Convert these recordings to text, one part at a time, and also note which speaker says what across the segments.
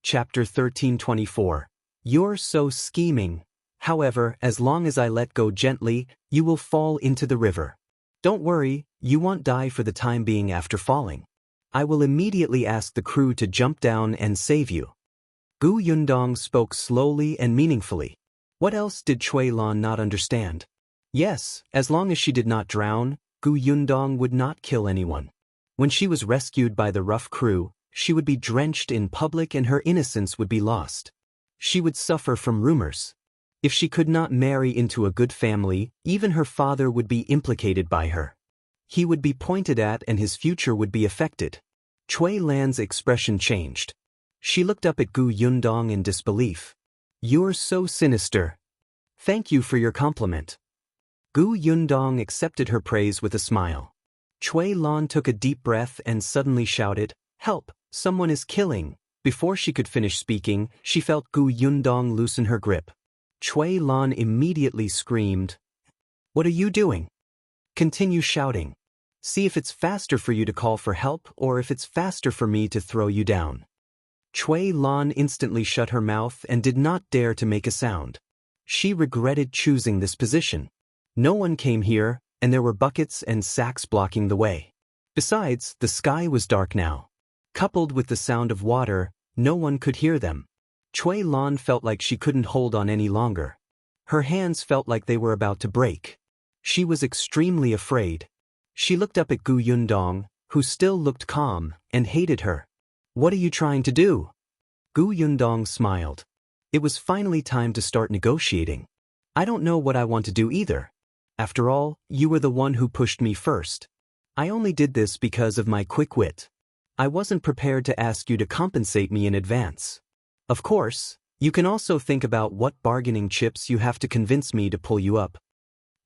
Speaker 1: Chapter 1324. You're so scheming. However, as long as I let go gently, you will fall into the river. Don't worry, you won't die for the time being after falling. I will immediately ask the crew to jump down and save you. Gu Yundong spoke slowly and meaningfully. What else did Cui Lan not understand? Yes, as long as she did not drown, Gu Yundong would not kill anyone. When she was rescued by the rough crew, she would be drenched in public and her innocence would be lost. She would suffer from rumors. If she could not marry into a good family, even her father would be implicated by her. He would be pointed at and his future would be affected. Cui Lan's expression changed. She looked up at Gu Yundong in disbelief. You're so sinister. Thank you for your compliment. Gu Yundong accepted her praise with a smile. Cui Lan took a deep breath and suddenly shouted, "Help, someone is killing." Before she could finish speaking, she felt Gu Yundong loosen her grip. Cui Lan immediately screamed, "What are you doing? Continue shouting. See if it's faster for you to call for help or if it's faster for me to throw you down." Cui Lan instantly shut her mouth and did not dare to make a sound. She regretted choosing this position. No one came here, and there were buckets and sacks blocking the way. Besides, the sky was dark now. Coupled with the sound of water, no one could hear them. Cui Lan felt like she couldn't hold on any longer. Her hands felt like they were about to break. She was extremely afraid. She looked up at Gu Yundong, who still looked calm, and hated her. "What are you trying to do?" Gu Yundong smiled. It was finally time to start negotiating. "I don't know what I want to do either. After all, you were the one who pushed me first. I only did this because of my quick wit. I wasn't prepared to ask you to compensate me in advance. Of course, you can also think about what bargaining chips you have to convince me to pull you up."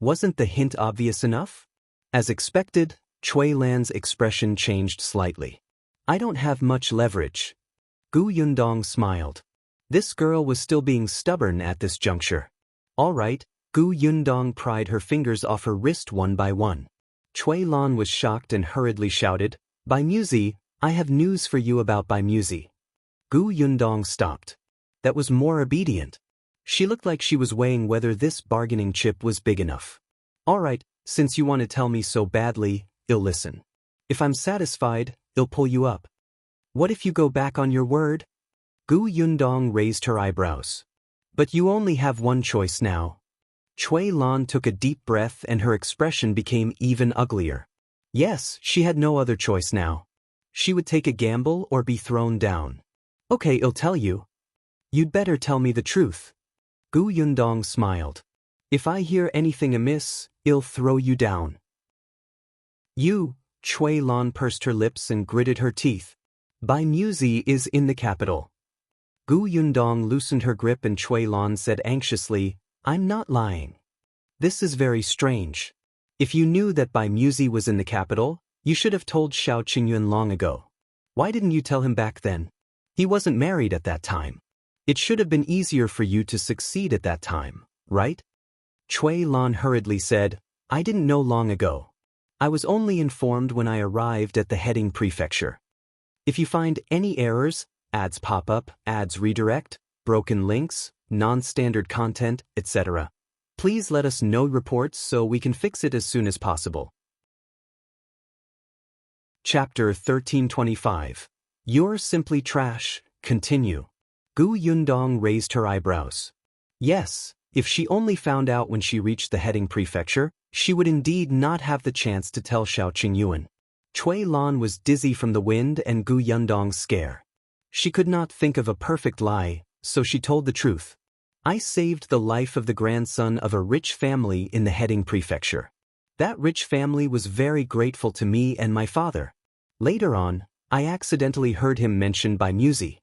Speaker 1: Wasn't the hint obvious enough? As expected, Cui Lan's expression changed slightly. "I don't have much leverage." Gu Yundong smiled. This girl was still being stubborn at this juncture. All right, Gu Yundong pried her fingers off her wrist one by one. Cui Lan was shocked and hurriedly shouted, "By Muzi, I have news for you about By Muzi." Gu Yundong stopped. That was more obedient. She looked like she was weighing whether this bargaining chip was big enough. "All right, since you want to tell me so badly, I'll listen. If I'm satisfied, I'll pull you up. What if you go back on your word?" Gu Yundong raised her eyebrows. "But you only have one choice now." Cui Lan took a deep breath and her expression became even uglier. Yes, she had no other choice now. She would take a gamble or be thrown down. "Okay, I'll tell you. You'd better tell me the truth." Gu Yundong smiled. "If I hear anything amiss, I'll throw you down." "You," Cui Lan pursed her lips and gritted her teeth. "By Muzi is in the capital." Gu Yundong loosened her grip and Cui Lan said anxiously, "I'm not lying. This is very strange. If you knew that By Muzi was in the capital, you should have told Shao Qingyuan long ago. Why didn't you tell him back then? He wasn't married at that time. It should have been easier for you to succeed at that time, right?" Cui Lan hurriedly said, "I didn't know long ago. I was only informed when I arrived at the heading prefecture. If you find any errors, ads pop up, ads redirect, broken links, non-standard content, etc., please let us know reports so we can fix it as soon as possible." Chapter 1325. You're simply trash. Continue. Gu Yundong raised her eyebrows. Yes, if she only found out when she reached the heading prefecture, she would indeed not have the chance to tell Shao Qingyuan. Cui Lan was dizzy from the wind and Gu Yundong's scare. She could not think of a perfect lie, so she told the truth. "I saved the life of the grandson of a rich family in the heading prefecture. That rich family was very grateful to me and my father. Later on, I accidentally heard him mentioned By Muzi.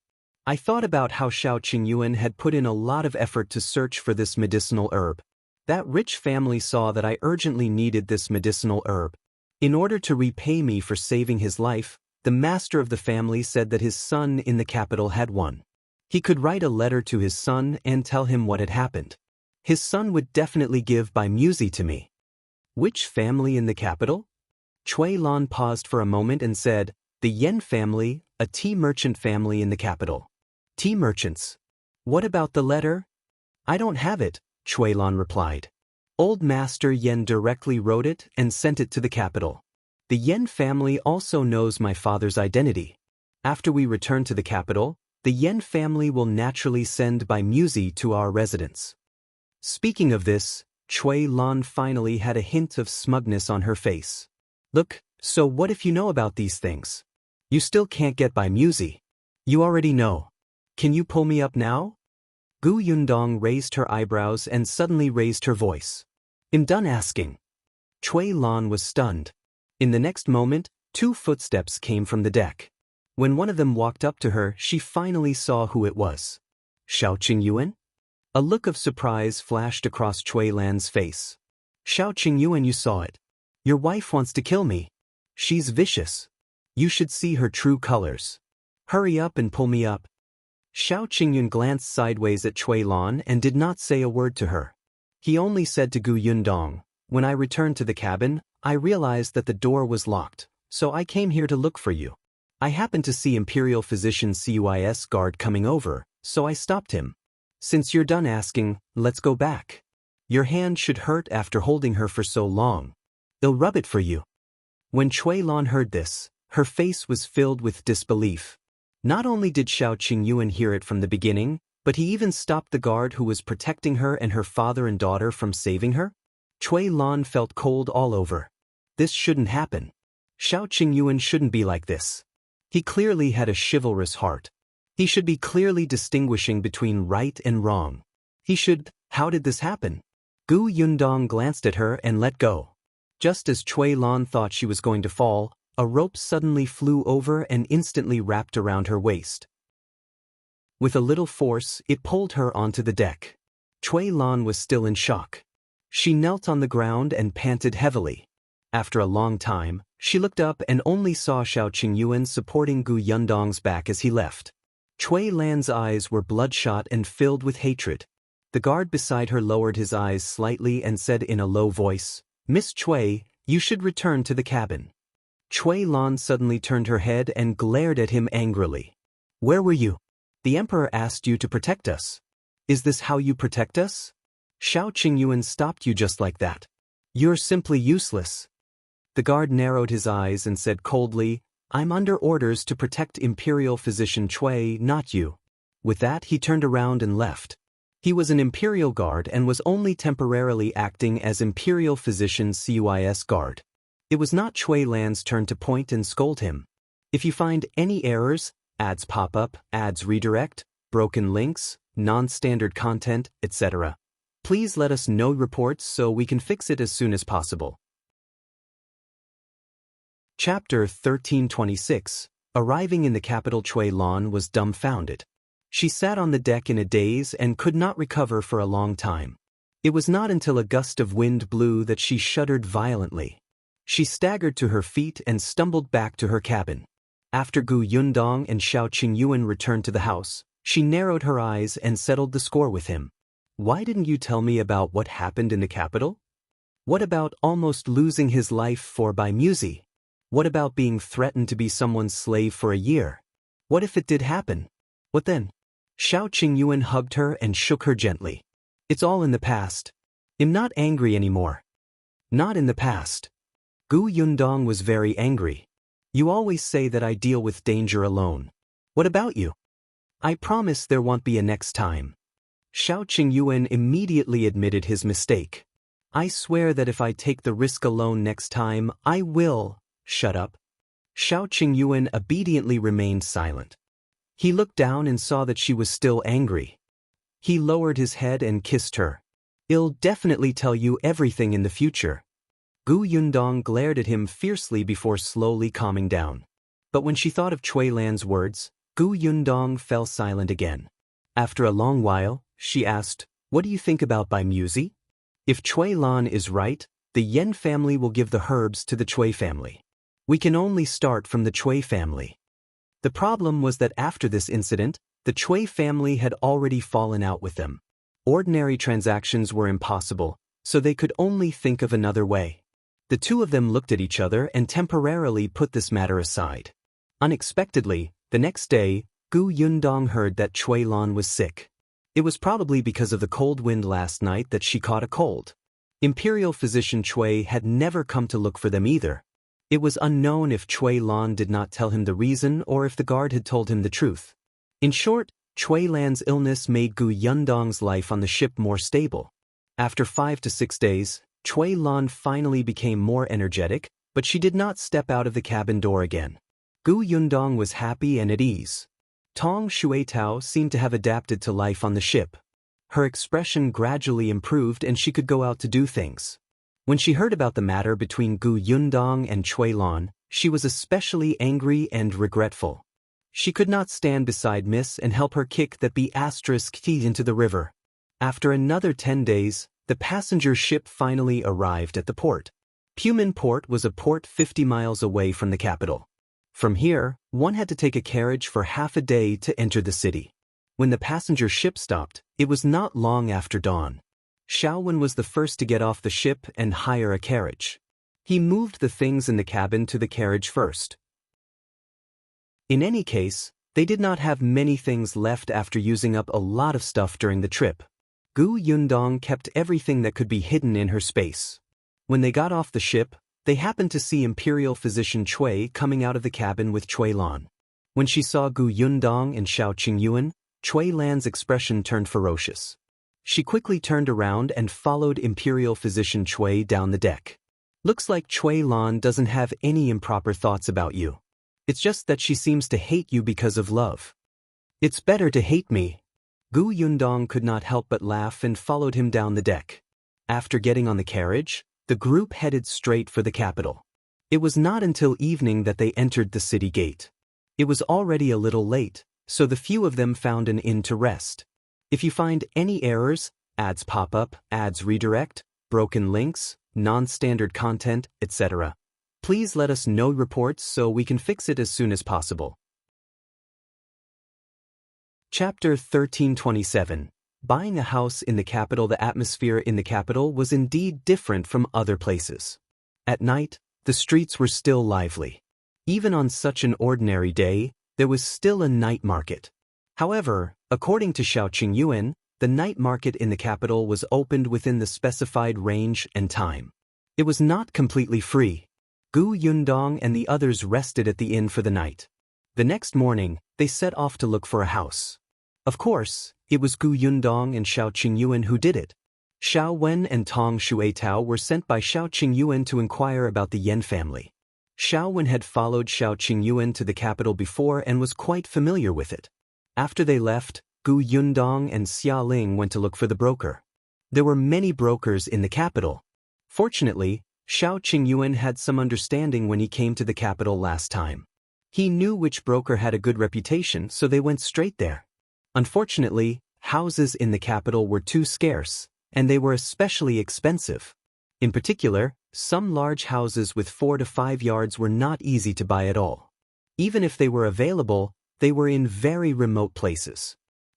Speaker 1: I thought about how Shao Qingyuan had put in a lot of effort to search for this medicinal herb. That rich family saw that I urgently needed this medicinal herb. In order to repay me for saving his life, the master of the family said that his son in the capital had one. He could write a letter to his son and tell him what had happened. His son would definitely give By Muzi to me." "Which family in the capital?" Cui Lan paused for a moment and said, "The Yen family, a tea merchant family in the capital." Tea merchants. What about the letter? I don't have it, Chuilan replied. Old Master Yen directly wrote it and sent it to the capital. The Yen family also knows my father's identity. After we return to the capital, the Yen family will naturally send by Muzi to our residence. Speaking of this, Chuilan finally had a hint of smugness on her face. Look, so what if you know about these things? You still can't get by Muzi. You already know. Can you pull me up now? Gu Yundong raised her eyebrows and suddenly raised her voice. I'm done asking. Chuilan was stunned. In the next moment, 2 footsteps came from the deck. When one of them walked up to her, she finally saw who it was. Shao Qingyuan? A look of surprise flashed across Chuilan's face. Shao Qingyuan, you saw it. Your wife wants to kill me. She's vicious. You should see her true colors. Hurry up and pull me up. Shao Qingyuan glanced sideways at Chuilan and did not say a word to her. He only said to Gu Yundong, when I returned to the cabin, I realized that the door was locked, so I came here to look for you. I happened to see Imperial Physician Cuis guard coming over, so I stopped him. Since you're done asking, let's go back. Your hand should hurt after holding her for so long. They'll rub it for you. When Chuilan heard this, her face was filled with disbelief. Not only did Shao Qingyuan hear it from the beginning, but he even stopped the guard who was protecting her and her father and daughter from saving her? Chuilan felt cold all over. This shouldn't happen. Shao Qingyuan shouldn't be like this. He clearly had a chivalrous heart. He should be clearly distinguishing between right and wrong. How did this happen? Gu Yundong glanced at her and let go. Just as Chuilan thought she was going to fall, a rope suddenly flew over and instantly wrapped around her waist. With a little force, it pulled her onto the deck. Chuilan was still in shock. She knelt on the ground and panted heavily. After a long time, she looked up and only saw Shao Qingyuan supporting Gu Yundong's back as he left. Chuilan's eyes were bloodshot and filled with hatred. The guard beside her lowered his eyes slightly and said in a low voice, Miss Chui, you should return to the cabin. Chuilan suddenly turned her head and glared at him angrily. Where were you? The Emperor asked you to protect us. Is this how you protect us? Shao Qingyuan stopped you just like that. You're simply useless. The guard narrowed his eyes and said coldly, I'm under orders to protect Imperial Physician Chui, not you. With that, he turned around and left. He was an Imperial Guard and was only temporarily acting as Imperial Physician Cuis Guard. It was not Chuilan's turn to point and scold him. If you find any errors, ads pop up, ads redirect, broken links, non-standard content, etc., please let us know reports so we can fix it as soon as possible. Chapter 1326. Arriving in the capital, Chuilan was dumbfounded. She sat on the deck in a daze and could not recover for a long time. It was not until a gust of wind blew that she shuddered violently. She staggered to her feet and stumbled back to her cabin. After Gu Yundong and Shao Qingyuan returned to the house, she narrowed her eyes and settled the score with him. Why didn't you tell me about what happened in the capital? What about almost losing his life by Muzi? What about being threatened to be someone's slave for a year? What if it did happen? What then? Shao Qingyuan hugged her and shook her gently. It's all in the past. I'm not angry anymore. Not in the past. Gu Yundong was very angry. You always say that I deal with danger alone. What about you? I promise there won't be a next time. Shao Qingyuan immediately admitted his mistake. I swear that if I take the risk alone next time, I will. Shut up. Shao Qingyuan obediently remained silent. He looked down and saw that she was still angry. He lowered his head and kissed her. I'll definitely tell you everything in the future. Gu Yundong glared at him fiercely before slowly calming down. But when she thought of Chuilan's words, Gu Yundong fell silent again. After a long while, she asked, What do you think about by Muzi? If Chuilan is right, the Yen family will give the herbs to the Chui family. We can only start from the Chui family. The problem was that after this incident, the Chui family had already fallen out with them. Ordinary transactions were impossible, so they could only think of another way. The two of them looked at each other and temporarily put this matter aside. Unexpectedly, the next day, Gu Yundong heard that Cui Lan was sick. It was probably because of the cold wind last night that she caught a cold. Imperial physician Cui had never come to look for them either. It was unknown if Cui Lan did not tell him the reason or if the guard had told him the truth. In short, Cui Lan's illness made Gu Yundong's life on the ship more stable. After 5 to 6 days, Cui Lan finally became more energetic, but she did not step out of the cabin door again. Gu Yundong was happy and at ease. Tong Xuetao seemed to have adapted to life on the ship. Her expression gradually improved and she could go out to do things. When she heard about the matter between Gu Yundong and Cui Lan, she was especially angry and regretful. She could not stand beside Miss and help her kick that B** into the river. After another 10 days, the passenger ship finally arrived at the port. Pumin Port was a port 50 miles away from the capital. From here, one had to take a carriage for half a day to enter the city. When the passenger ship stopped, it was not long after dawn. Shao was the first to get off the ship and hire a carriage. He moved the things in the cabin to the carriage first. In any case, they did not have many things left after using up a lot of stuff during the trip. Gu Yundong kept everything that could be hidden in her space. When they got off the ship, they happened to see Imperial Physician Cui coming out of the cabin with Cui Lan. When she saw Gu Yundong and Shao Qingyuan, Cui Lan's expression turned ferocious. She quickly turned around and followed Imperial Physician Cui down the deck. Looks like Cui Lan doesn't have any improper thoughts about you. It's just that she seems to hate you because of love. It's better to hate me. Gu Yundong could not help but laugh and followed him down the deck. After getting on the carriage, the group headed straight for the capital. It was not until evening that they entered the city gate. It was already a little late, so the few of them found an inn to rest. If you find any errors, ads pop up, ads redirect, broken links, non-standard content, etc., please let us know reports so we can fix it as soon as possible. Chapter 1327. Buying a house in the capital. The atmosphere in the capital was indeed different from other places. At night, the streets were still lively. Even on such an ordinary day, there was still a night market. However, according to Shao Qingyuan, the night market in the capital was opened within the specified range and time. It was not completely free. Gu Yundong and the others rested at the inn for the night. The next morning, they set off to look for a house. Of course, it was Gu Yundong and Shao Qingyuan who did it. Shao Wen and Tong Xuetao were sent by Shao Qingyuan to inquire about the Yan family. Shao Wen had followed Shao Qingyuan to the capital before and was quite familiar with it. After they left, Gu Yundong and Xia Ling went to look for the broker. There were many brokers in the capital. Fortunately, Shao Qingyuan had some understanding when he came to the capital last time. He knew which broker had a good reputation, so they went straight there. Unfortunately, houses in the capital were too scarce, and they were especially expensive. In particular, some large houses with 4 to 5 yards were not easy to buy at all. Even if they were available, they were in very remote places.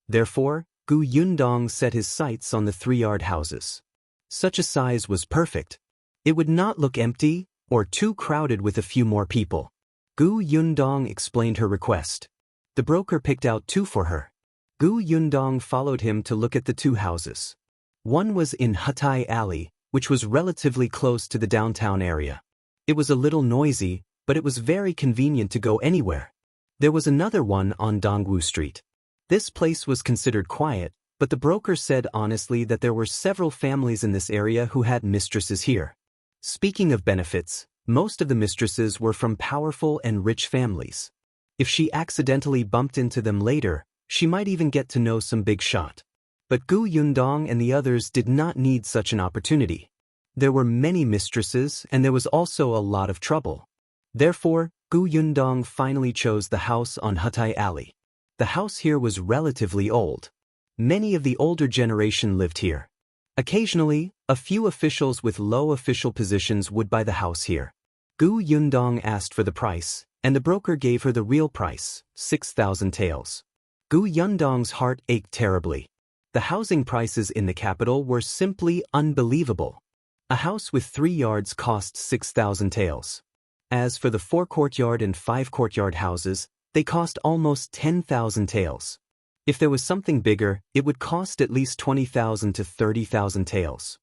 Speaker 1: Therefore, Gu Yundong set his sights on the 3-yard houses. Such a size was perfect. It would not look empty or too crowded with a few more people. Gu Yundong explained her request. The broker picked out 2 for her. Gu Yundong followed him to look at the 2 houses. One was in Hutai Alley, which was relatively close to the downtown area. It was a little noisy, but it was very convenient to go anywhere. There was another one on Dongwu Street. This place was considered quiet, but the broker said honestly that there were several families in this area who had mistresses here. Speaking of benefits, most of the mistresses were from powerful and rich families. If she accidentally bumped into them later, she might even get to know some big shot. But Gu Yundong and the others did not need such an opportunity. There were many mistresses and there was also a lot of trouble. Therefore, Gu Yundong finally chose the house on Hutai Alley. The house here was relatively old. Many of the older generation lived here. Occasionally, a few officials with low official positions would buy the house here. Gu Yundong asked for the price, and the broker gave her the real price, 6,000 taels. Gu Yundong's heart ached terribly. The housing prices in the capital were simply unbelievable. A house with 3 yards cost 6,000 taels. As for the 4 courtyard and 5 courtyard houses, They cost almost 10,000 taels. If there was something bigger, it would cost at least 20,000 to 30,000 taels.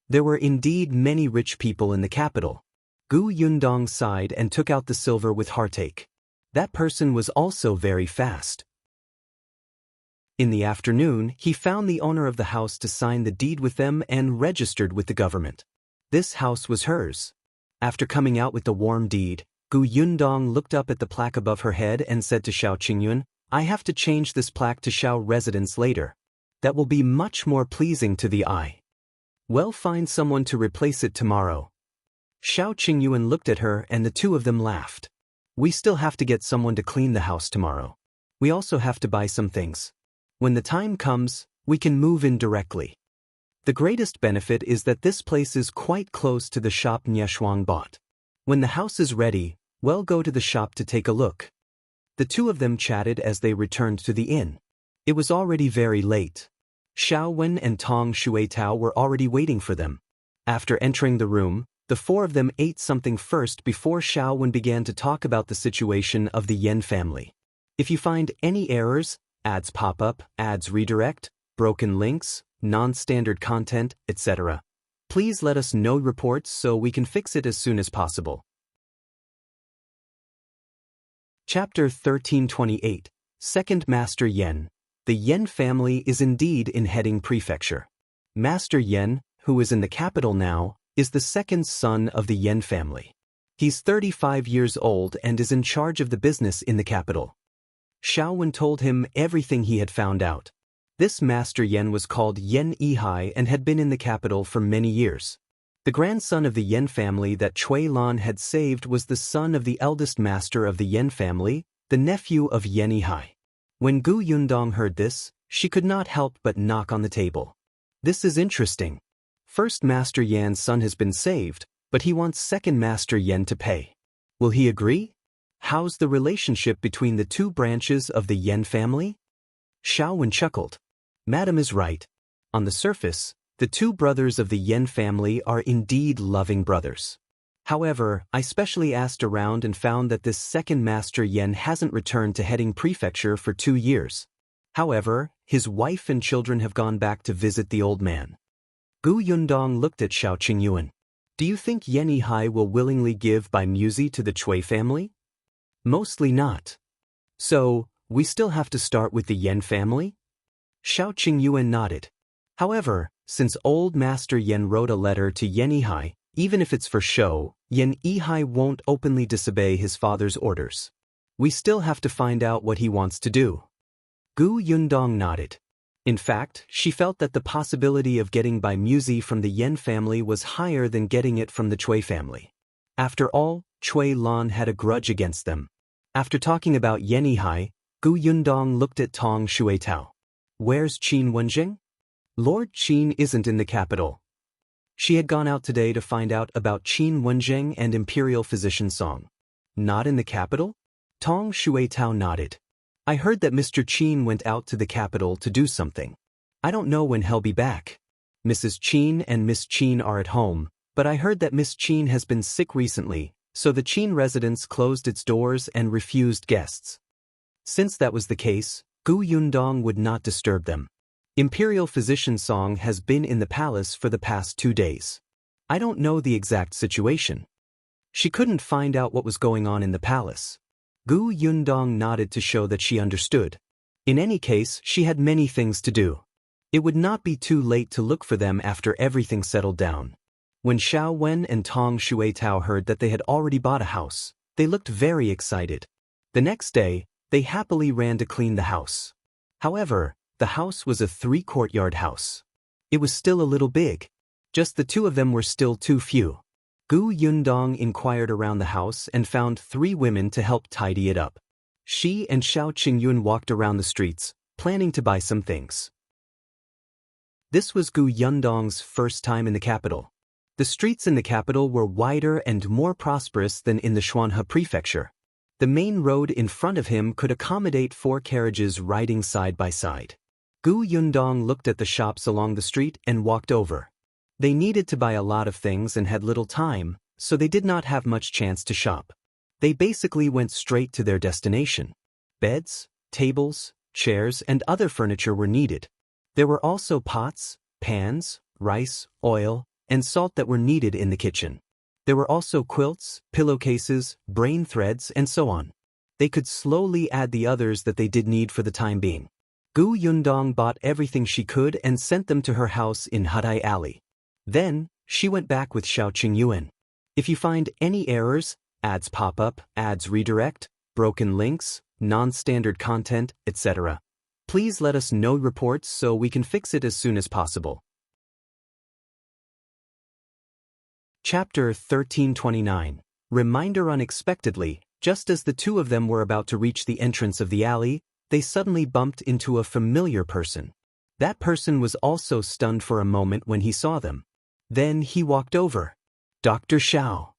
Speaker 1: There were indeed many rich people in the capital. Gu Yundong sighed and took out the silver with heartache. That person was also very fast. In the afternoon, he found the owner of the house to sign the deed with them and registered with the government. This house was hers. After coming out with the warm deed, Gu Yundong looked up at the plaque above her head and said to Shao Qingyuan, "I have to change this plaque to Shao residence later. That will be much more pleasing to the eye. Well, find someone to replace it tomorrow." Shao Qingyuan looked at her and the two of them laughed. "We still have to get someone to clean the house tomorrow. We also have to buy some things. When the time comes, we can move in directly. The greatest benefit is that this place is quite close to the shop Nieshuang bought. When the house is ready, we'll go to the shop to take a look." The two of them chatted as they returned to the inn. It was already very late. Shao Wen and Tong Shuitao were already waiting for them. After entering the room, the four of them ate something first before Shao Wen began to talk about the situation of the Yen family. If you find any errors, ads pop up, ads redirect, broken links, non-standard content, etc., please let us know reports so we can fix it as soon as possible. Chapter 1328, Second Master Yen. The Yen family is indeed in Heading Prefecture. Master Yen, who is in the capital now, is the second son of the Yen family. He's 35 years old and is in charge of the business in the capital. Shao Wen told him everything he had found out. This Master Yen was called Yen Yihai and had been in the capital for many years. The grandson of the Yen family that Cui Lan had saved was the son of the eldest master of the Yen family, the nephew of Yen Yihai. When Gu Yundong heard this, she could not help but knock on the table. "This is interesting. First Master Yan's son has been saved, but he wants second Master Yen to pay. Will he agree? How's the relationship between the two branches of the Yen family?" Shao Wen chuckled. "Madam is right. On the surface, the two brothers of the Yen family are indeed loving brothers. However, I specially asked around and found that this second Master Yen hasn't returned to Heading Prefecture for 2 years. However, his wife and children have gone back to visit the old man." Gu Yundong looked at Shao Qingyuan. "Do you think Yen Yihai will willingly give by Muzi to the Cui family?" "Mostly not. So, we still have to start with the Yen family?" Shao Qingyuan nodded. "However, since old Master Yen wrote a letter to Yen Yihai, even if it's for show, Yen Yihai won't openly disobey his father's orders. We still have to find out what he wants to do." Gu Yundong nodded. In fact, she felt that the possibility of getting by Muzi from the Yen family was higher than getting it from the Cui family. After all, Cui Lan had a grudge against them. After talking about Yen Yihai, Gu Yundong looked at Tong Shuitao. "Where's Qin Wenzheng?" "Lord Qin isn't in the capital." She had gone out today to find out about Qin Wenzheng and Imperial Physician Song. "Not in the capital?" Tong Shuitao nodded. "I heard that Mr. Qin went out to the capital to do something. I don't know when he'll be back. Mrs. Qin and Miss Qin are at home, but I heard that Miss Qin has been sick recently, so the Qin residence closed its doors and refused guests." Since that was the case, Gu Yundong would not disturb them. Imperial Physician Song has been in the palace for the past 2 days. I don't know the exact situation. She couldn't find out what was going on in the palace. Gu Yundong nodded to show that she understood. In any case, she had many things to do. It would not be too late to look for them after everything settled down. When Shao Wen and Tong Shuitao heard that they had already bought a house, they looked very excited. The next day, they happily ran to clean the house. However, the house was a 3-courtyard house. It was still a little big. Just the two of them were still too few. Gu Yundong inquired around the house and found 3 women to help tidy it up. She and Shao Qingyuan walked around the streets, planning to buy some things. This was Gu Yundong's first time in the capital. The streets in the capital were wider and more prosperous than in the Xuanhe prefecture. The main road in front of him could accommodate 4 carriages riding side by side. Gu Yundong looked at the shops along the street and walked over. They needed to buy a lot of things and had little time, so they did not have much chance to shop. They basically went straight to their destination. Beds, tables, chairs, and other furniture were needed. There were also pots, pans, rice, oil, and salt that were needed in the kitchen. There were also quilts, pillowcases, brain threads, and so on. They could slowly add the others that they did need for the time being. Gu Yundong bought everything she could and sent them to her house in Yihai Alley. Then, she went back with Shao Qingyuan. If you find any errors, ads pop up, ads redirect, broken links, non-standard content, etc., please let us know reports so we can fix it as soon as possible. Chapter 1329. Reminder. Unexpectedly, just as the two of them were about to reach the entrance of the alley, they suddenly bumped into a familiar person. That person was also stunned for a moment when he saw them. Then he walked over. Dr. Shao.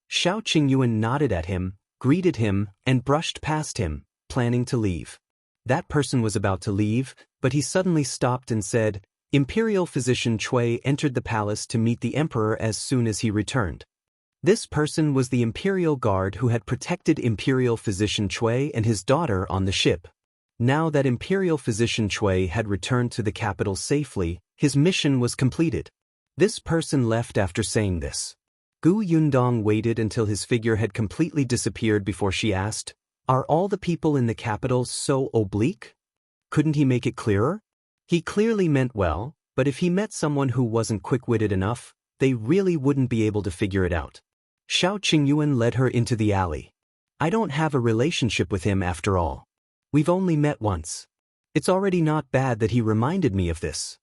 Speaker 1: Shao Qingyuan nodded at him, greeted him, and brushed past him, planning to leave. That person was about to leave, but he suddenly stopped and said, Imperial Physician Cui entered the palace to meet the emperor as soon as he returned. This person was the Imperial Guard who had protected Imperial Physician Cui and his daughter on the ship. Now that Imperial Physician Cui had returned to the capital safely, his mission was completed. This person left after saying this. Gu Yundong waited until his figure had completely disappeared before she asked, Are all the people in the capital so oblique? Couldn't he make it clearer? He clearly meant well, but if he met someone who wasn't quick-witted enough, they really wouldn't be able to figure it out. Shao Qingyuan led her into the alley. I don't have a relationship with him after all. We've only met once. It's already not bad that he reminded me of this.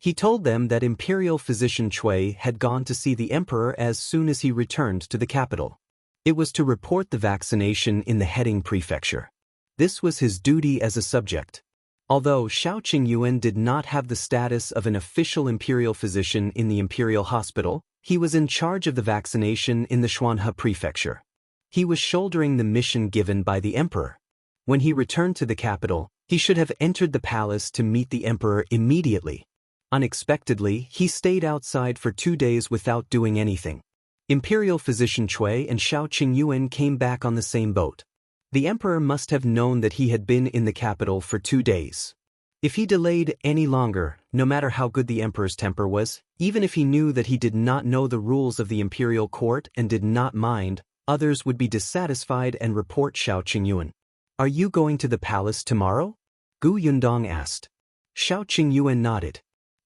Speaker 1: He told them that Imperial Physician Cui had gone to see the emperor as soon as he returned to the capital. It was to report the vaccination in the Heading Prefecture. This was his duty as a subject. Although Shao Qingyuan did not have the status of an official imperial physician in the imperial hospital, he was in charge of the vaccination in the Xuanhe Prefecture. He was shouldering the mission given by the emperor. When he returned to the capital, he should have entered the palace to meet the emperor immediately. Unexpectedly, he stayed outside for 2 days without doing anything. Imperial Physician Cui and Shao Qingyuan came back on the same boat. The emperor must have known that he had been in the capital for 2 days. If he delayed any longer, no matter how good the emperor's temper was, even if he knew that he did not know the rules of the imperial court and did not mind, others would be dissatisfied and report Shao Qingyuan. Are you going to the palace tomorrow? Gu Yundong asked. Shao Qingyuan nodded.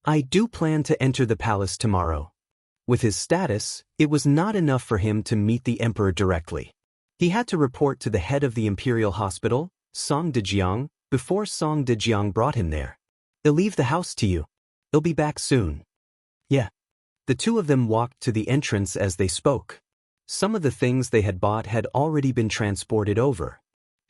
Speaker 1: I do plan to enter the palace tomorrow. With his status, it was not enough for him to meet the emperor directly. He had to report to the head of the imperial hospital, Song Dejiang, before Song Dejiang brought him there. They'll leave the house to you. They'll be back soon. Yeah. The two of them walked to the entrance as they spoke. Some of the things they had bought had already been transported over.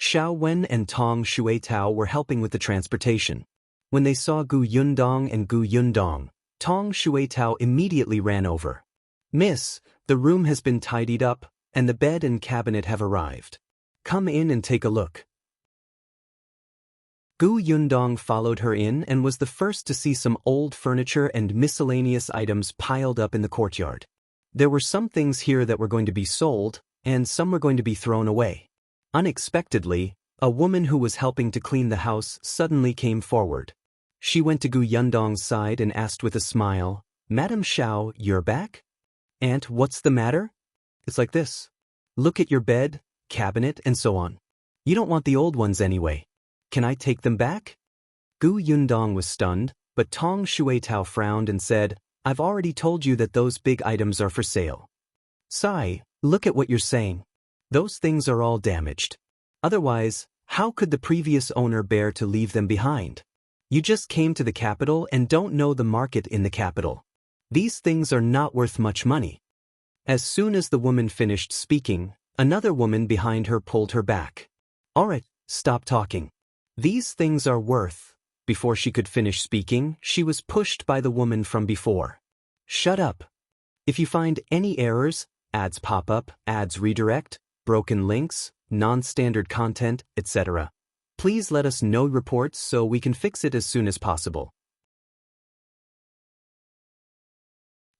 Speaker 1: Xiao Wen and Tong Xuetao were helping with the transportation. When they saw Gu Yundong and Gu Yundong, Tong Xuetao immediately ran over. Miss, the room has been tidied up, and the bed and cabinet have arrived. Come in and take a look. Gu Yundong followed her in and was the first to see some old furniture and miscellaneous items piled up in the courtyard. There were some things here that were going to be sold, and some were going to be thrown away. Unexpectedly, a woman who was helping to clean the house suddenly came forward. She went to Gu Yundong's side and asked with a smile, Madam Shao, you're back? Aunt, what's the matter? It's like this. Look at your bed, cabinet, and so on. You don't want the old ones anyway. Can I take them back? Gu Yundong was stunned, but Tong Xuetao frowned and said, I've already told you that those big items are for sale. Sai, look at what you're saying. Those things are all damaged. Otherwise, how could the previous owner bear to leave them behind? You just came to the capital and don't know the market in the capital. These things are not worth much money. As soon as the woman finished speaking, another woman behind her pulled her back. All right, stop talking. These things are worth. Before she could finish speaking, she was pushed by the woman from before. Shut up. If you find any errors, ads pop up, ads redirect, broken links, non-standard content, etc., please let us know reports so we can fix it as soon as possible.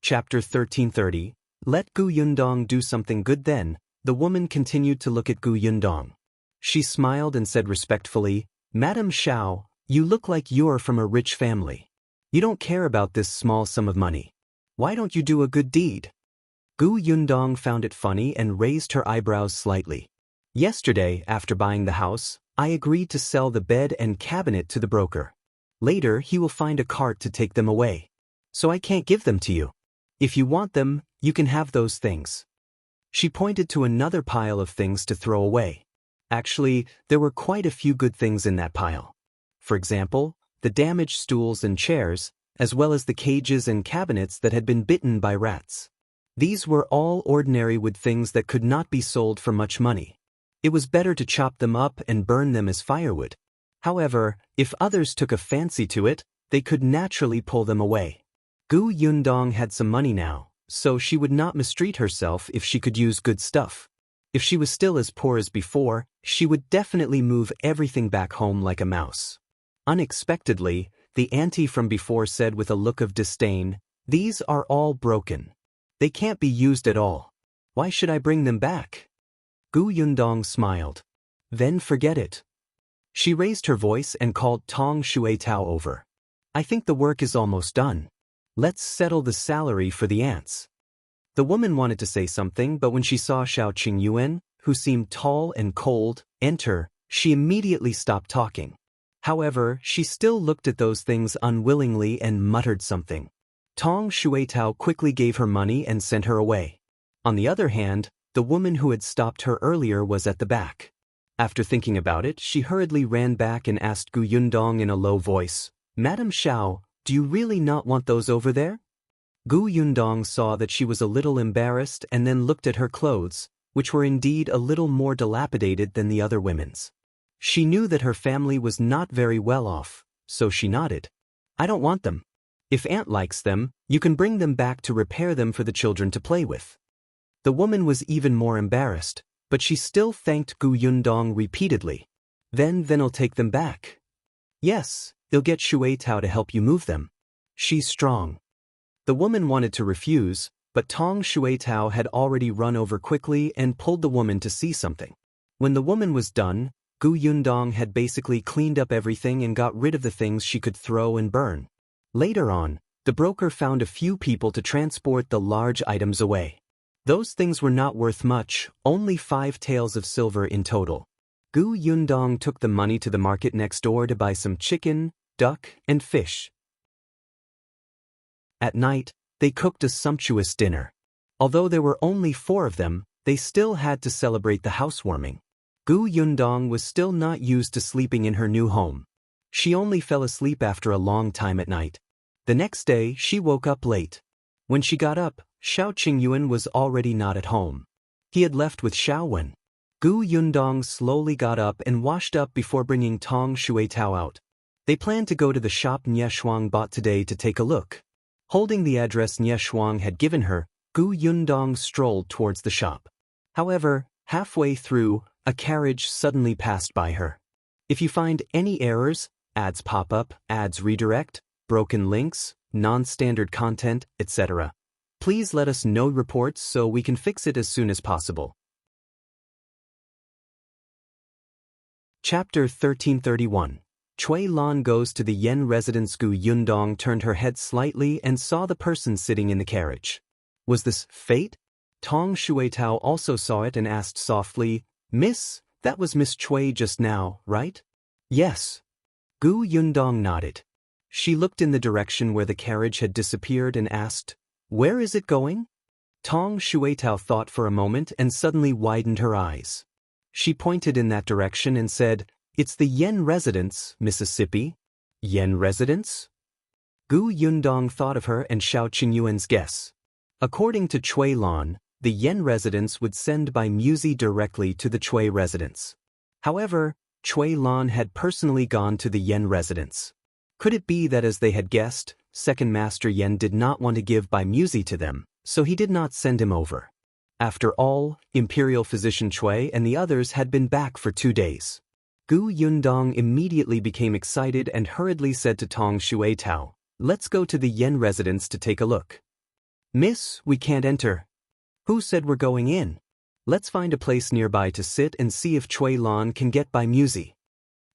Speaker 1: Chapter 1330. Let Gu Yundong do something good. Then, the woman continued to look at Gu Yundong. She smiled and said respectfully, "Madam Shao, you look like you're from a rich family. You don't care about this small sum of money. Why don't you do a good deed?" Yundong found it funny and raised her eyebrows slightly. "Yesterday, after buying the house, I agreed to sell the bed and cabinet to the broker. Later, he will find a cart to take them away. So I can't give them to you. If you want them, you can have those things." She pointed to another pile of things to throw away. Actually, there were quite a few good things in that pile. For example, the damaged stools and chairs, as well as the cages and cabinets that had been bitten by rats. These were all ordinary wood things that could not be sold for much money. It was better to chop them up and burn them as firewood. However, if others took a fancy to it, they could naturally pull them away. Yundong had some money now, so she would not mistreat herself if she could use good stuff. If she was still as poor as before, she would definitely move everything back home like a mouse. Unexpectedly, the auntie from before said with a look of disdain, "These are all broken. They can't be used at all. Why should I bring them back?" Yundong smiled. "Then forget it." She raised her voice and called Tong Shuetao over. "I think the work is almost done. Let's settle the salary for the ants." The woman wanted to say something, but when she saw Shao Qingyuan, who seemed tall and cold, enter, she immediately stopped talking. However, she still looked at those things unwillingly and muttered something. Tong Shuetao quickly gave her money and sent her away. On the other hand, the woman who had stopped her earlier was at the back. After thinking about it, she hurriedly ran back and asked Yundong in a low voice, "Madam Shao, do you really not want those over there?" Yundong saw that she was a little embarrassed and then looked at her clothes, which were indeed a little more dilapidated than the other women's. She knew that her family was not very well off, so she nodded. "I don't want them. If Aunt likes them, you can bring them back to repair them for the children to play with." The woman was even more embarrassed, but she still thanked Yundong repeatedly. Then I'll take them back." "Yes, you'll get Shuetao to help you move them. She's strong." The woman wanted to refuse, but Tong Shuetao had already run over quickly and pulled the woman to see something. When the woman was done, Yundong had basically cleaned up everything and got rid of the things she could throw and burn. Later on, the broker found a few people to transport the large items away. Those things were not worth much, only 5 taels of silver in total. Yundong took the money to the market next door to buy some chicken, duck, and fish. At night, they cooked a sumptuous dinner. Although there were only 4 of them, they still had to celebrate the housewarming. Yundong was still not used to sleeping in her new home. She only fell asleep after a long time at night. The next day, she woke up late. When she got up, Shao Qingyuan was already not at home. He had left with Shaowen. Yundong slowly got up and washed up before bringing Tong Shuetao out. They planned to go to the shop Nye Shuang bought today to take a look. Holding the address Nye Shuang had given her, Yundong strolled towards the shop. However, halfway through, a carriage suddenly passed by her. If you find any errors, ads pop up, ads redirect, broken links, non-standard content, etc., please let us know reports so we can fix it as soon as possible. Chapter 1331. Cui Lan goes to the Yen residence. Yundong turned her head slightly and saw the person sitting in the carriage. Was this fate? Tong Shuetao also saw it and asked softly, "Miss, that was Miss Cui just now, right?" "Yes." Yundong nodded. She looked in the direction where the carriage had disappeared and asked, "Where is it going?" Tong Shuetao thought for a moment and suddenly widened her eyes. She pointed in that direction and said, "It's the Yen residence, Mississippi." "Yen residence?" Yundong thought of her and Shao Qingyuan's guess. According to Cui Lan, the Yen residence would send by Muzi directly to the Cui residence. However, Cui Lan had personally gone to the Yen residence. Could it be that, as they had guessed, Second Master Yen did not want to give by Muzi to them, so he did not send him over? After all, Imperial Physician Cui and the others had been back for 2 days. Yundong immediately became excited and hurriedly said to Tong Shuetao, "Let's go to the Yen residence to take a look." "Miss, we can't enter." "Who said we're going in?" Let's find a place nearby to sit and see if Cui Lan can get by Muzi.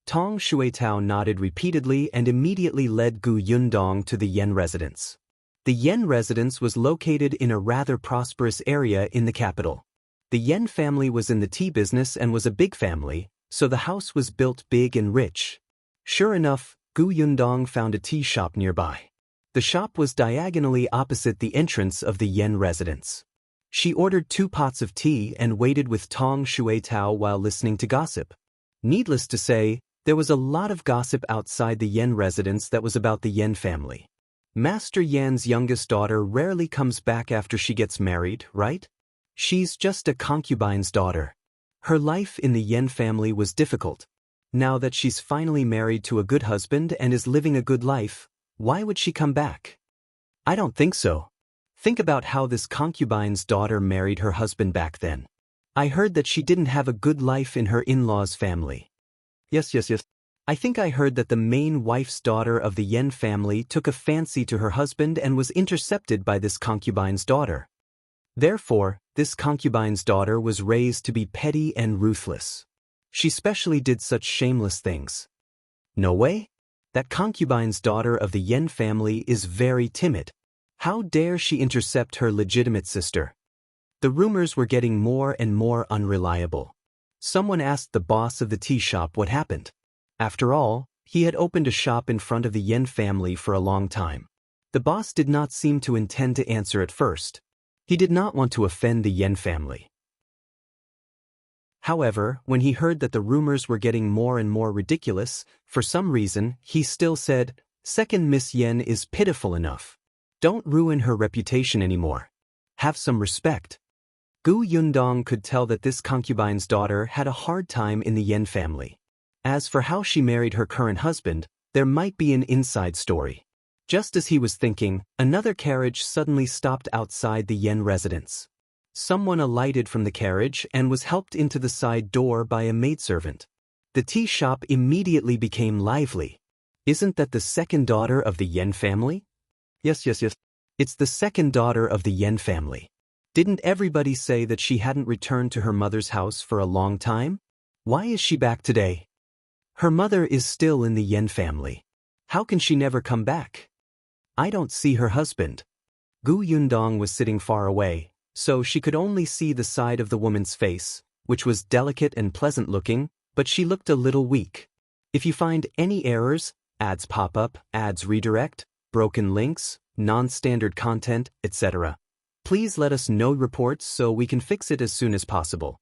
Speaker 1: Tong Shuitao nodded repeatedly and immediately led Gu Yundong to the Yen residence. The Yen residence was located in a rather prosperous area in the capital. The Yen family was in the tea business and was a big family, so the house was built big and rich. Sure enough, Gu Yundong found a tea shop nearby. The shop was diagonally opposite the entrance of the Yen residence. She ordered 2 pots of tea and waited with Tong Shuitao while listening to gossip. Needless to say, there was a lot of gossip outside the Yen residence that was about the Yen family. Master Yan's youngest daughter rarely comes back after she gets married, right? She's just a concubine's daughter. Her life in the Yen family was difficult. Now that she's finally married to a good husband and is living a good life, why would she come back? I don't think so. Think about how this concubine's daughter married her husband back then. I heard that she didn't have a good life in her in-laws' family. Yes. I think I heard that the main wife's daughter of the Yen family took a fancy to her husband and was intercepted by this concubine's daughter. Therefore, this concubine's daughter was raised to be petty and ruthless. She specially did such shameless things. No way? That concubine's daughter of the Yen family is very timid. How dare she intercept her legitimate sister? The rumors were getting more and more unreliable. Someone asked the boss of the tea shop what happened. After all, he had opened a shop in front of the Yen family for a long time. The boss did not seem to intend to answer at first. He did not want to offend the Yen family. However, when he heard that the rumors were getting more and more ridiculous, for some reason, he still said, "Second Miss Yen is pitiful enough. Don't ruin her reputation anymore. Have some respect." Gu Yundong could tell that this concubine's daughter had a hard time in the Yen family. As for how she married her current husband, there might be an inside story. Just as he was thinking, another carriage suddenly stopped outside the Yen residence. Someone alighted from the carriage and was helped into the side door by a maidservant. The tea shop immediately became lively. Isn't that the second daughter of the Yen family? Yes. It's the second daughter of the Yen family. Didn't everybody say that she hadn't returned to her mother's house for a long time? Why is she back today? Her mother is still in the Yen family. How can she never come back? I don't see her husband. Gu Yundong was sitting far away, so she could only see the side of the woman's face, which was delicate and pleasant-looking, but she looked a little weak. If you find any errors, ads pop up, ads redirect, broken links, non-standard content, etc., please let us know reports so we can fix it as soon as possible.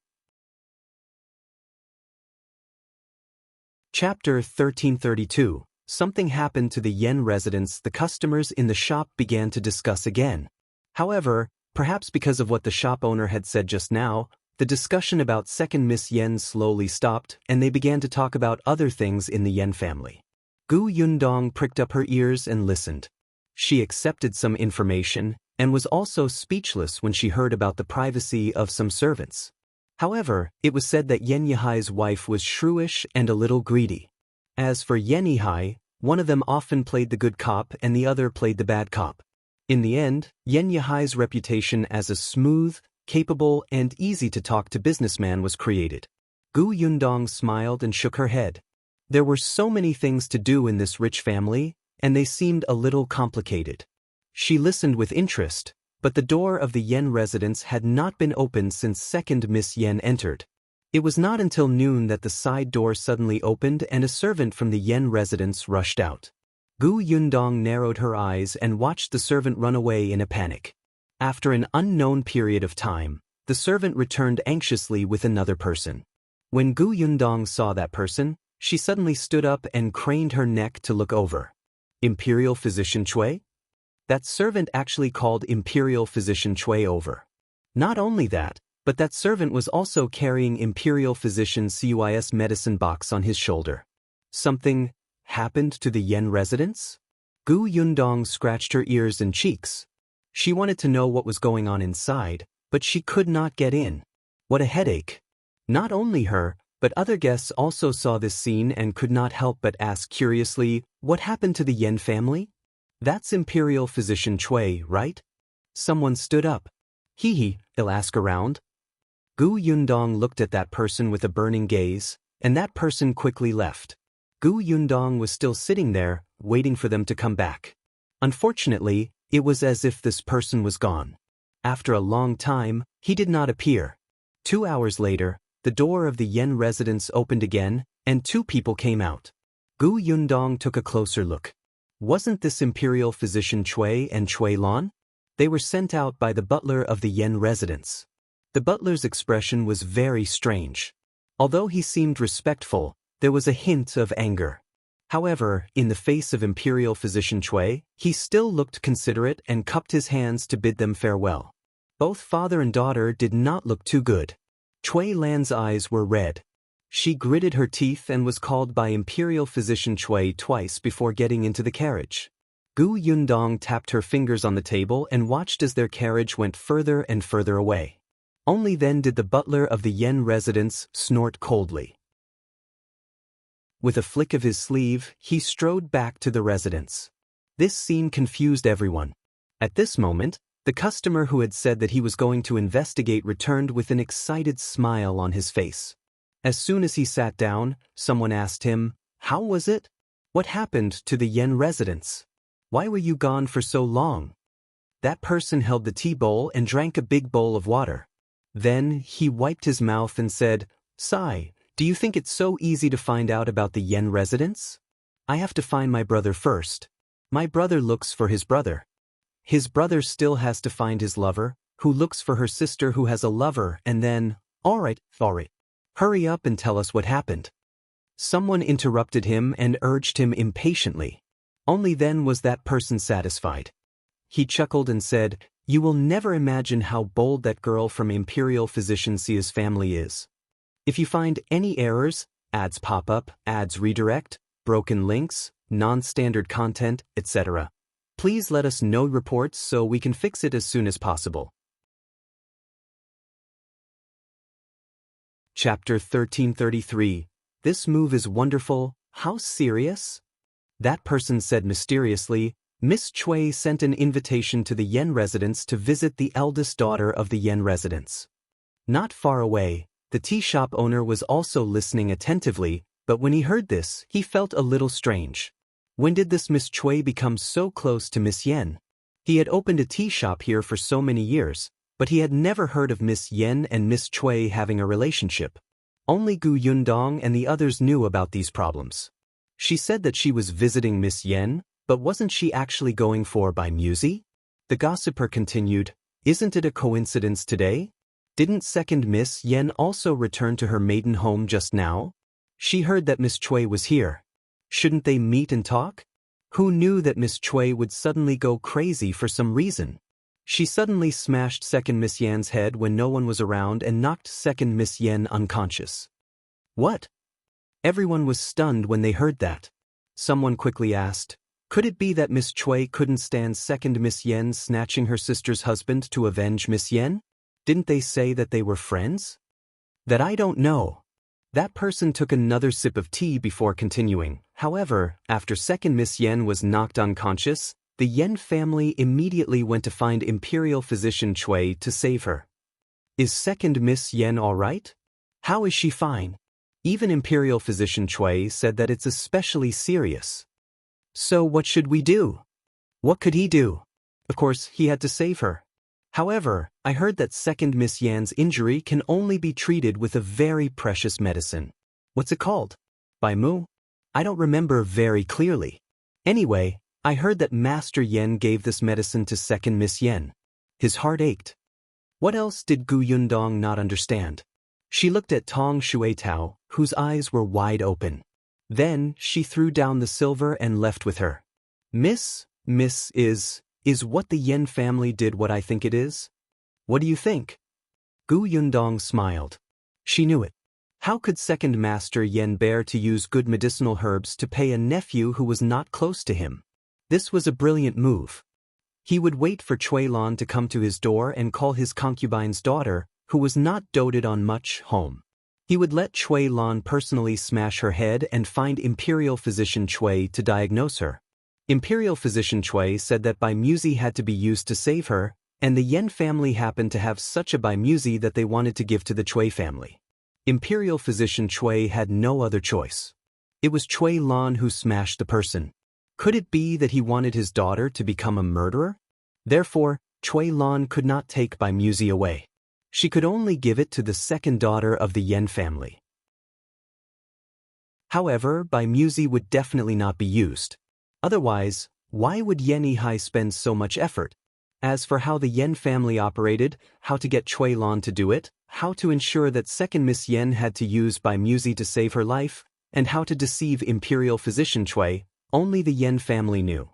Speaker 1: Chapter 1332. Something happened to the Yen residents. The customers in the shop began to discuss again. However, perhaps because of what the shop owner had said just now, the discussion about second Miss Yen slowly stopped and they began to talk about other things in the Yen family. Gu Yundong pricked up her ears and listened. She accepted some information and was also speechless when she heard about the privacy of some servants. However, it was said that Yen Yihai's wife was shrewish and a little greedy. As for Yen Yihai, one of them often played the good cop and the other played the bad cop. In the end, Yen Yihai's reputation as a smooth, capable, and easy-to-talk-to businessman was created. Gu Yundong smiled and shook her head. There were so many things to do in this rich family, and they seemed a little complicated. She listened with interest, but the door of the Yen residence had not been opened since second Miss Yen entered. It was not until noon that the side door suddenly opened and a servant from the Yen residence rushed out. Gu Yundong narrowed her eyes and watched the servant run away in a panic. After an unknown period of time, the servant returned anxiously with another person. When Gu Yundong saw that person, she suddenly stood up and craned her neck to look over. Imperial Physician Cui? That servant actually called Imperial Physician Cui over. Not only that, but that servant was also carrying Imperial Physician Cui's medicine box on his shoulder. Something happened to the Yen residence? Gu Yundong scratched her ears and cheeks. She wanted to know what was going on inside, but she could not get in. What a headache. Not only her, but other guests also saw this scene and could not help but ask curiously, what happened to the Yen family? That's Imperial Physician Cui, right? Someone stood up. He'll ask around. Gu Yundong looked at that person with a burning gaze, and that person quickly left. Gu Yundong was still sitting there, waiting for them to come back. Unfortunately, it was as if this person was gone. After a long time, he did not appear. 2 hours later, the door of the Yen residence opened again, and 2 people came out. Gu Yundong took a closer look. Wasn't this imperial physician Cui and Cui Lan? They were sent out by the butler of the Yen residence. The butler's expression was very strange. Although he seemed respectful, there was a hint of anger. However, in the face of imperial physician Cui, he still looked considerate and cupped his hands to bid them farewell. Both father and daughter did not look too good. Cui Lan's eyes were red. She gritted her teeth and was called by imperial physician Cui twice before getting into the carriage. Gu Yundong tapped her fingers on the table and watched as their carriage went further and further away. Only then did the butler of the Yen residence snort coldly. With a flick of his sleeve, he strode back to the residence. This scene confused everyone. At this moment, the customer who had said that he was going to investigate returned with an excited smile on his face. As soon as he sat down, someone asked him, "How was it? What happened to the Yen residence? Why were you gone for so long?" That person held the tea bowl and drank a big bowl of water. Then he wiped his mouth and said, "Sai, do you think it's so easy to find out about the Yen residence? I have to find my brother first. My brother looks for his brother. His brother still has to find his lover, who looks for her sister who has a lover, and then, all right. Hurry up and tell us what happened." Someone interrupted him and urged him impatiently. Only then was that person satisfied. He chuckled and said, "You will never imagine how bold that girl from Imperial Physician Sia's family is. If you find any errors, ads pop up, ads redirect, broken links, non-standard content, etc., please let us know reports so we can fix it as soon as possible." Chapter 1333. This move is wonderful. How serious? That person said mysteriously, Miss Cui sent an invitation to the Yen residence to visit the eldest daughter of the Yen residence. Not far away, the tea shop owner was also listening attentively, but when he heard this, he felt a little strange. When did this Miss Cui become so close to Miss Yen? He had opened a tea shop here for so many years, but he had never heard of Miss Yen and Miss Cui having a relationship. Only Gu Yundong and the others knew about these problems. She said that she was visiting Miss Yen, but wasn't she actually going for by Muzi? The gossiper continued, "Isn't it a coincidence today? Didn't second Miss Yen also return to her maiden home just now? She heard that Miss Cui was here. Shouldn't they meet and talk? Who knew that Miss Cui would suddenly go crazy for some reason? She suddenly smashed second Miss Yen's head when no one was around and knocked second Miss Yen unconscious." What? Everyone was stunned when they heard that. Someone quickly asked, "Could it be that Miss Cui couldn't stand second Miss Yen snatching her sister's husband to avenge Miss Yen? Didn't they say that they were friends?" "That I don't know." That person took another sip of tea before continuing. However, after second Miss Yen was knocked unconscious, the Yen family immediately went to find Imperial Physician Cui to save her. "Is second Miss Yen all right? How is she fine?" Even Imperial Physician Cui said that it's especially serious. "So what should we do?" What could he do? Of course, he had to save her. However, I heard that second Miss Yan's injury can only be treated with a very precious medicine. What's it called? By Mu? I don't remember very clearly. Anyway, I heard that Master Yen gave this medicine to second Miss Yen. His heart ached. What else did Gu Yundong not understand? She looked at Tong Shuetao, whose eyes were wide open. Then, she threw down the silver and left with her. Miss is what the Yen family did what I think it is? What do you think? Gu Yundong smiled. She knew it. How could second Master Yen bear to use good medicinal herbs to pay a nephew who was not close to him? This was a brilliant move. He would wait for Cui Lan to come to his door and call his concubine's daughter, who was not doted on much, home. He would let Cui Lan personally smash her head and find Imperial Physician Cui to diagnose her. Imperial Physician Cui said that by Muzi had to be used to save her, And the Yen family happened to have such a by Muzi that they wanted to give to the Cui family. Imperial physician Cui had no other choice. It was Cui Lan who smashed the person. Could it be that he wanted his daughter to become a murderer? Therefore, Cui Lan could not take by Muzi away. She could only give it to the second daughter of the Yen family. However, by Muzi would definitely not be used. Otherwise, why would Yihai spend so much effort? As for how the Yen family operated, how to get Cui Lan to do it, how to ensure that second Miss Yen had to use by Muzi to save her life, and how to deceive imperial physician Cui, only the Yen family knew.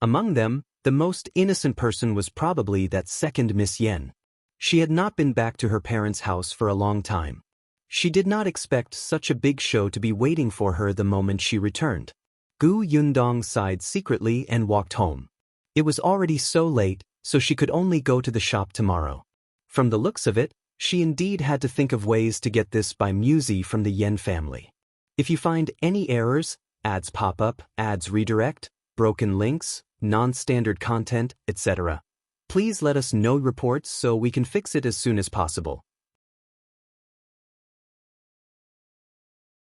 Speaker 1: Among them, the most innocent person was probably that second Miss Yen. She had not been back to her parents' house for a long time. She did not expect such a big show to be waiting for her the moment she returned. Yundong sighed secretly and walked home. It was already so late, so she could only go to the shop tomorrow. From the looks of it, she indeed had to think of ways to get this by Muzi from the Yen family. If you find any errors, ads pop up, ads redirect, broken links, non-standard content, etc., please let us know reports so we can fix it as soon as possible.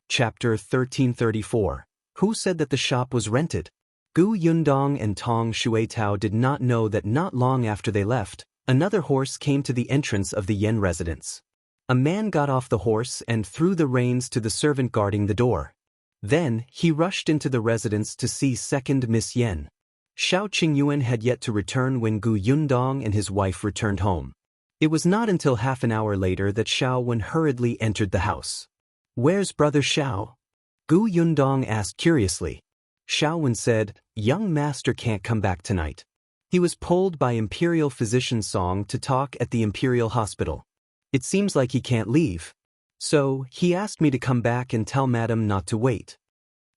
Speaker 1: Chapter 1334. Who said that the shop was rented? Yundong and Tong Shuitao did not know that not long after they left, another horse came to the entrance of the Yen residence. A man got off the horse and threw the reins to the servant guarding the door. Then, he rushed into the residence to see second Miss Yen. Shao Qingyuan had yet to return when Yundong and his wife returned home. It was not until half an hour later that Shao Wen hurriedly entered the house. "Where's brother Shao?" Yundong asked curiously. Shao Wen said, "Young master can't come back tonight. He was pulled by Imperial Physician Song to talk at the Imperial Hospital. It seems like he can't leave. So, he asked me to come back and tell Madam not to wait."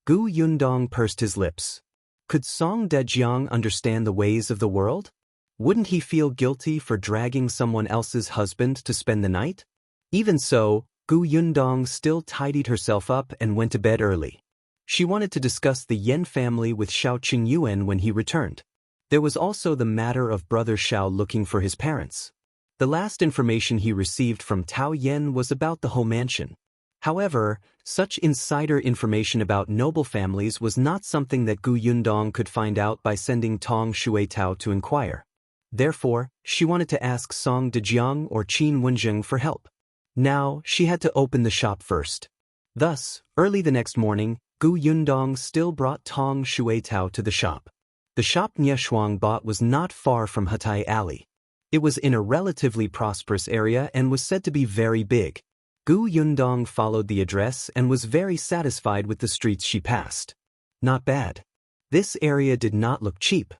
Speaker 1: Yundong pursed his lips. Could Song Dejiang understand the ways of the world? Wouldn't he feel guilty for dragging someone else's husband to spend the night? Even so, Yundong still tidied herself up and went to bed early. She wanted to discuss the Yen family with Shao Qingyuan when he returned. There was also the matter of brother Shao looking for his parents. The last information he received from Tao Yen was about the whole mansion. However, such insider information about noble families was not something that Yundong could find out by sending Tong Shuitao to inquire. Therefore, she wanted to ask Song Dejiang or Qin Wenzheng for help. Now, she had to open the shop first. Thus, early the next morning, Yundong still brought Tong Shuitao to the shop. The shop Nieshuang bought was not far from Hatai Alley. It was in a relatively prosperous area and was said to be very big. Yundong followed the address and was very satisfied with the streets she passed. Not bad. This area did not look cheap.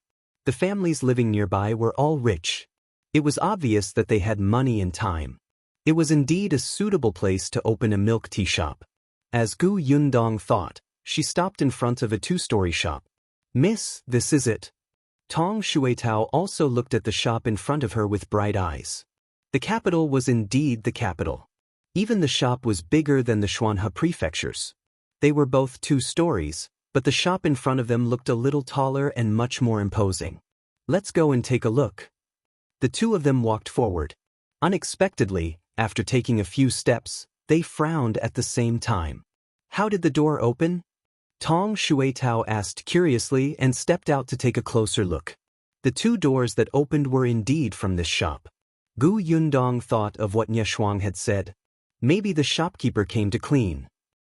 Speaker 1: The families living nearby were all rich. It was obvious that they had money and time. It was indeed a suitable place to open a milk tea shop. As Yundong thought, she stopped in front of a two-story shop. "Miss, this is it." Tong Shuitao also looked at the shop in front of her with bright eyes. The capital was indeed the capital. Even the shop was bigger than the Xuanhe prefectures. They were both 2 stories, but the shop in front of them looked a little taller and much more imposing. "Let's go and take a look." The two of them walked forward. Unexpectedly, after taking a few steps, they frowned at the same time. "How did the door open?" Tong Shuitao asked curiously and stepped out to take a closer look. The 2 doors that opened were indeed from this shop. Yundong thought of what Nieshuang had said. Maybe the shopkeeper came to clean.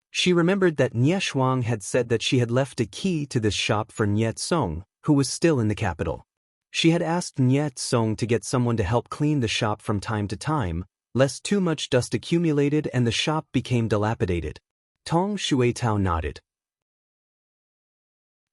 Speaker 1: She remembered that Nieshuang had said that she had left a key to this shop for Niet Song, who was still in the capital. She had asked Niet Song to get someone to help clean the shop from time to time, lest too much dust accumulated and the shop became dilapidated. Tong Shuitao nodded.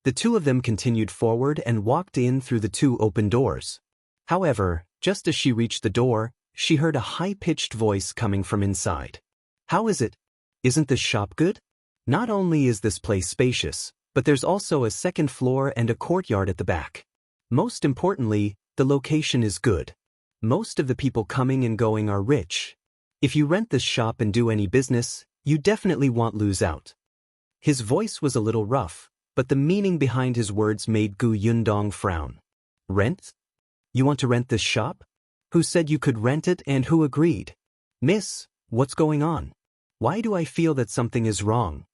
Speaker 1: The 2 of them continued forward and walked in through the 2 open doors. However, just as she reached the door, she heard a high-pitched voice coming from inside. "How is it? Isn't this shop good? Not only is this place spacious, but there's also a second floor and a courtyard at the back. Most importantly, the location is good. Most of the people coming and going are rich. If you rent this shop and do any business, you definitely won't lose out." His voice was a little rough, but the meaning behind his words made Yundong frown. "Rent? You want to rent this shop?" Who said you could rent it and who agreed? Miss, what's going on? Why do I feel that something is wrong?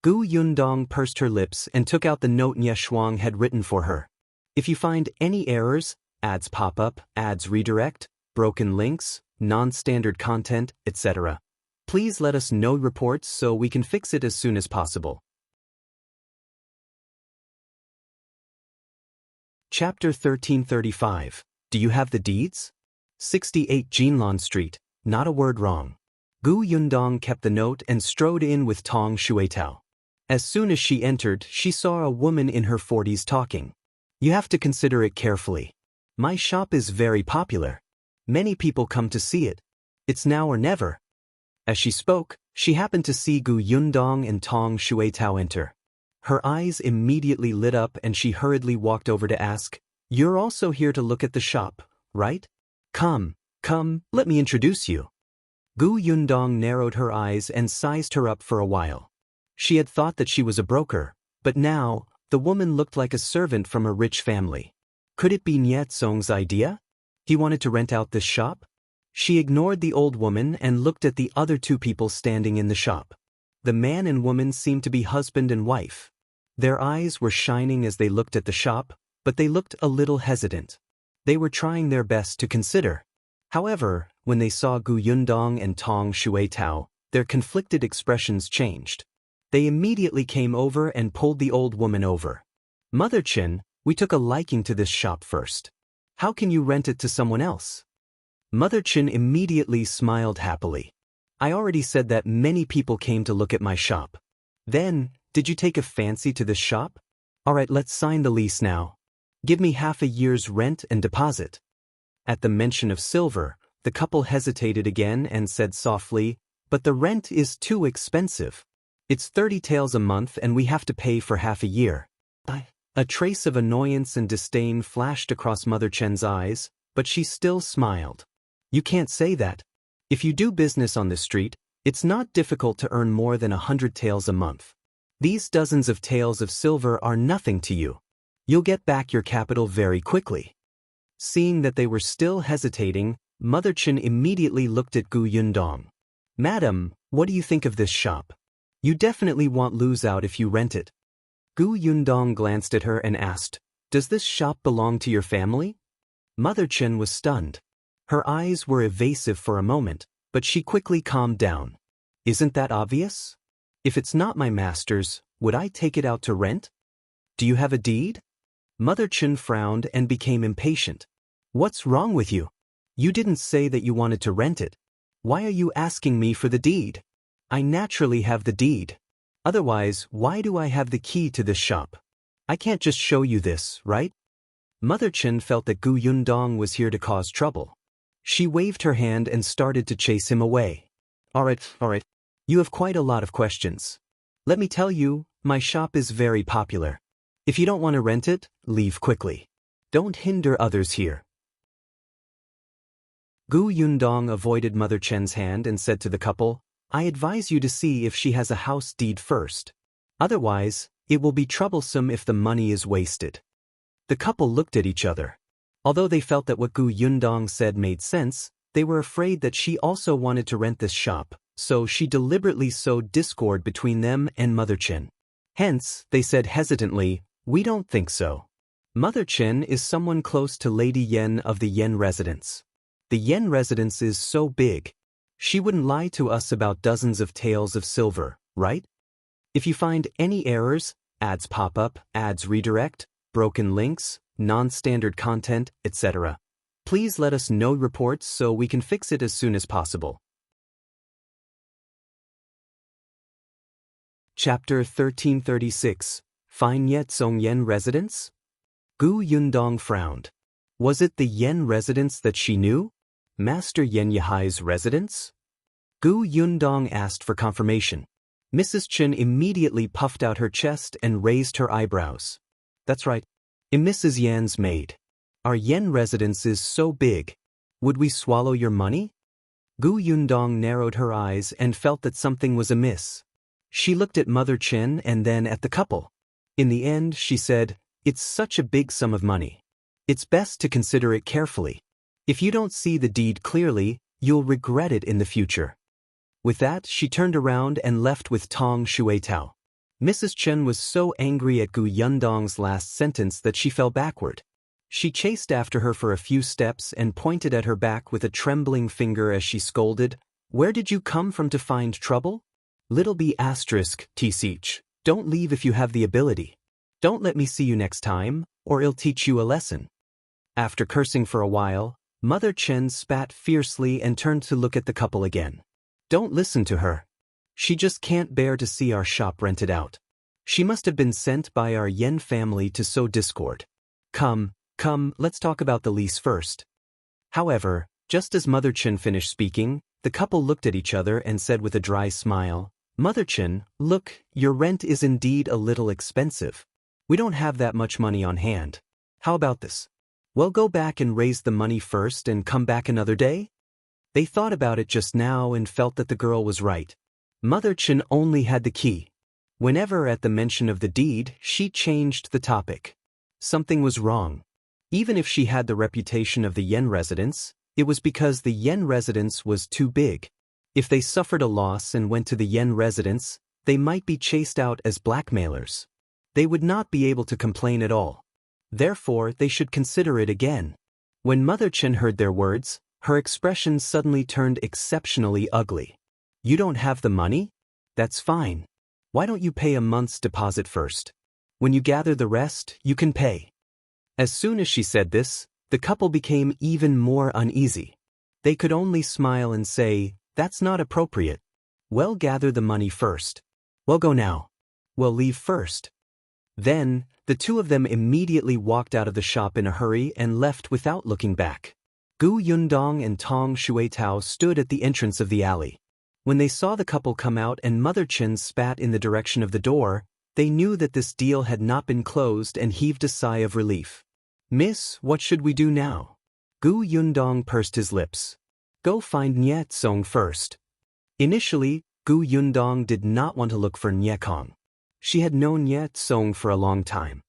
Speaker 1: Gu Yundong pursed her lips and took out the note Nye Shuang had written for her. If you find any errors, ads pop up, ads redirect, broken links, non-standard content, etc., please let us know reports so we can fix it as soon as possible. Chapter 1335. Do you have the deeds? 68 Jinlan Street, not a word wrong. Gu Yundong kept the note and strode in with Tong Shuitao. As soon as she entered, she saw a woman in her 40s talking. You have to consider it carefully. My shop is very popular. Many people come to see it. It's now or never. As she spoke, she happened to see Gu Yundong and Tong Shuitao enter. Her eyes immediately lit up and she hurriedly walked over to ask, "You're also here to look at the shop, right? Come, let me introduce you." Gu Yundong narrowed her eyes and sized her up for a while. She had thought that she was a broker, but now, the woman looked like a servant from a rich family. Could it be Nye Tsong's idea? He wanted to rent out this shop? She ignored the old woman and looked at the other two people standing in the shop. The man and woman seemed to be husband and wife. Their eyes were shining as they looked at the shop, but they looked a little hesitant. They were trying their best to consider. However, when they saw Gu Yundong and Tong Shuitao, their conflicted expressions changed. They immediately came over and pulled the old woman over. "Mother Qin, we took a liking to this shop first. How can you rent it to someone else?" Mother Qin immediately smiled happily. "I already said that many people came to look at my shop. Then, did you take a fancy to this shop? Alright, let's sign the lease now. Give me half a year's rent and deposit." At the mention of silver, the couple hesitated again and said softly, "But the rent is too expensive. It's 30 taels a month and we have to pay for half a year." A trace of annoyance and disdain flashed across Mother Chen's eyes, but she still smiled. "You can't say that. If you do business on this street, it's not difficult to earn more than 100 taels a month. These dozens of taels of silver are nothing to you. You'll get back your capital very quickly." Seeing that they were still hesitating, Mother Qin immediately looked at Gu Yundong. "Madam, what do you think of this shop? You definitely won't lose out if you rent it." Gu Yundong glanced at her and asked, "Does this shop belong to your family?" Mother Qin was stunned. Her eyes were evasive for a moment, but she quickly calmed down. "Isn't that obvious? If it's not my master's, would I take it out to rent? Do you have a deed?" Mother Qin frowned and became impatient. "What's wrong with you? You didn't say that you wanted to rent it. Why are you asking me for the deed? I naturally have the deed. Otherwise, why do I have the key to this shop? I can't just show you this, right?" Mother Qin felt that Gu Yundong was here to cause trouble. She waved her hand and started to chase him away. Alright. You have quite a lot of questions. Let me tell you, my shop is very popular. If you don't want to rent it, leave quickly. Don't hinder others here." Gu Yundong avoided Mother Chen's hand and said to the couple, "I advise you to see if she has a house deed first. Otherwise, it will be troublesome if the money is wasted." The couple looked at each other. Although they felt that what Gu Yundong said made sense, they were afraid that she also wanted to rent this shop, so she deliberately sowed discord between them and Mother Qin. Hence, they said hesitantly, "We don't think so. Mother Qin is someone close to Lady Yen of the Yen residence. The Yen residence is so big. She wouldn't lie to us about dozens of taels of silver, right? If you find any errors, ads pop up, ads redirect, broken links, non-standard content, etc., please let us know reports so we can fix it as soon as possible." Chapter 1336. Find Nye Tsong Yen residence? Gu Yundong frowned. Was it the Yen residence that she knew? Master Yen Yihai's residence? Gu Yundong asked for confirmation. Mrs. Qin immediately puffed out her chest and raised her eyebrows. "That's right. I'm Mrs. Yan's maid. Our Yen residence is so big. Would we swallow your money?" Gu Yundong narrowed her eyes and felt that something was amiss. She looked at Mother Qin and then at the couple. In the end, she said, "It's such a big sum of money. It's best to consider it carefully. If you don't see the deed clearly, you'll regret it in the future. With that, she turned around and left with Tong Shuetao. Mrs. Chen was so angry at Gu Yundong's last sentence that she fell backward. She chased after her for a few steps and pointed at her back with a trembling finger as she scolded, "Where did you come from to find trouble? Little b***, tch, don't leave if you have the ability. Don't let me see you next time, or I'll teach you a lesson." After cursing for a while, Mother Chen spat fiercely and turned to look at the couple again. "Don't listen to her. She just can't bear to see our shop rented out. She must have been sent by our Yen family to sow discord. Come, let's talk about the lease first." However, just as Mother Chen finished speaking, the couple looked at each other and said with a dry smile, "Mother Chen, look, your rent is indeed a little expensive. We don't have that much money on hand. How about this? Well, go back and raise the money first and come back another day?" They thought about it just now and felt that the girl was right. Mother Chen only had the key. Whenever at the mention of the deed, she changed the topic. Something was wrong. Even if she had the reputation of the Yen residence, it was because the Yen residence was too big. If they suffered a loss and went to the Yen residence, they might be chased out as blackmailers. They would not be able to complain at all. Therefore, they should consider it again. When Mother Chen heard their words, her expression suddenly turned exceptionally ugly. "You don't have the money? That's fine. Why don't you pay a month's deposit first? When you gather the rest, you can pay." As soon as she said this, the couple became even more uneasy. They could only smile and say, "That's not appropriate. Well, gather the money first. Well, go now. Well, leave first." Then, the two of them immediately walked out of the shop in a hurry and left without looking back. Gu Yundong and Tong Shuetao stood at the entrance of the alley. When they saw the couple come out and Mother Chen spat in the direction of the door, they knew that this deal had not been closed and heaved a sigh of relief. "Miss, what should we do now?" Gu Yundong pursed his lips. "Go find Nye Tsong first." Initially, Gu Yundong did not want to look for Nye Cong. She had known Nye Tsong for a long time.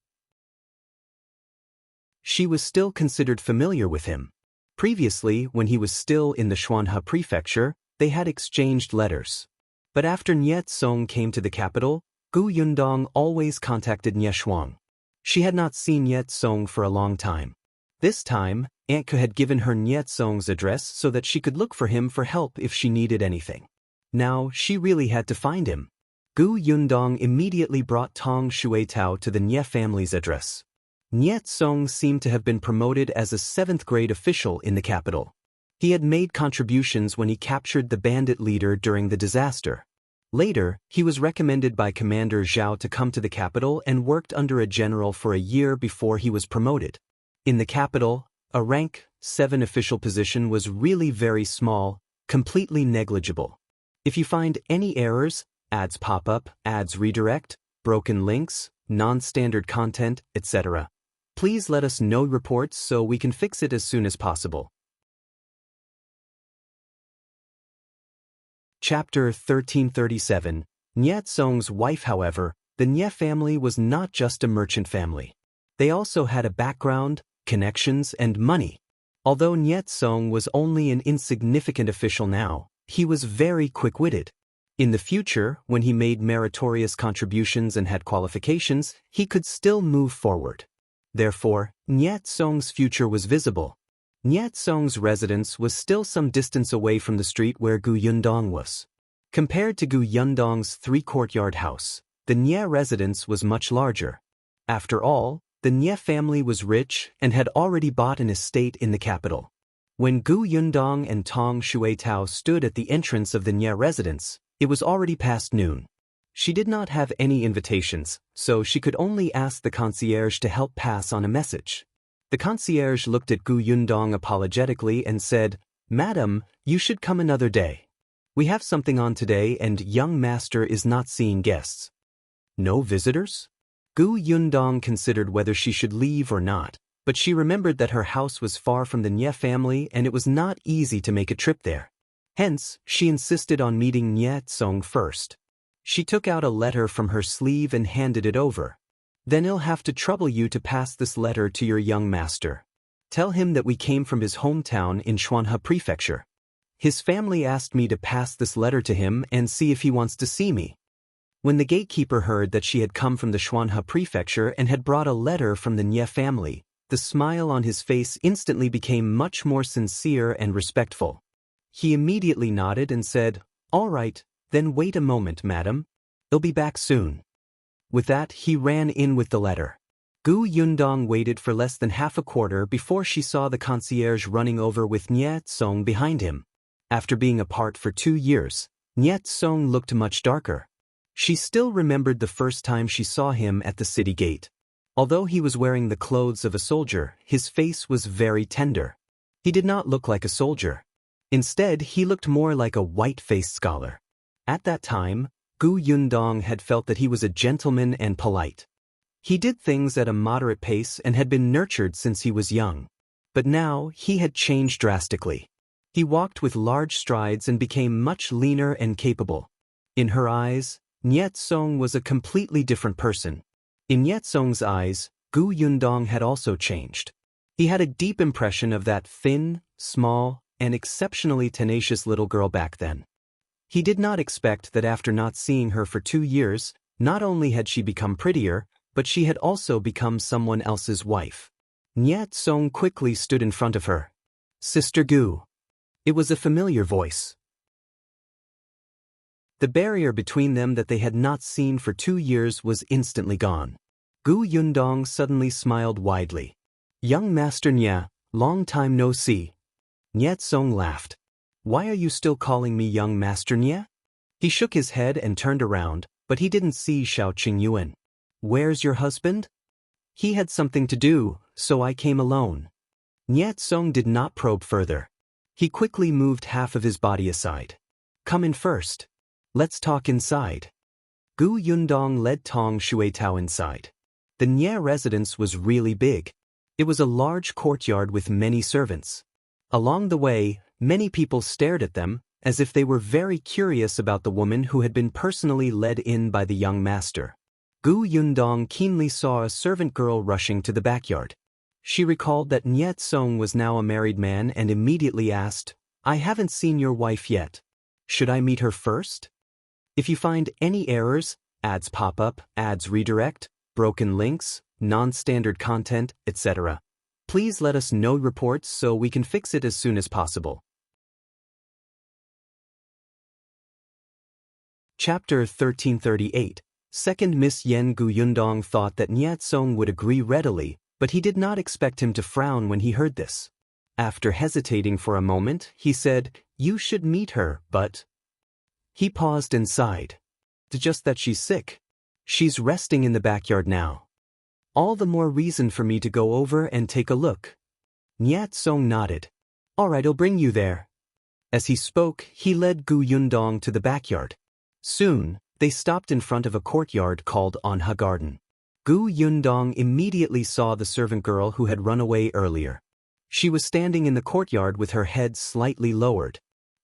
Speaker 1: She was still considered familiar with him. Previously, when he was still in the Xuanhe prefecture, they had exchanged letters. But after Nye Tsong came to the capital, Gu Yundong always contacted Nye Shuang. She had not seen Nye Tsong for a long time. This time, Aunt Ke had given her Nye Tsong's address so that she could look for him for help if she needed anything. Now, she really had to find him. Gu Yundong immediately brought Tong Shuetao to the Nye family's address. Nye Tsong seemed to have been promoted as a 7th-grade official in the capital. He had made contributions when he captured the bandit leader during the disaster. Later, he was recommended by Commander Shao to come to the capital and worked under a general for a year before he was promoted. In the capital, a rank 7 official position was really very small, completely negligible. If you find any errors, ads pop up, ads redirect, broken links, non-standard content, etc., please let us know reports so we can fix it as soon as possible. Chapter 1337. Nye Tsong's wife. However, the Nye family was not just a merchant family. They also had a background, connections, and money. Although Nye Tsong was only an insignificant official now, he was very quick-witted. In the future, when he made meritorious contributions and had qualifications, he could still move forward. Therefore, Nye Tsong's future was visible. Nye Tsong's residence was still some distance away from the street where Gu Yundong was. Compared to Gu Yundong's 3-courtyard house, the Nye residence was much larger. After all, the Nye family was rich and had already bought an estate in the capital. When Gu Yundong and Tong Shuetao stood at the entrance of the Nye residence, it was already past noon. She did not have any invitations, so she could only ask the concierge to help pass on a message. The concierge looked at Gu Yundong apologetically and said, "Madam, you should come another day. We have something on today and young master is not seeing guests." "No visitors?" Gu Yundong considered whether she should leave or not, but she remembered that her house was far from the Nye family and it was not easy to make a trip there. Hence, she insisted on meeting Nye Tsong first. She took out a letter from her sleeve and handed it over. "Then I'll have to trouble you to pass this letter to your young master. Tell him that we came from his hometown in Xuanhe Prefecture. His family asked me to pass this letter to him and see if he wants to see me." When the gatekeeper heard that she had come from the Xuanhe Prefecture and had brought a letter from the Nie family, the smile on his face instantly became much more sincere and respectful. He immediately nodded and said, "All right, then wait a moment, madam. They'll be back soon." With that, he ran in with the letter. Yundong waited for less than half a quarter before she saw the concierge running over with Nie Tsong behind him. After being apart for 2 years, Nie Tsong looked much darker. She still remembered the first time she saw him at the city gate. Although he was wearing the clothes of a soldier, his face was very tender. He did not look like a soldier. Instead, he looked more like a white-faced scholar. At that time, Yundong had felt that he was a gentleman and polite. He did things at a moderate pace and had been nurtured since he was young. But now, he had changed drastically. He walked with large strides and became much leaner and capable. In her eyes, Nie Tsong was a completely different person. In Nie Tsong's eyes, Yundong had also changed. He had a deep impression of that thin, small, and exceptionally tenacious little girl back then. He did not expect that after not seeing her for 2 years, not only had she become prettier, but she had also become someone else's wife. Nie Tsong quickly stood in front of her. "Sister Gu." It was a familiar voice. The barrier between them that they had not seen for 2 years was instantly gone. Yundong suddenly smiled widely. "Young Master Nie, long time no see." Nie Tsong laughed. "Why are you still calling me young Master Nie?" He shook his head and turned around, but he didn't see Shao Qingyuan. "Where's your husband?" "He had something to do, so I came alone." Nie Tsong did not probe further. He quickly moved half of his body aside. "Come in first. Let's talk inside." Yundong led Tong Shuetao inside. The Nie residence was really big. It was a large courtyard with many servants. Along the way, many people stared at them, as if they were very curious about the woman who had been personally led in by the young master. Yundong keenly saw a servant girl rushing to the backyard. She recalled that Nie Tsong was now a married man and immediately asked, "I haven't seen your wife yet. Should I meet her first? If you find any errors, ads pop up, ads redirect, broken links, non-standard content, etc., please let us know reports so we can fix it as soon as possible." Chapter 1338. Second Miss Yen. Yundong thought that Nie Tsong would agree readily, but he did not expect him to frown when he heard this. After hesitating for a moment, he said, "You should meet her, but—" He paused and sighed. "Just that she's sick. She's resting in the backyard now. All the more reason for me to go over and take a look." Nie Tsong nodded. "All right, I'll bring you there." As he spoke, he led Yundong to the backyard. Soon, they stopped in front of a courtyard called Anha Garden. Yundong immediately saw the servant girl who had run away earlier. She was standing in the courtyard with her head slightly lowered.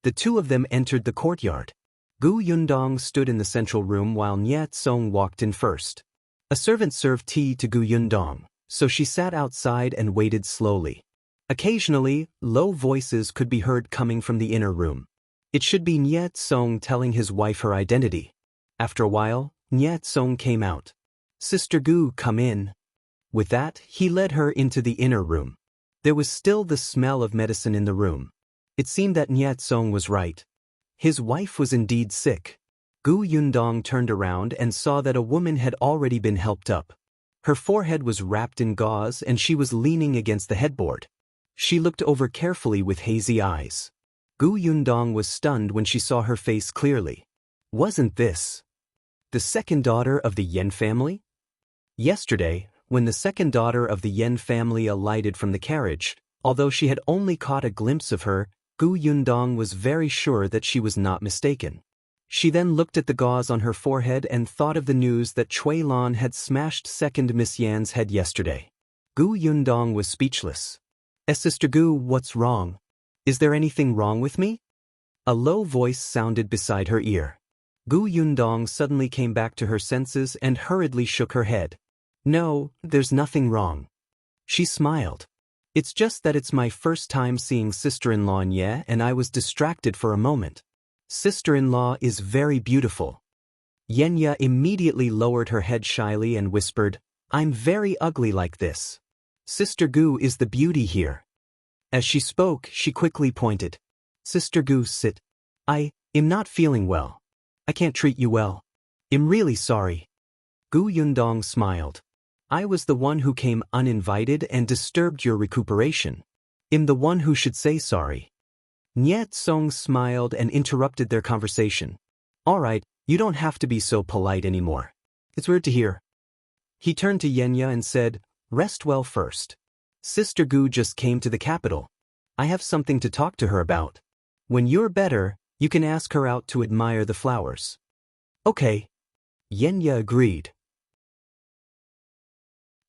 Speaker 1: The two of them entered the courtyard. Yundong stood in the central room while Nie Tsong walked in first. A servant served tea to Yundong, so she sat outside and waited slowly. Occasionally, low voices could be heard coming from the inner room. It should be Nie Tsong telling his wife her identity. After a while, Nie Tsong came out. "Sister Gu, come in." With that, he led her into the inner room. There was still the smell of medicine in the room. It seemed that Nie Tsong was right. His wife was indeed sick. Yundong turned around and saw that a woman had already been helped up. Her forehead was wrapped in gauze and she was leaning against the headboard. She looked over carefully with hazy eyes. Yundong was stunned when she saw her face clearly. Wasn't this the second daughter of the Yen family? Yesterday, when the second daughter of the Yen family alighted from the carriage, although she had only caught a glimpse of her, Yundong was very sure that she was not mistaken. She then looked at the gauze on her forehead and thought of the news that Cui Lan had smashed second Miss Yan's head yesterday. Yundong was speechless. "Sister Gu, what's wrong? Is there anything wrong with me?" A low voice sounded beside her ear. Yundong suddenly came back to her senses and hurriedly shook her head. "No, there's nothing wrong." She smiled. It's just that it's my first time seeing sister-in-law Nye and I was distracted for a moment. Sister-in-law is very beautiful. Yenya immediately lowered her head shyly and whispered, I'm very ugly like this. Sister Gu is the beauty here. As she spoke, she quickly pointed. Sister Gu, sit. I am not feeling well. I can't treat you well. I'm really sorry. Gu Yundong smiled. I was the one who came uninvited and disturbed your recuperation. I'm the one who should say sorry. Nye Tsong smiled and interrupted their conversation. All right, you don't have to be so polite anymore. It's weird to hear. He turned to Yenya and said, rest well first. Sister Gu just came to the capital. I have something to talk to her about. When you're better, you can ask her out to admire the flowers. Okay. Yenya agreed.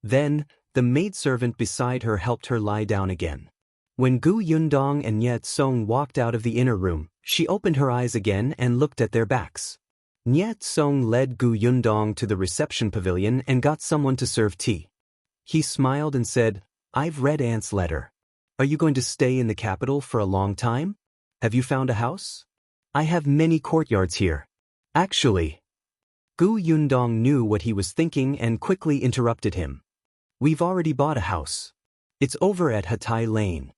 Speaker 1: Then, the maidservant beside her helped her lie down again. When Gu Yundong and Nye Tsong walked out of the inner room, she opened her eyes again and looked at their backs. Nye Tsong led Gu Yundong to the reception pavilion and got someone to serve tea. He smiled and said, I've read Aunt's letter. Are you going to stay in the capital for a long time? Have you found a house? I have many courtyards here. Actually. Gu Yundong knew what he was thinking and quickly interrupted him. We've already bought a house. It's over at Hatai Lane.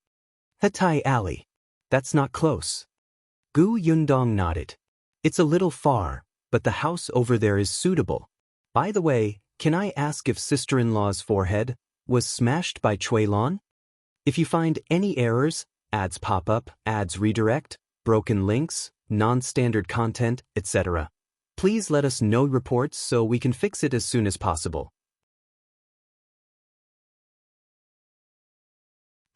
Speaker 1: Hatai Alley. That's not close. Gu Yundong nodded. It's a little far, but the house over there is suitable. By the way, can I ask if sister-in-law's forehead was smashed by Cui Lan? If you find any errors, ads pop up, ads redirect, broken links, non-standard content, etc., please let us know reports so we can fix it as soon as possible.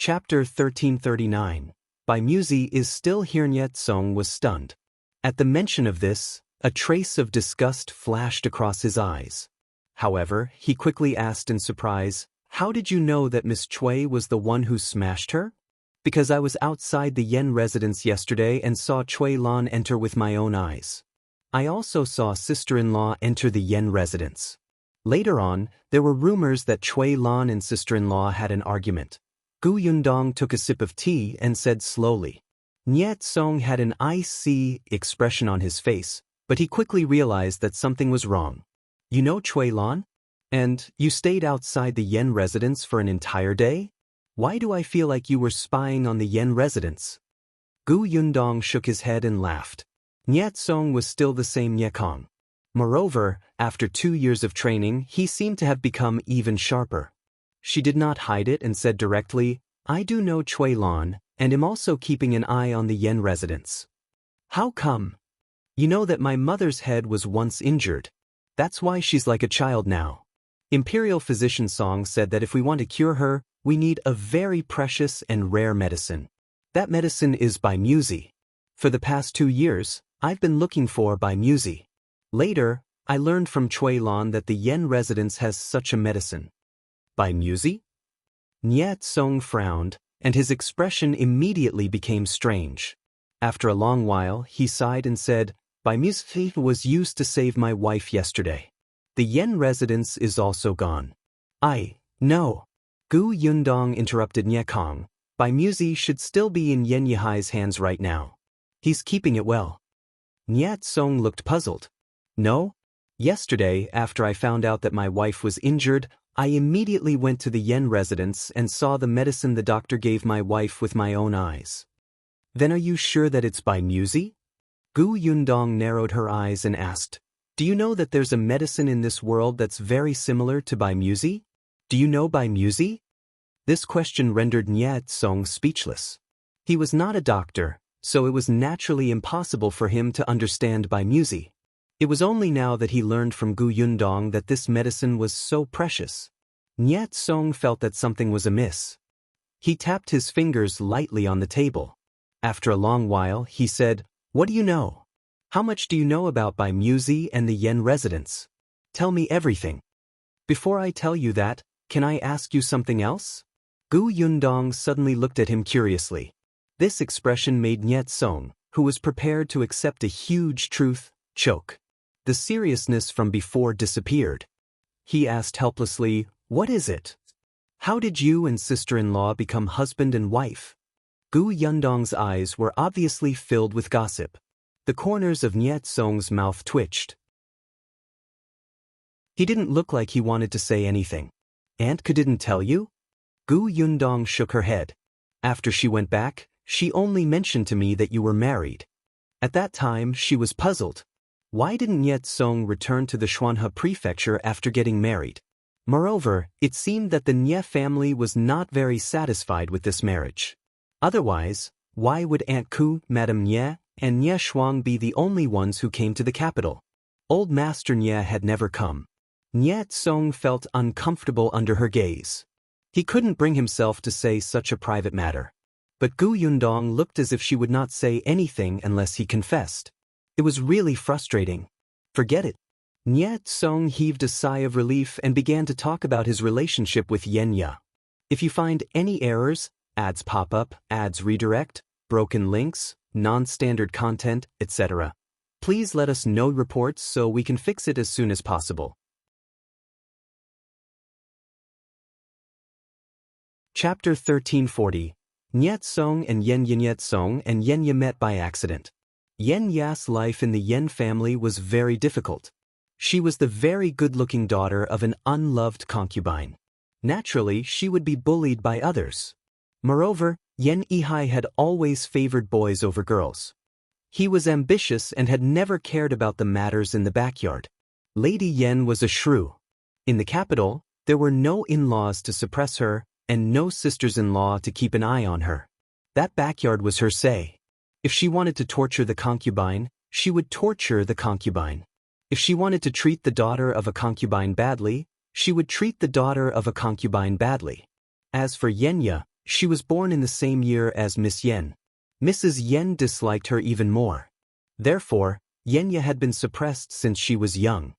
Speaker 1: Chapter 1339. By Muzi is still here. Nye Tsong was stunned. At the mention of this, a trace of disgust flashed across his eyes. However, he quickly asked in surprise, how did you know that Miss Cui was the one who smashed her? Because I was outside the Yen residence yesterday and saw Cui Lan enter with my own eyes. I also saw sister-in-law enter the Yen residence. Later on, there were rumors that Cui Lan and sister-in-law had an argument. Gu Yundong took a sip of tea and said slowly. Nye Tsong had an icy expression on his face, but he quickly realized that something was wrong. You know Cui Lan? And you stayed outside the Yen residence for an entire day? Why do I feel like you were spying on the Yen residence? Gu Yundong shook his head and laughed. Nye Tsong was still the same Nye Cong. Moreover, after 2 years of training, he seemed to have become even sharper. She did not hide it and said directly, I do know Cui Lan, and am also keeping an eye on the Yen residence. How come? You know that my mother's head was once injured. That's why she's like a child now. Imperial physician Song said that if we want to cure her, we need a very precious and rare medicine. That medicine is by Muzi. For the past 2 years, I've been looking for by Muzi. Later, I learned from Cui Lan that the Yen residence has such a medicine. By Muzi? Nye Tsong frowned, and his expression immediately became strange. After a long while, he sighed and said, By Muzi was used to save my wife yesterday. The Yen residence is also gone. No. Gu Yundong interrupted Nye Cong. By Muzi should still be in Yen Yihai's hands right now. He's keeping it well. Nye Tsong looked puzzled. No? Yesterday, after I found out that my wife was injured, I immediately went to the Yen residence and saw the medicine the doctor gave my wife with my own eyes. Then are you sure that it's by Muzi? Gu Yundong narrowed her eyes and asked, Do you know that there's a medicine in this world that's very similar to by Muzi? Do you know by Muzi? This question rendered Nye Tsong speechless. He was not a doctor, so it was naturally impossible for him to understand by Muzi. It was only now that he learned from Gu Yundong that this medicine was so precious. Nye Tsong felt that something was amiss. He tapped his fingers lightly on the table. After a long while, he said, What do you know? How much do you know about by Muzi and the Yen residence? Tell me everything. Before I tell you that, can I ask you something else? Gu Yundong suddenly looked at him curiously. This expression made Nye Tsong, who was prepared to accept a huge truth, choke. The seriousness from before disappeared. He asked helplessly, What is it? How did you and sister-in-law become husband and wife? Gu Yundong's eyes were obviously filled with gossip. The corners of Niet Song's mouth twitched. He didn't look like he wanted to say anything. Aunt Ke didn't tell you? Gu Yundong shook her head. After she went back, she only mentioned to me that you were married. At that time, she was puzzled. Why didn't Niet Song return to the Xuanhe prefecture after getting married? Moreover, it seemed that the Nie family was not very satisfied with this marriage. Otherwise, why would Aunt Ku, Madame Nie, and Nie Shuang be the only ones who came to the capital? Old Master Nie had never come. Niet Song felt uncomfortable under her gaze. He couldn't bring himself to say such a private matter. But Gu Yundong looked as if she would not say anything unless he confessed. It was really frustrating. Forget it. Niet Song heaved a sigh of relief and began to talk about his relationship with Yenya. If you find any errors, ads pop up, ads redirect, broken links, non-standard content, etc., please let us know reports so we can fix it as soon as possible. Chapter 1340. Niet Song and Niet Song and Yenya met by accident. Yenya's life in the Yen family was very difficult. She was the very good-looking daughter of an unloved concubine. Naturally, she would be bullied by others. Moreover, Yihai had always favored boys over girls. He was ambitious and had never cared about the matters in the backyard. Lady Yen was a shrew. In the capital, there were no in-laws to suppress her, and no sisters-in-law to keep an eye on her. That backyard was her say. If she wanted to torture the concubine, she would torture the concubine. If she wanted to treat the daughter of a concubine badly, she would treat the daughter of a concubine badly. As for Yenya, she was born in the same year as Miss Yen. Mrs. Yen disliked her even more. Therefore, Yenya had been suppressed since she was young.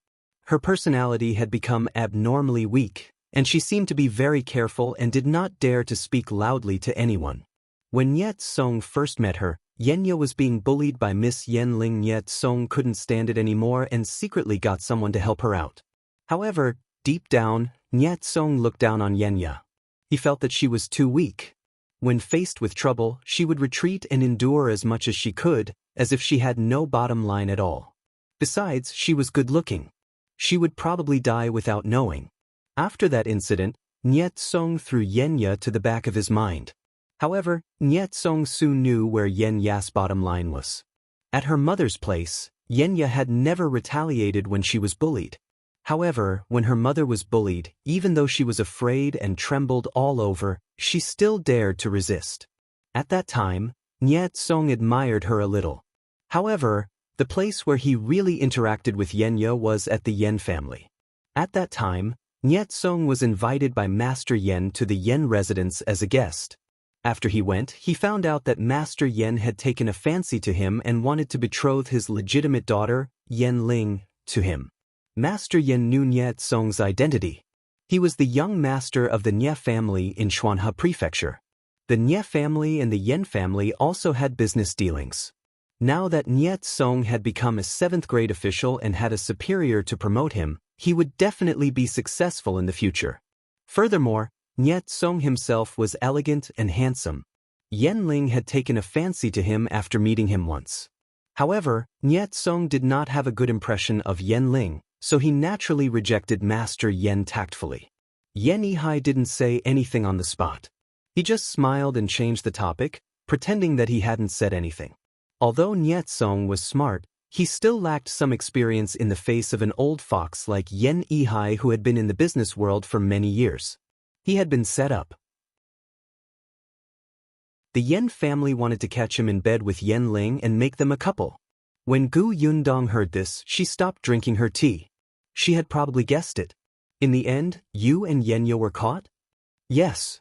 Speaker 1: Her personality had become abnormally weak, and she seemed to be very careful and did not dare to speak loudly to anyone. When Niet Song first met her, Yenya was being bullied by Miss Yen Ling. Niet Song couldn't stand it anymore and secretly got someone to help her out. However, deep down, Niet Song looked down on Yenya. He felt that she was too weak. When faced with trouble, she would retreat and endure as much as she could, as if she had no bottom line at all. Besides, she was good-looking. She would probably die without knowing. After that incident, Niet Song threw Yenya to the back of his mind. However, Niet Song soon knew where Yenya's bottom line was. At her mother's place, Yenya had never retaliated when she was bullied. However, when her mother was bullied, even though she was afraid and trembled all over, she still dared to resist. At that time, Niet Song admired her a little. However, the place where he really interacted with Yenya was at the Yen family. At that time, Niet Song was invited by Master Yen to the Yen residence as a guest. After he went, he found out that Master Yen had taken a fancy to him and wanted to betroth his legitimate daughter, Yen Ling, to him. Master Yen knew Niet Song's identity. He was the young master of the Nie family in Xuanhe Prefecture. The Nie family and the Yen family also had business dealings. Now that Niet Song had become a 7th-grade official and had a superior to promote him, he would definitely be successful in the future. Furthermore, Niet Song himself was elegant and handsome. Yen Ling had taken a fancy to him after meeting him once. However, Niet Song did not have a good impression of Yen Ling, so he naturally rejected Master Yen tactfully. Yihai didn't say anything on the spot. He just smiled and changed the topic, pretending that he hadn't said anything. Although Niet Song was smart, he still lacked some experience in the face of an old fox like Yihai who had been in the business world for many years. He had been set up. The Yen family wanted to catch him in bed with Yen Ling and make them a couple. When Gu Yundong heard this, she stopped drinking her tea. She had probably guessed it. In the end, you and Yenya were caught? Yes.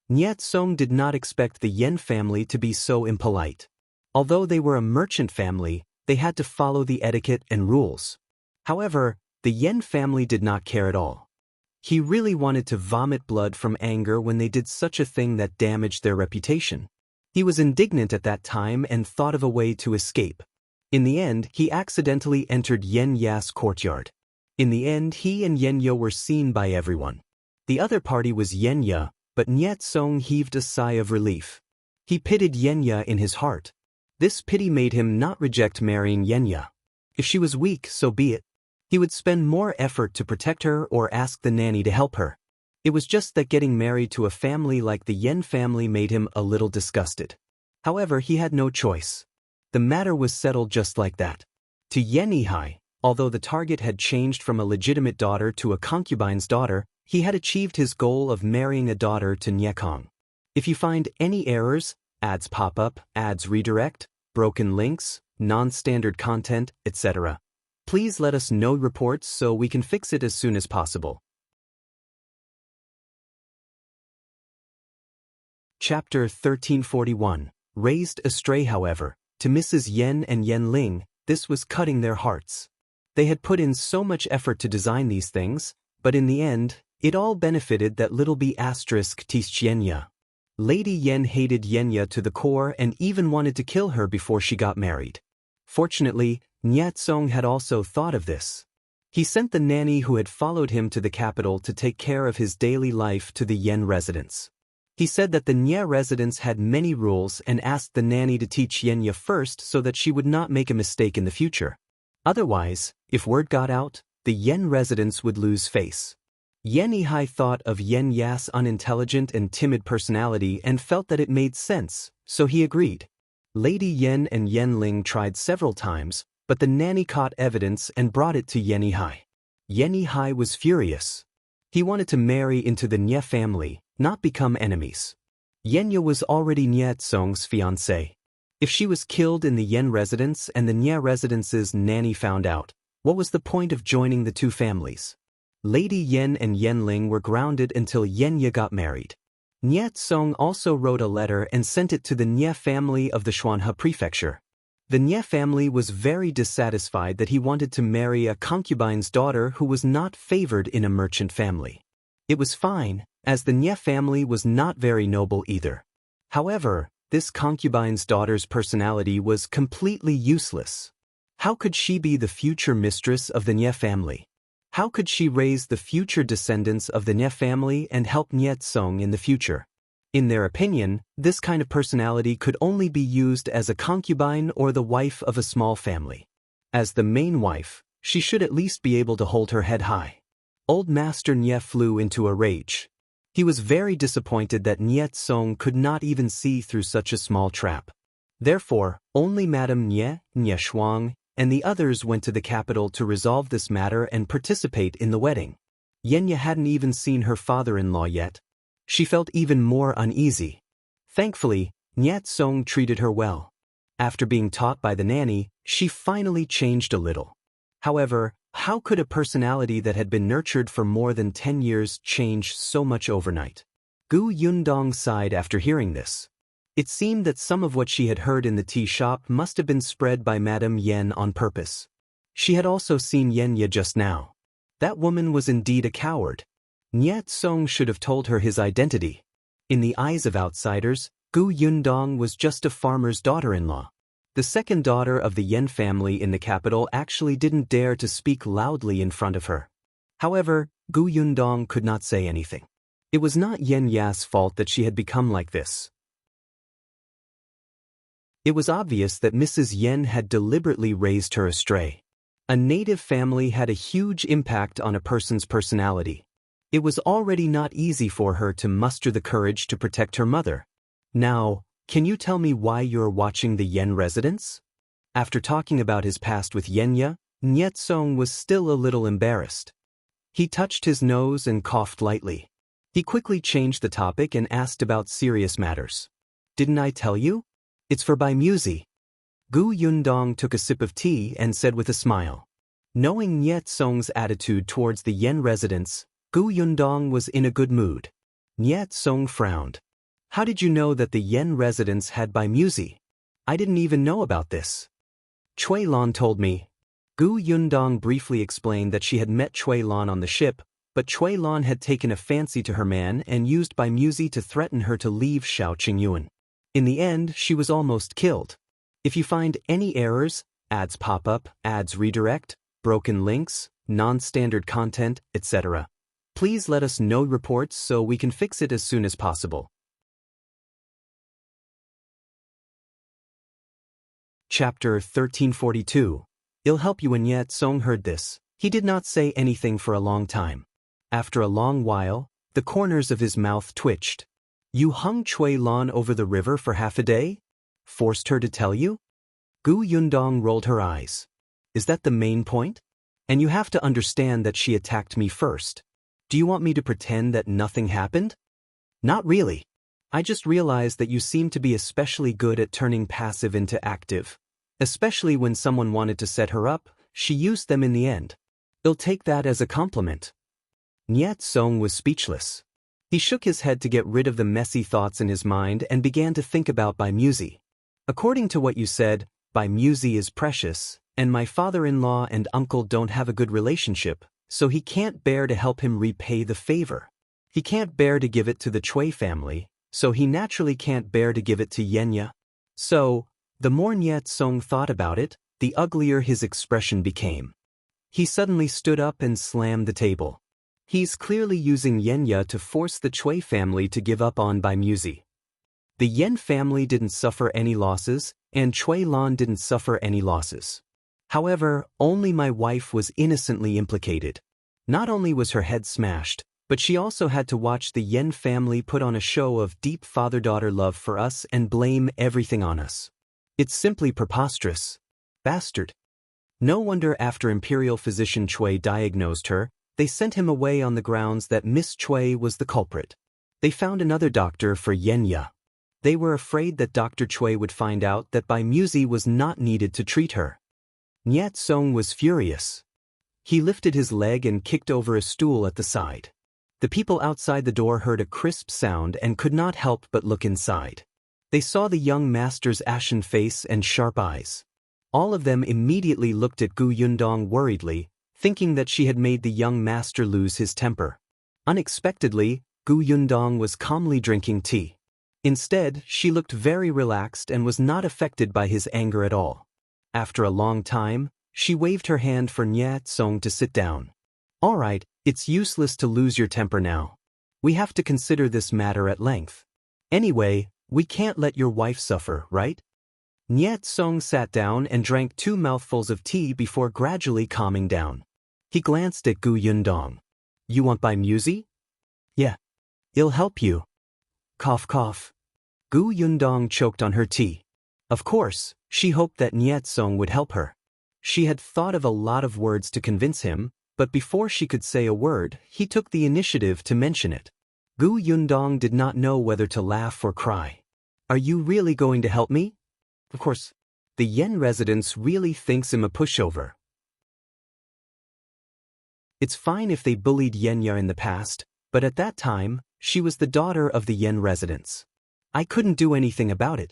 Speaker 1: Niet Song did not expect the Yen family to be so impolite. Although they were a merchant family, they had to follow the etiquette and rules. However, the Yen family did not care at all. He really wanted to vomit blood from anger when they did such a thing that damaged their reputation. He was indignant at that time and thought of a way to escape. In the end, he accidentally entered Yenya's courtyard. In the end, he and Yenya were seen by everyone. The other party was Yenya, but Niet Song heaved a sigh of relief. He pitied Yenya in his heart. This pity made him not reject marrying Yenya. If she was weak, so be it. He would spend more effort to protect her or ask the nanny to help her. It was just that getting married to a family like the Yen family made him a little disgusted. However, he had no choice. The matter was settled just like that. To Yihai, although the target had changed from a legitimate daughter to a concubine's daughter, he had achieved his goal of marrying a daughter to Cong. If you find any errors, ads pop up, ads redirect, broken links, non-standard content, etc., please let us know reports so we can fix it as soon as possible. Chapter 1341. Raised Astray. However, to Mrs. Yen and Yen Ling, this was cutting their hearts. They had put in so much effort to design these things, but in the end, it all benefited that little b** Yenya. Lady Yen hated Yenya to the core and even wanted to kill her before she got married. Fortunately, Niet Song had also thought of this. He sent the nanny who had followed him to the capital to take care of his daily life to the Yen residence. He said that the Nye residence had many rules and asked the nanny to teach Yenya first so that she would not make a mistake in the future. Otherwise, if word got out, the Yen residence would lose face. Yihai thought of Yenya's unintelligent and timid personality and felt that it made sense, so he agreed. Lady Yen and Yen Ling tried several times, but the nanny caught evidence and brought it to Yihai. Yihai was furious. He wanted to marry into the Nye family, not become enemies. Yenya was already Niet Song's fiancée. If she was killed in the Yen residence and the Nye residence's nanny found out, what was the point of joining the two families? Lady Yen and Yen Ling were grounded until Yenya got married. Niet Song also wrote a letter and sent it to the Nye family of the Xuanhe prefecture. The Nye family was very dissatisfied that he wanted to marry a concubine's daughter who was not favored in a merchant family. It was fine, as the Nye family was not very noble either. However, this concubine's daughter's personality was completely useless. How could she be the future mistress of the Nye family? How could she raise the future descendants of the Nye family and help Niet Song in the future? In their opinion, this kind of personality could only be used as a concubine or the wife of a small family. As the main wife, she should at least be able to hold her head high. Old Master Nye flew into a rage. He was very disappointed that Niet Song could not even see through such a small trap. Therefore, only Madame Nye Shuang, and the others went to the capital to resolve this matter and participate in the wedding. Yenya hadn't even seen her father-in-law yet. She felt even more uneasy. Thankfully, Niet Song treated her well. After being taught by the nanny, she finally changed a little. However, how could a personality that had been nurtured for more than 10 years change so much overnight? Yundong sighed after hearing this. It seemed that some of what she had heard in the tea shop must have been spread by Madame Yen on purpose. She had also seen Yenya just now. That woman was indeed a coward. Niet Song should have told her his identity. In the eyes of outsiders, Yundong was just a farmer's daughter-in-law. The second daughter of the Yen family in the capital actually didn't dare to speak loudly in front of her. However, Yundong could not say anything. It was not Yenya's fault that she had become like this. It was obvious that Mrs. Yen had deliberately raised her astray. A native family had a huge impact on a person's personality. It was already not easy for her to muster the courage to protect her mother. Now, can you tell me why you're watching the Yen residence? After talking about his past with Yenya, Niet Song was still a little embarrassed. He touched his nose and coughed lightly. He quickly changed the topic and asked about serious matters. Didn't I tell you? It's for by Muzi. Yundong took a sip of tea and said with a smile. Knowing Niet Song's attitude towards the Yen residence, Yundong was in a good mood. Niet Song frowned. How did you know that the Yen residence had by Muzi? I didn't even know about this. Cui Lan told me. Yundong briefly explained that she had met Cui Lan on the ship, but Cui Lan had taken a fancy to her man and used by Muzi to threaten her to leave Shao Qingyuan. In the end, she was almost killed. If you find any errors, ads pop up, ads redirect, broken links, non-standard content, etc., Please let us know reports so we can fix it as soon as possible. Chapter 1342. It'll help you. When Yet-song heard this, he did not say anything for a long time. After a long while, the corners of his mouth twitched. You hung Cui Lan over the river for half a day? Forced her to tell you? Gu Yundong rolled her eyes. Is that the main point? And you have to understand that she attacked me first. Do you want me to pretend that nothing happened? Not really. I just realized that you seem to be especially good at turning passive into active. Especially when someone wanted to set her up, she used them in the end. I'll take that as a compliment. Yet-song was speechless. He shook his head to get rid of the messy thoughts in his mind and began to think about Muzi. According to what you said, Muzi is precious, and my father-in-law and uncle don't have a good relationship, so he can't bear to help him repay the favor. He can't bear to give it to the Cui family, so he naturally can't bear to give it to Yenya. So, the more Yet-song thought about it, the uglier his expression became. He suddenly stood up and slammed the table. He's clearly using Yenya to force the Cui family to give up on Muzi. The Yen family didn't suffer any losses, and Cui Lan didn't suffer any losses. However, only my wife was innocently implicated. Not only was her head smashed, but she also had to watch the Yen family put on a show of deep father-daughter love for us and blame everything on us. It's simply preposterous. Bastard. No wonder after Imperial physician Cui diagnosed her, they sent him away on the grounds that Miss Cui was the culprit. They found another doctor for Yenya. They were afraid that Dr. Cui would find out that Muzi was not needed to treat her. Yet-song was furious. He lifted his leg and kicked over a stool at the side. The people outside the door heard a crisp sound and could not help but look inside. They saw the young master's ashen face and sharp eyes. All of them immediately looked at Gu Yundong worriedly, thinking that she had made the young master lose his temper. Unexpectedly, Gu Yundong was calmly drinking tea. Instead, she looked very relaxed and was not affected by his anger at all. After a long time, she waved her hand for Yet-song to sit down. All right, it's useless to lose your temper now. We have to consider this matter at length. Anyway, we can't let your wife suffer, right? Yet-song sat down and drank 2 mouthfuls of tea before gradually calming down. He glanced at Gu Yundong. You want Muzi? Yeah. It'll help you. Cough cough. Gu Yundong choked on her tea. Of course, she hoped that Yet-song would help her. She had thought of a lot of words to convince him, but before she could say a word, he took the initiative to mention it. Gu Yundong did not know whether to laugh or cry. Are you really going to help me? Of course. The Yen residence really thinks him a pushover. It's fine if they bullied Yenya in the past, but at that time, she was the daughter of the Yen residence. I couldn't do anything about it.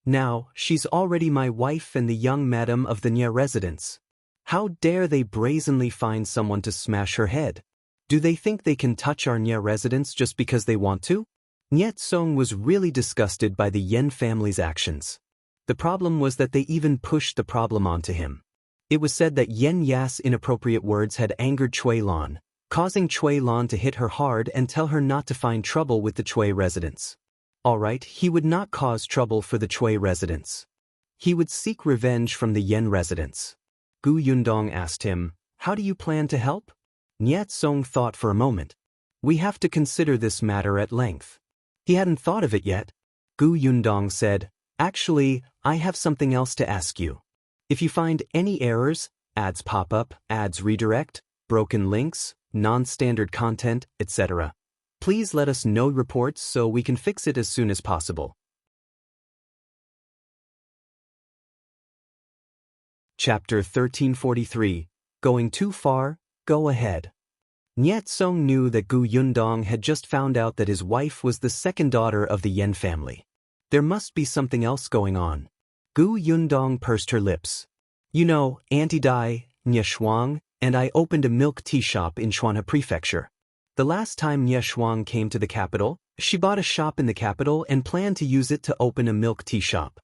Speaker 1: Now, she's already my wife and the young madam of the Nye residence. How dare they brazenly find someone to smash her head? Do they think they can touch our Nye residence just because they want to? Yet-song was really disgusted by the Yen family's actions. The problem was that they even pushed the problem onto him. It was said that Yenya's inappropriate words had angered Cui Lan, causing Cui Lan to hit her hard and tell her not to find trouble with the Cui residents. Alright, he would not cause trouble for the Cui residents. He would seek revenge from the Yen residents. Gu Yundong asked him, how do you plan to help? Yet-song thought for a moment. We have to consider this matter at length. He hadn't thought of it yet. Gu Yundong said, actually, I have something else to ask you. If you find any errors, ads pop up, ads redirect, broken links, non-standard content, etc., please let us know reports so we can fix it as soon as possible. Chapter 1343. Going too far? Go ahead. Yet-song knew that Gu Yundong had just found out that his wife was the second daughter of the Yen family. There must be something else going on. Gu Yundong pursed her lips. You know, Auntie Dai, Nye Shuang, and I opened a milk tea shop in Chuanha Prefecture. The last time Nye Shuang came to the capital, she bought a shop in the capital and planned to use it to open a milk tea shop.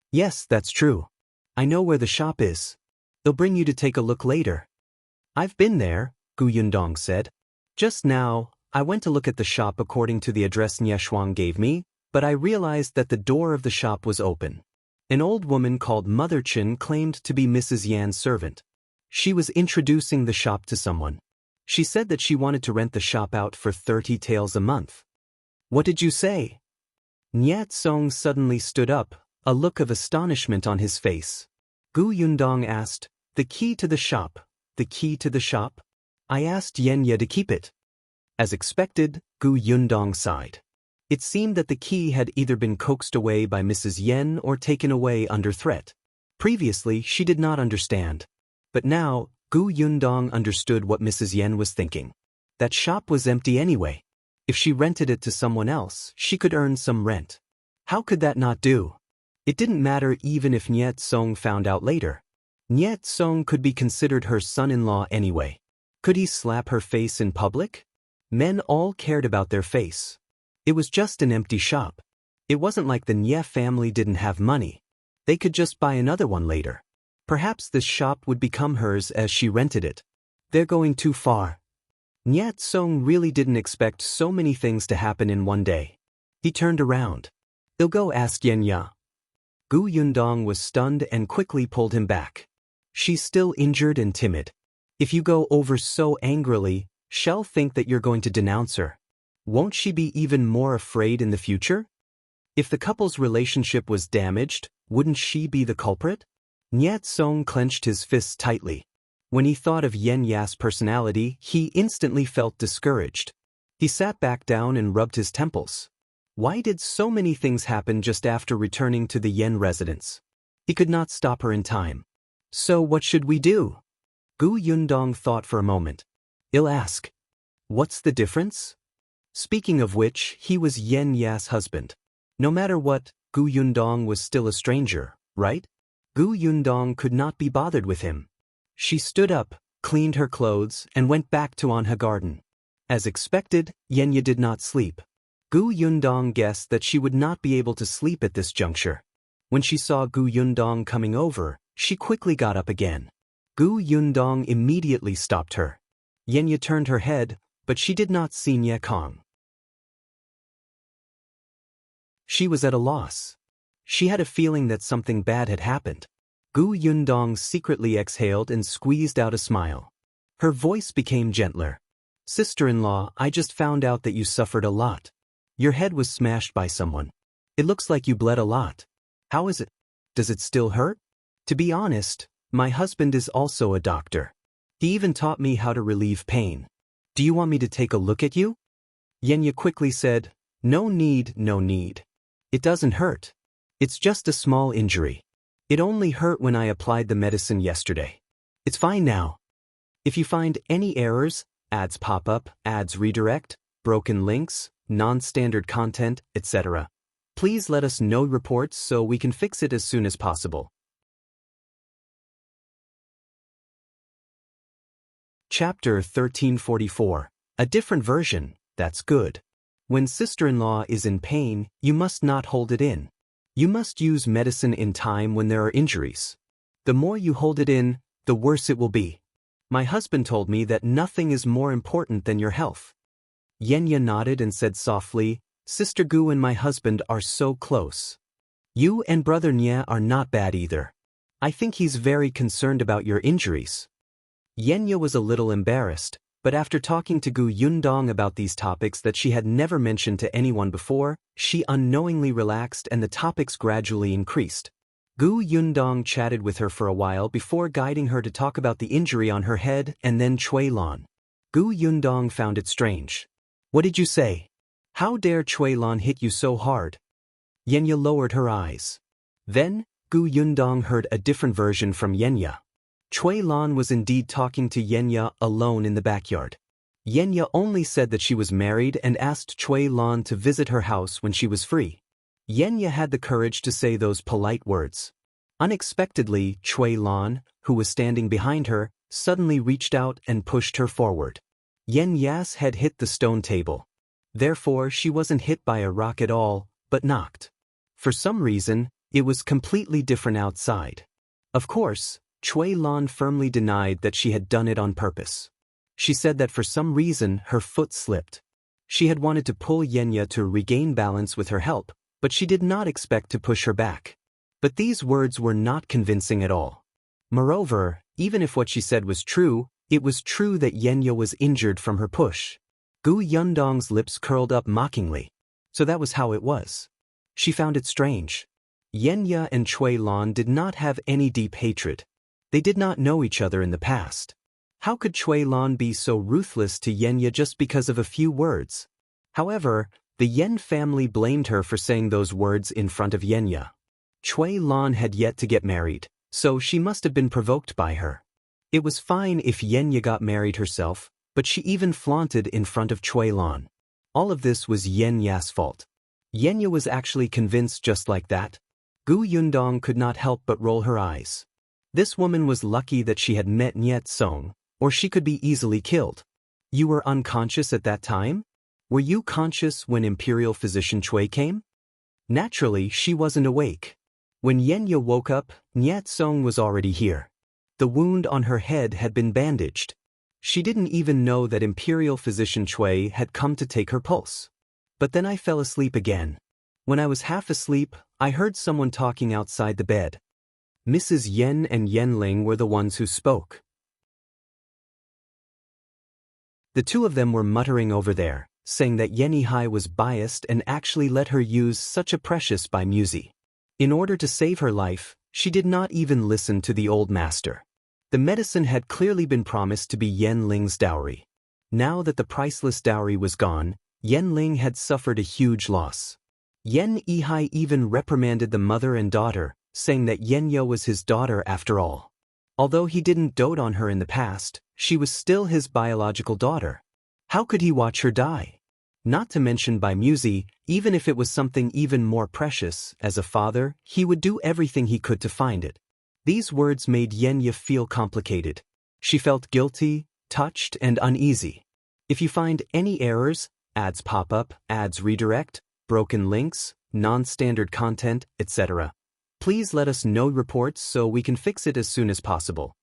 Speaker 1: Yes, that's true. I know where the shop is. They'll bring you to take a look later. I've been there, Gu Yundong said. Just now, I went to look at the shop according to the address Nieshuang gave me, but I realized that the door of the shop was open. An old woman called Mother Chen claimed to be Mrs. Yan's servant. She was introducing the shop to someone. She said that she wanted to rent the shop out for 30 taels a month. What did you say? Nyat Song suddenly stood up, a look of astonishment on his face. Gu Yundong asked, "The key to the shop? The key to the shop? I asked Yenya to keep it." As expected, Gu Yundong sighed. It seemed that the key had either been coaxed away by Mrs. Yen or taken away under threat. Previously, she did not understand. But now, Gu Yundong understood what Mrs. Yen was thinking. That shop was empty anyway. If she rented it to someone else, she could earn some rent. How could that not do? It didn't matter even if Nyet Song found out later. Nyet Song could be considered her son-in-law anyway. Could he slap her face in public? Men all cared about their face. It was just an empty shop. It wasn't like the Nye family didn't have money. They could just buy another one later. Perhaps this shop would become hers as she rented it. They're going too far. Nyat Song really didn't expect so many things to happen in one day. He turned around. "I'll go ask Yenya." Gu Yundong was stunned and quickly pulled him back. "She's still injured and timid. If you go over so angrily, she'll think that you're going to denounce her. Won't she be even more afraid in the future? If the couple's relationship was damaged, wouldn't she be the culprit?" Nyat Song clenched his fists tightly. When he thought of Yen Ya's personality, he instantly felt discouraged. He sat back down and rubbed his temples. Why did so many things happen just after returning to the Yen residence? He could not stop her in time. So what should we do? Gu Yundong thought for a moment. "I'll ask. What's the difference?" Speaking of which, he was Yen Ya's husband. No matter what, Gu Yundong was still a stranger, right? Gu Yundong could not be bothered with him. She stood up, cleaned her clothes, and went back to on her garden. As expected, Yenya did not sleep. Gu Yundong guessed that she would not be able to sleep at this juncture. When she saw Gu Yundong coming over, she quickly got up again. Gu Yundong immediately stopped her. Yenya turned her head, but she did not see Nye Cong. She was at a loss. She had a feeling that something bad had happened. Gu Yundong secretly exhaled and squeezed out a smile. Her voice became gentler. "Sister-in-law, I just found out that you suffered a lot. Your head was smashed by someone. It looks like you bled a lot. How is it? Does it still hurt?" To be honest, my husband is also a doctor. He even taught me how to relieve pain. Do you want me to take a look at you? Yenya quickly said, No need. It doesn't hurt. It's just a small injury. It only hurt when I applied the medicine yesterday. It's fine now. If you find any errors, ads pop up, ads redirect, broken links, non-standard content, etc., please let us know reports so we can fix it as soon as possible. Chapter 1344. A different version, that's good. When sister-in-law is in pain, you must not hold it in. You must use medicine in time when there are injuries. The more you hold it in, the worse it will be. My husband told me that nothing is more important than your health. Yenya nodded and said softly, Sister Gu and my husband are so close. You and Brother Nye are not bad either. I think he's very concerned about your injuries. Yenya was a little embarrassed, but after talking to Gu Yundong about these topics that she had never mentioned to anyone before, she unknowingly relaxed and the topics gradually increased. Gu Yundong chatted with her for a while before guiding her to talk about the injury on her head and then Cui Lan. Gu Yundong found it strange. What did you say? How dare Cui Lan hit you so hard? Yenya lowered her eyes. Then, Gu Yundong heard a different version from Yenya. Cui Lan was indeed talking to Yenya alone in the backyard. Yenya only said that she was married and asked Cui Lan to visit her house when she was free. Yenya had the courage to say those polite words. Unexpectedly, Cui Lan, who was standing behind her, suddenly reached out and pushed her forward. Yenya's head hit the stone table. Therefore, she wasn't hit by a rock at all, but knocked. For some reason, it was completely different outside. Of course, Cui Lan firmly denied that she had done it on purpose. She said that for some reason her foot slipped. She had wanted to pull Yenya to regain balance with her help, but she did not expect to push her back. But these words were not convincing at all. Moreover, even if what she said was true, it was true that Yenya was injured from her push. Gu Yundong's lips curled up mockingly. So that was how it was. She found it strange. Yenya and Cui Lan did not have any deep hatred. They did not know each other in the past. How could Cui Lan be so ruthless to Yenya just because of a few words? However, the Yen family blamed her for saying those words in front of Yenya. Cui Lan had yet to get married, so she must have been provoked by her. It was fine if Yenya got married herself, but she even flaunted in front of Cui Lan. All of this was Yenya's fault. Yenya was actually convinced just like that. Gu Yundong could not help but roll her eyes. This woman was lucky that she had met Niet Song, or she could be easily killed. You were unconscious at that time? Were you conscious when Imperial Physician Cui came? Naturally, she wasn't awake. When Yenya woke up, Niet Song was already here. The wound on her head had been bandaged. She didn't even know that Imperial Physician Cui had come to take her pulse. But then I fell asleep again. When I was half asleep, I heard someone talking outside the bed. Mrs. Yen and Yenling were the ones who spoke. The two of them were muttering over there, saying that Yihai was biased and actually let her use such a precious by Muzi. In order to save her life, she did not even listen to the old master. The medicine had clearly been promised to be Yenling's dowry. Now that the priceless dowry was gone, Yenling had suffered a huge loss. Yihai even reprimanded the mother and daughter, saying that Yenya was his daughter after all. Although he didn't dote on her in the past, she was still his biological daughter. How could he watch her die? Not to mention by Muzi, even if it was something even more precious, as a father, he would do everything he could to find it. These words made Yenya feel complicated. She felt guilty, touched, and uneasy. If you find any errors, ads pop up, ads redirect, broken links, non-standard content, etc., please let us know reports so we can fix it as soon as possible.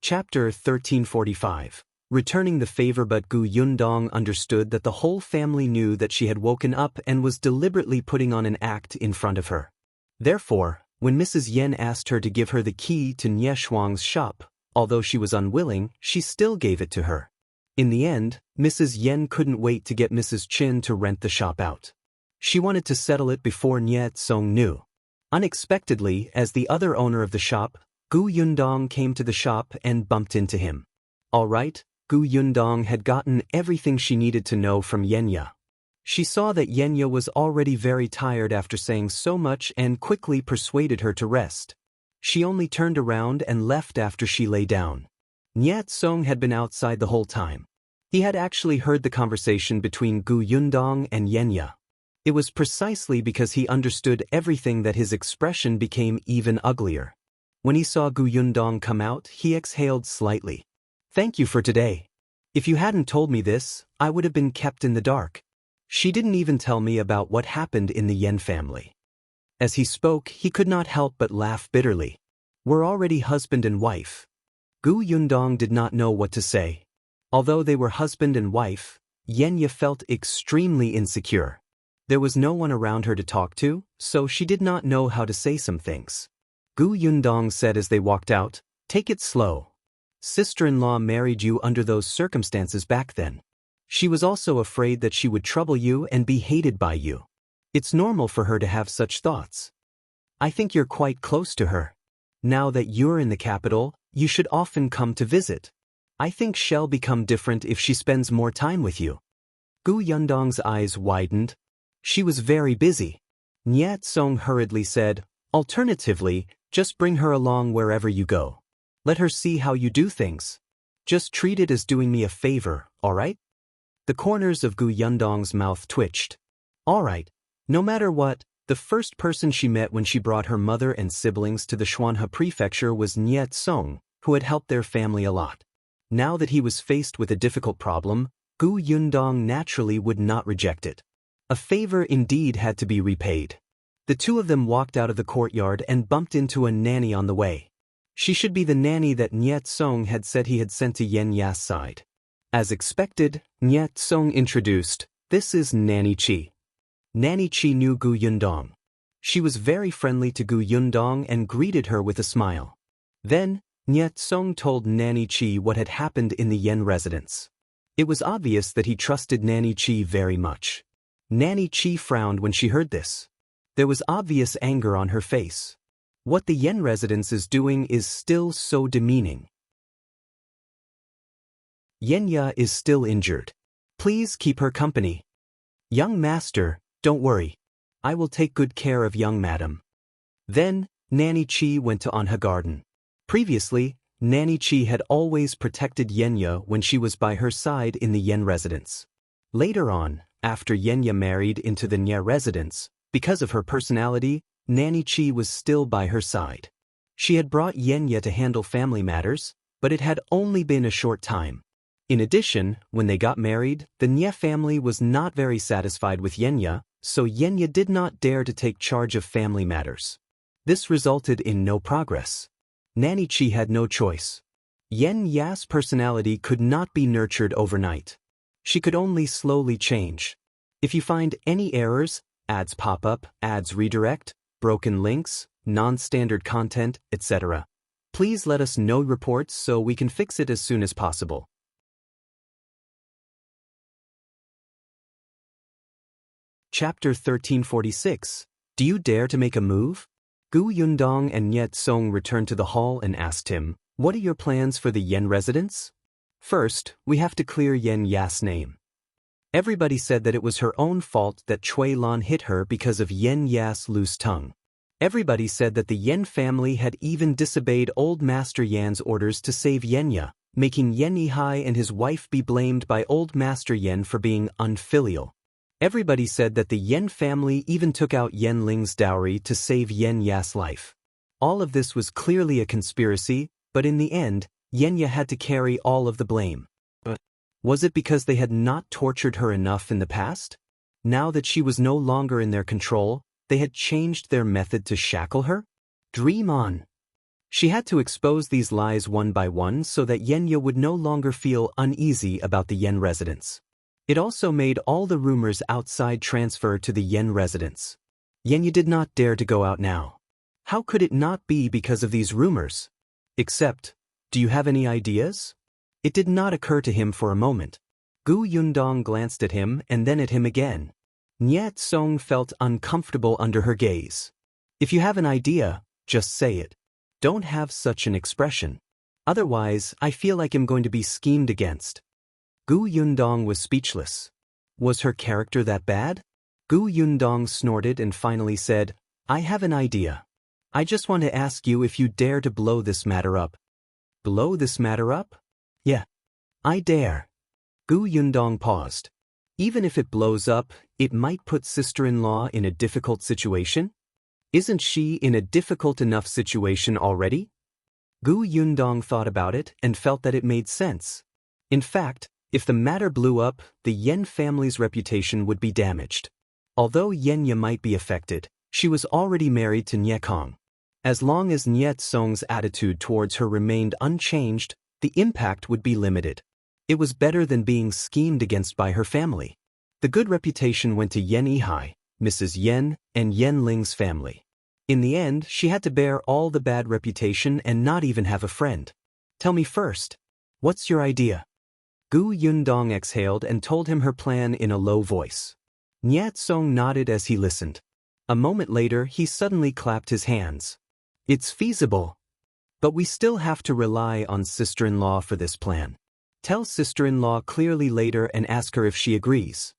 Speaker 1: Chapter 1345. Returning the favor. But Gu Yundong understood that the whole family knew that she had woken up and was deliberately putting on an act in front of her. Therefore, when Mrs. Yen asked her to give her the key to Nie Shuang's shop, although she was unwilling, she still gave it to her. In the end, Mrs. Yen couldn't wait to get Mrs. Chin to rent the shop out. She wanted to settle it before Niet Song knew. Unexpectedly, as the other owner of the shop, Gu Yundong came to the shop and bumped into him. All right, Gu Yundong had gotten everything she needed to know from Yenya. She saw that Yenya was already very tired after saying so much and quickly persuaded her to rest. She only turned around and left after she lay down. Niet Song had been outside the whole time. He had actually heard the conversation between Gu Yundong and Yenya. It was precisely because he understood everything that his expression became even uglier. When he saw Gu Yundong come out, he exhaled slightly. Thank you for today. If you hadn't told me this, I would have been kept in the dark. She didn't even tell me about what happened in the Yen family. As he spoke, he could not help but laugh bitterly. We're already husband and wife. Gu Yundong did not know what to say. Although they were husband and wife, Yenya felt extremely insecure. There was no one around her to talk to, so she did not know how to say some things. Gu Yundong said as they walked out, "Take it slow. Sister-in-law married you under those circumstances back then. She was also afraid that she would trouble you and be hated by you. It's normal for her to have such thoughts. I think you're quite close to her. Now that you're in the capital, you should often come to visit. I think she'll become different if she spends more time with you." Gu Yundong's eyes widened. She was very busy. Niet Song hurriedly said, "Alternatively, just bring her along wherever you go. Let her see how you do things. Just treat it as doing me a favor, all right?" The corners of Gu Yundong's mouth twitched. All right. No matter what, the first person she met when she brought her mother and siblings to the Xuanhe prefecture was Niet Song, who had helped their family a lot. Now that he was faced with a difficult problem, Gu Yundong naturally would not reject it. A favor indeed had to be repaid. The two of them walked out of the courtyard and bumped into a nanny on the way. She should be the nanny that Niet Song had said he had sent to Yen Ya's side. As expected, Niet Song introduced, "This is Nanny Chi." Nanny Chi knew Gu Yundong. She was very friendly to Gu Yundong and greeted her with a smile. Then, Niet Song told Nanny Chi what had happened in the Yen residence. It was obvious that he trusted Nanny Chi very much. Nanny Chi frowned when she heard this. There was obvious anger on her face. What the Yen residence is doing is still so demeaning. Yenya is still injured. Please keep her company. Young master, don't worry. I will take good care of young madam. Then, Nanny Chi went to Anha Garden. Previously, Nanny Chi had always protected Yenya when she was by her side in the Yen residence. Later on, after Yenya married into the Nye residence, because of her personality, Nanny Chi was still by her side. She had brought Yenya to handle family matters, but it had only been a short time. In addition, when they got married, the Nye family was not very satisfied with Yenya, so Yenya did not dare to take charge of family matters. This resulted in no progress. Nanny Chi had no choice. Yen Ya's personality could not be nurtured overnight. She could only slowly change. If you find any errors, ads pop up, ads redirect, broken links, non-standard content, etc., please let us know reports so we can fix it as soon as possible. Chapter 1346. Do you dare to make a move? Gu Yundong and Niet Song returned to the hall and asked him, "What are your plans for the Yen residence?" "First, we have to clear Yen Ya's name." Everybody said that it was her own fault that Cui Lan hit her because of Yen Ya's loose tongue. Everybody said that the Yen family had even disobeyed Old Master Yan's orders to save Yenya, making Yen Yihai and his wife be blamed by Old Master Yen for being unfilial. Everybody said that the Yen family even took out Yen Ling's dowry to save Yen Ya's life. All of this was clearly a conspiracy, but in the end, Yenya had to carry all of the blame. But was it because they had not tortured her enough in the past? Now that she was no longer in their control, they had changed their method to shackle her? Dream on. She had to expose these lies one by one so that Yenya would no longer feel uneasy about the Yen residence. It also made all the rumors outside transfer to the Yen residence. Yenya did not dare to go out now. How could it not be because of these rumors? Except, do you have any ideas? It did not occur to him for a moment. Gu Yundong glanced at him and then at him again. Niet Song felt uncomfortable under her gaze. If you have an idea, just say it. Don't have such an expression. Otherwise, I feel like I'm going to be schemed against. Gu Yundong was speechless. Was her character that bad? Gu Yundong snorted and finally said, "I have an idea. I just want to ask you if you dare to blow this matter up." Blow this matter up? Yeah. I dare. Gu Yundong paused. Even if it blows up, it might put sister-in-law in a difficult situation? Isn't she in a difficult enough situation already? Gu Yundong thought about it and felt that it made sense. In fact, if the matter blew up, the Yen family's reputation would be damaged. Although Yenya might be affected, she was already married to Nye Cong. As long as Niet Song's attitude towards her remained unchanged, the impact would be limited. It was better than being schemed against by her family. The good reputation went to Yen Yihai, Mrs. Yen, and Yen Ling's family. In the end, she had to bear all the bad reputation and not even have a friend. Tell me first. What's your idea? Gu Yundong exhaled and told him her plan in a low voice. Niet Song nodded as he listened. A moment later, he suddenly clapped his hands. It's feasible. But we still have to rely on sister-in-law for this plan. Tell sister-in-law clearly later and ask her if she agrees.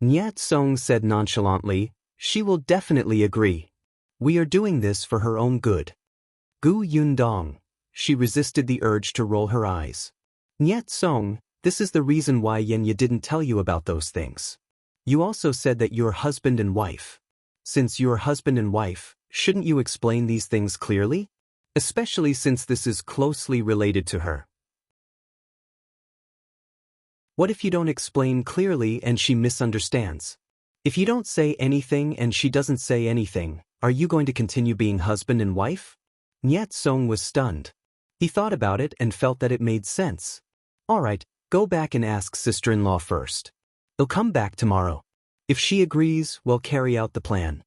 Speaker 1: Niet Song said nonchalantly, "She will definitely agree. We are doing this for her own good." Gu Yundong. She resisted the urge to roll her eyes. Niet Song, this is the reason why Yenya didn't tell you about those things. You also said that you're husband and wife. Since you're husband and wife, shouldn't you explain these things clearly? Especially since this is closely related to her. What if you don't explain clearly and she misunderstands? If you don't say anything and she doesn't say anything, are you going to continue being husband and wife? Niet Song was stunned. He thought about it and felt that it made sense. Alright, go back and ask sister-in-law first. They'll come back tomorrow. If she agrees, we'll carry out the plan.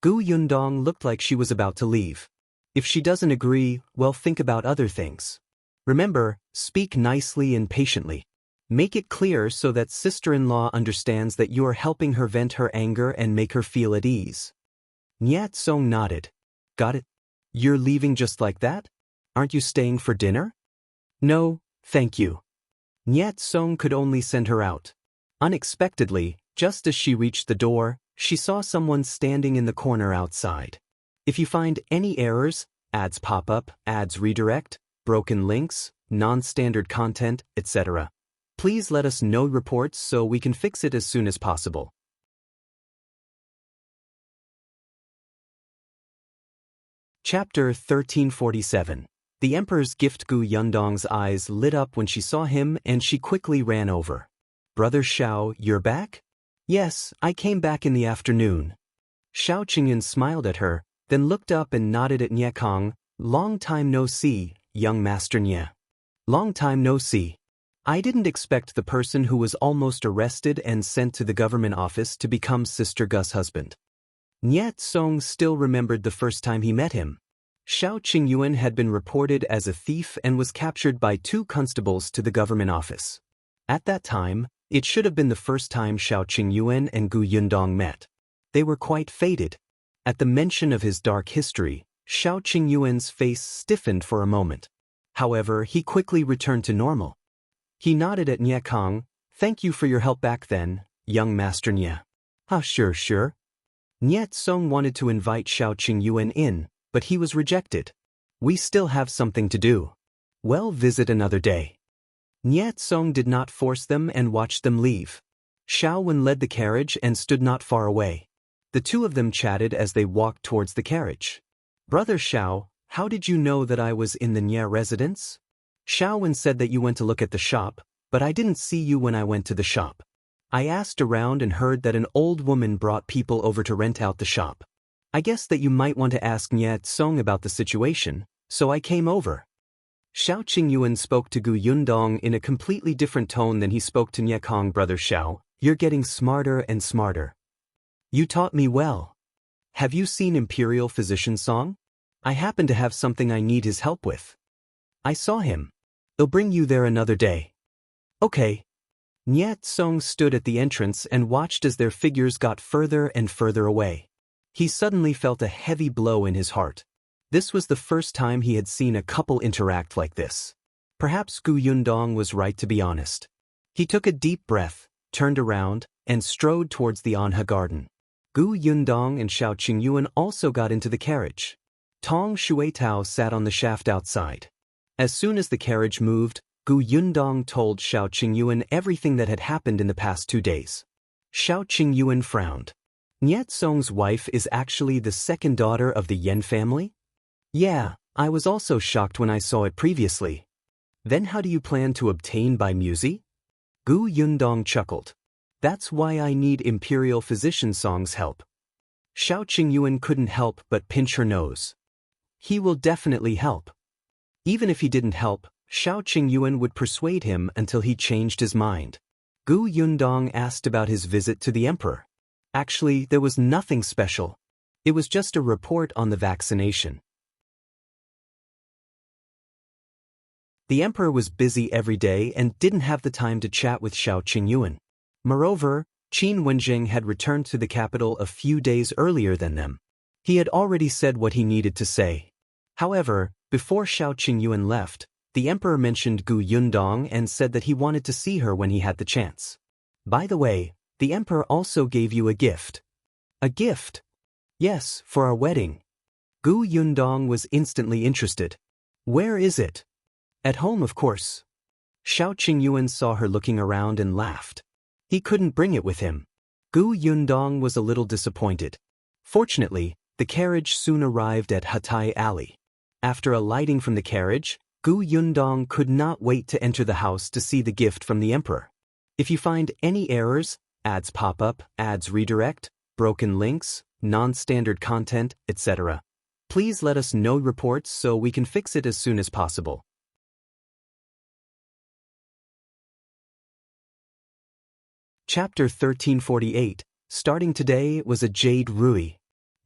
Speaker 1: Gu Yundong looked like she was about to leave. If she doesn't agree, well, think about other things. Remember, speak nicely and patiently. Make it clear so that sister-in-law understands that you are helping her vent her anger and make her feel at ease. Niet Song nodded. Got it? You're leaving just like that? Aren't you staying for dinner? No, thank you. Niet Song could only send her out. Unexpectedly, just as she reached the door, she saw someone standing in the corner outside. If you find any errors, ads pop up, ads redirect, broken links, non-standard content, etc., please let us know reports so we can fix it as soon as possible. Chapter 1347. The Emperor's gift. Gu Yundong's eyes lit up when she saw him and she quickly ran over. Brother Shao, you're back? Yes, I came back in the afternoon. Shao Qingyuan smiled at her, then looked up and nodded at Nye Cong. Long time no see, young Master Nye. Long time no see. I didn't expect the person who was almost arrested and sent to the government office to become Sister Gu's husband. Niet Song still remembered the first time he met him. Shao Qingyuan had been reported as a thief and was captured by 2 constables to the government office. At that time, it should have been the first time Shao Qingyuan and Gu Yundong met. They were quite fated. At the mention of his dark history, Shao Qingyuan's face stiffened for a moment. However, he quickly returned to normal. He nodded at Nye Cong. Thank you for your help back then, young Master Nye. Sure. Niet Song wanted to invite Shao Qingyuan in, but he was rejected. We still have something to do. Well, visit another day. Niet Song did not force them and watched them leave. Shao Wen led the carriage and stood not far away. The 2 of them chatted as they walked towards the carriage. Brother Shao, how did you know that I was in the Nye residence? Shao Wen said that you went to look at the shop, but I didn't see you when I went to the shop. I asked around and heard that an old woman brought people over to rent out the shop. I guess that you might want to ask Niet Song about the situation, so I came over. Shao Qingyuan spoke to Gu Yundong in a completely different tone than he spoke to Nye Cong. Brother Shao, you're getting smarter and smarter. You taught me well. Have you seen Imperial Physician Song? I happen to have something I need his help with. I saw him. They'll bring you there another day. Okay. Niet Song stood at the entrance and watched as their figures got further and further away. He suddenly felt a heavy blow in his heart. This was the first time he had seen a couple interact like this. Perhaps Gu Yundong was right, to be honest. He took a deep breath, turned around, and strode towards the Anha garden. Gu Yundong and Shao Qingyuan also got into the carriage. Tong Shuitao sat on the shaft outside. As soon as the carriage moved, Gu Yundong told Shao Qingyuan everything that had happened in the past 2 days. Shao Qingyuan frowned. Niet Song's wife is actually the second daughter of the Yen family? Yeah, I was also shocked when I saw it previously. Then how do you plan to obtain by Muzi? Gu Yundong chuckled. That's why I need Imperial Physician Song's help. Shao Qingyuan couldn't help but pinch her nose. He will definitely help. Even if he didn't help, Shao Qingyuan would persuade him until he changed his mind. Gu Yundong asked about his visit to the emperor. Actually, there was nothing special. It was just a report on the vaccination. The emperor was busy every day and didn't have the time to chat with Shao Qingyuan. Moreover, Wenzheng had returned to the capital a few days earlier than them. He had already said what he needed to say. However, before Shao Qingyuan left, the emperor mentioned Gu Yundong and said that he wanted to see her when he had the chance. By the way, the emperor also gave you a gift. A gift? Yes, for our wedding. Gu Yundong was instantly interested. Where is it? At home, of course. Shao Qingyuan saw her looking around and laughed. He couldn't bring it with him. Gu Yundong was a little disappointed. Fortunately, the carriage soon arrived at Hatai Alley. After alighting from the carriage, Gu Yundong could not wait to enter the house to see the gift from the emperor. If you find any errors, ads pop up, ads redirect, broken links, non-standard content, etc., Please let us know reports so we can fix it as soon as possible. Chapter 1348. Starting today was a jade ruby.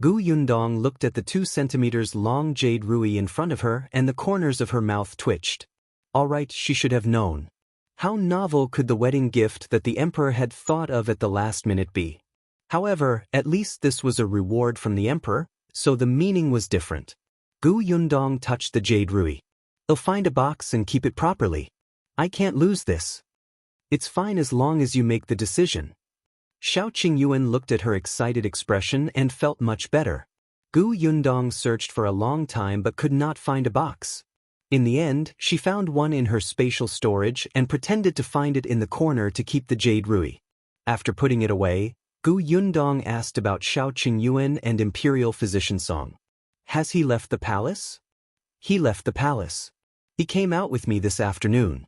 Speaker 1: Gu Yundong looked at the 2 centimeters long jade ruby in front of her and the corners of her mouth twitched. Alright, she should have known. How novel could the wedding gift that the emperor had thought of at the last minute be? However, at least this was a reward from the emperor, so the meaning was different. Gu Yundong touched the jade ruby. I'll find a box and keep it properly. I can't lose this. It's fine as long as you make the decision. Shao Qingyuan looked at her excited expression and felt much better. Gu Yundong searched for a long time but could not find a box. In the end, she found one in her spatial storage and pretended to find it in the corner to keep the jade ruby. After putting it away, Gu Yundong asked about Shao Qingyuan and Imperial Physician Song. Has he left the palace? He left the palace. He came out with me this afternoon.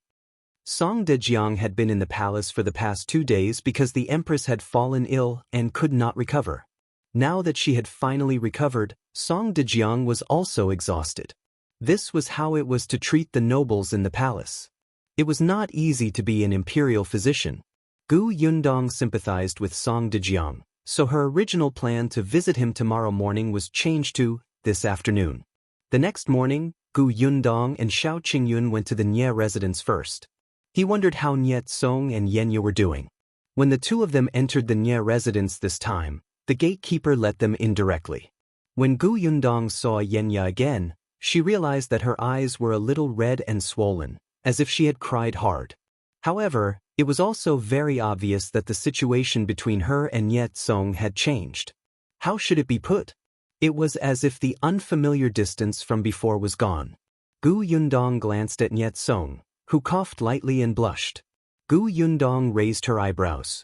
Speaker 1: Song Dejiang had been in the palace for the past 2 days because the empress had fallen ill and could not recover. Now that she had finally recovered, Song Dejiang was also exhausted. This was how it was to treat the nobles in the palace. It was not easy to be an imperial physician. Gu Yundong sympathized with Song Dejiang, so her original plan to visit him tomorrow morning was changed to this afternoon. The next morning, Gu Yundong and Shao Qingyuan went to the Nye residence first. He wondered how Nye Song and Yenya were doing. When the 2 of them entered the Nye residence this time, the gatekeeper let them in directly. When Gu Yundong saw Yenya again, she realized that her eyes were a little red and swollen, as if she had cried hard. However, it was also very obvious that the situation between her and Nye Song had changed. How should it be put? It was as if the unfamiliar distance from before was gone. Gu Yundong glanced at Nye Song, who coughed lightly and blushed. Gu Yundong raised her eyebrows.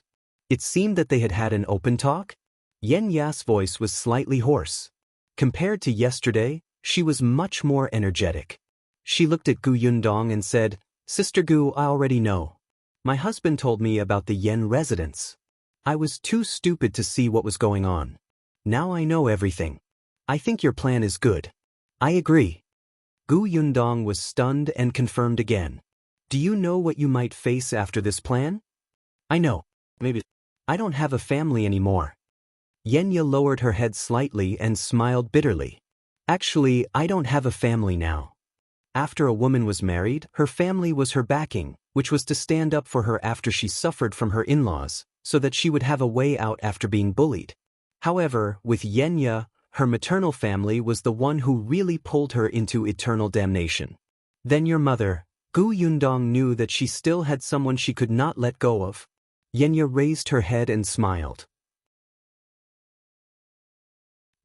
Speaker 1: It seemed that they had had an open talk. Yenya's voice was slightly hoarse. Compared to yesterday, she was much more energetic. She looked at Gu Yundong and said, Sister Gu, I already know. My husband told me about the Yen residence. I was too stupid to see what was going on. Now I know everything. I think your plan is good. I agree. Gu Yundong was stunned and confirmed again. Do you know what you might face after this plan? I know. Maybe. I don't have a family anymore. Yenya lowered her head slightly and smiled bitterly. Actually, I don't have a family now. After a woman was married, her family was her backing, which was to stand up for her after she suffered from her in-laws, so that she would have a way out after being bullied. However, with Yenya, her maternal family was the one who really pulled her into eternal damnation. Then your mother. Gu Yundong knew that she still had someone she could not let go of. Yenya raised her head and smiled.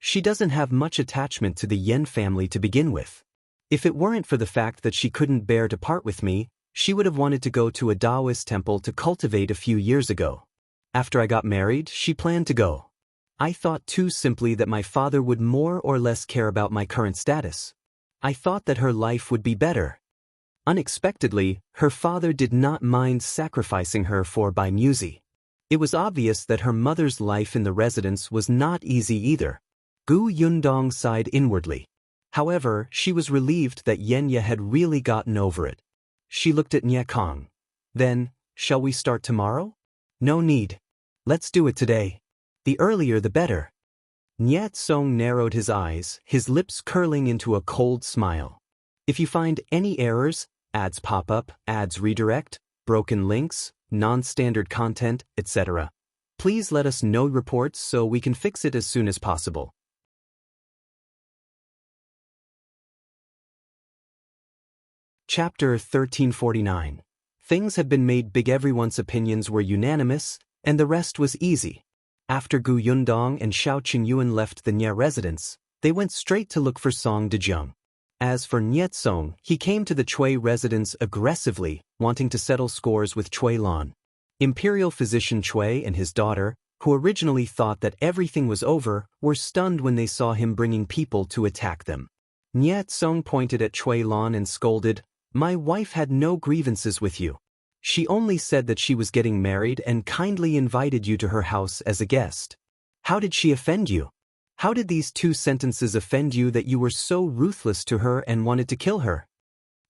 Speaker 1: She doesn't have much attachment to the Yen family to begin with. If it weren't for the fact that she couldn't bear to part with me, she would have wanted to go to a Taoist temple to cultivate a few years ago. After I got married, she planned to go. I thought too simply that my father would more or less care about my current status. I thought that her life would be better. Unexpectedly, her father did not mind sacrificing her for by Muzi. It was obvious that her mother's life in the residence was not easy either. Gu Yundong sighed inwardly. However, she was relieved that Yenya had really gotten over it. She looked at Nye Cong. Then, shall we start tomorrow? No need. Let's do it today. The earlier the better. Nye Song narrowed his eyes, his lips curling into a cold smile. If you find any errors, ads pop up, ads redirect, broken links, non-standard content, etc., please let us know reports so we can fix it as soon as possible. Chapter 1349. Things had been made big. Everyone's opinions were unanimous, and the rest was easy. After Gu Yundong and Shao Qingyuan left the Nye residence, they went straight to look for Song Dejiang. As for Nye Song, he came to the Chui residence aggressively, wanting to settle scores with Chui Lan. Imperial physician Chui and his daughter, who originally thought that everything was over, were stunned when they saw him bringing people to attack them. Nye Song pointed at Chui Lan and scolded, "My wife had no grievances with you. She only said that she was getting married and kindly invited you to her house as a guest. How did she offend you? How did these 2 sentences offend you that you were so ruthless to her and wanted to kill her?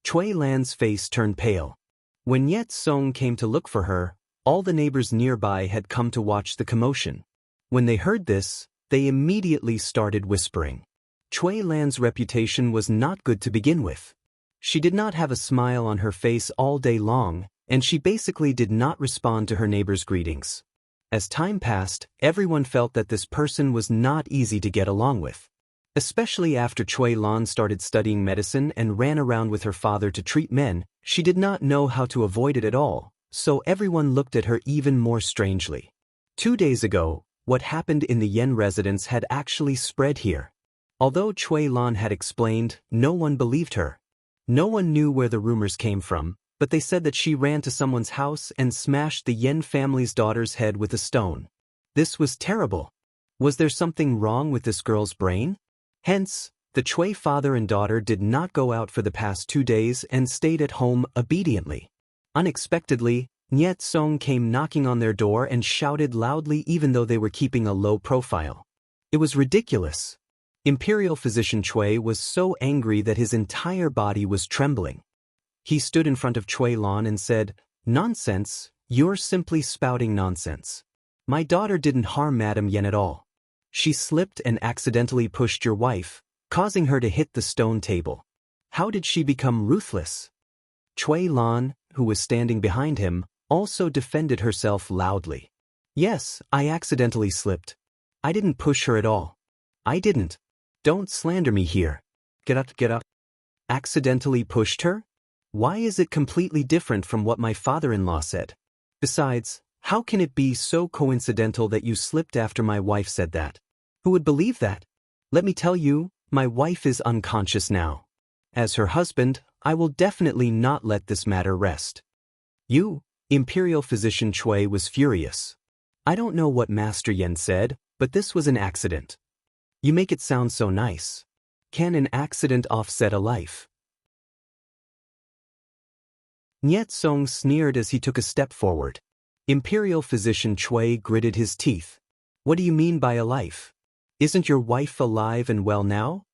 Speaker 1: Cui Lan's face turned pale. When Yet Song came to look for her, all the neighbors nearby had come to watch the commotion. When they heard this, they immediately started whispering. Cui Lan's reputation was not good to begin with. She did not have a smile on her face all day long, and she basically did not respond to her neighbors' greetings. As time passed, everyone felt that this person was not easy to get along with. Especially after Cui Lan started studying medicine and ran around with her father to treat men, she did not know how to avoid it at all, so everyone looked at her even more strangely. 2 days ago, what happened in the Yen residence had actually spread here. Although Cui Lan had explained, no one believed her. No one knew where the rumors came from, but they said that she ran to someone's house and smashed the Yen family's daughter's head with a stone. This was terrible. Was there something wrong with this girl's brain? Hence, the Cui father and daughter did not go out for the past 2 days and stayed at home obediently. Unexpectedly, Niet Song came knocking on their door and shouted loudly even though they were keeping a low profile. It was ridiculous. Imperial physician Cui was so angry that his entire body was trembling. He stood in front of Cui Lan and said, "Nonsense, you're simply spouting nonsense. My daughter didn't harm Madame Yen at all. She slipped and accidentally pushed your wife, causing her to hit the stone table. How did she become ruthless?" Cui Lan, who was standing behind him, also defended herself loudly. "Yes, I accidentally slipped. I didn't push her at all. I didn't. Don't slander me here. Get up, get up." Accidentally pushed her? Why is it completely different from what my father-in-law said? Besides, how can it be so coincidental that you slipped after my wife said that? Who would believe that? Let me tell you, my wife is unconscious now. As her husband, I will definitely not let this matter rest. You, Imperial Physician Cui was furious. I don't know what Master Yen said, but this was an accident. You make it sound so nice. Can an accident offset a life? Niet Song sneered as he took a step forward. Imperial Physician Cui gritted his teeth. What do you mean by a life? Isn't your wife alive and well now?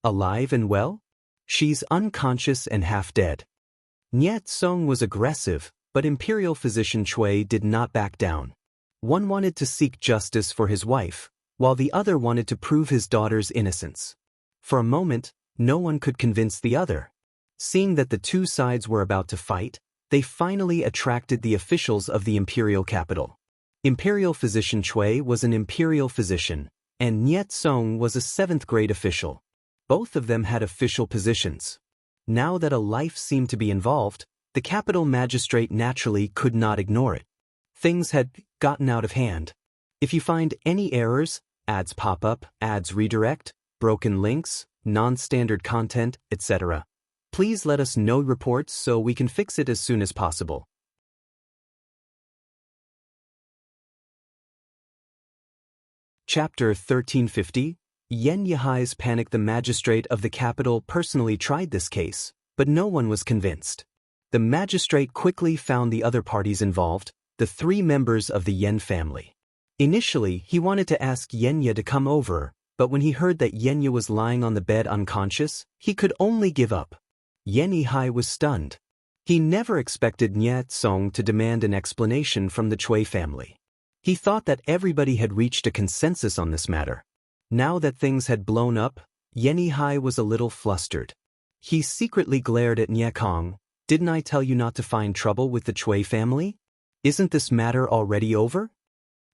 Speaker 1: Alive and well? She's unconscious and half dead. Niet Song was aggressive, but Imperial Physician Cui did not back down. One wanted to seek justice for his wife, while the other wanted to prove his daughter's innocence. For a moment, no one could convince the other. Seeing that the 2 sides were about to fight, they finally attracted the officials of the imperial capital. Imperial Physician Cui was an imperial physician, and Niet Song was a 7th-grade official. Both of them had official positions. Now that a life seemed to be involved, the capital magistrate naturally could not ignore it. Things had gotten out of hand. If you find any errors, ads pop up, ads redirect, broken links, non-standard content, etc., please let us know reports so we can fix it as soon as possible. Chapter 1350, Yen Yihai's panic. The magistrate of the capital personally tried this case, but no one was convinced. The magistrate quickly found the other parties involved, the 3 members of the Yen family. Initially, he wanted to ask Yenya to come over, but when he heard that Yenya was lying on the bed unconscious, he could only give up. Yen Yihai was stunned. He never expected Niet Song to demand an explanation from the Cui family. He thought that everybody had reached a consensus on this matter. Now that things had blown up, Yen Yihai was a little flustered. He secretly glared at Nye Cong. "Didn't I tell you not to find trouble with the Cui family? Isn't this matter already over?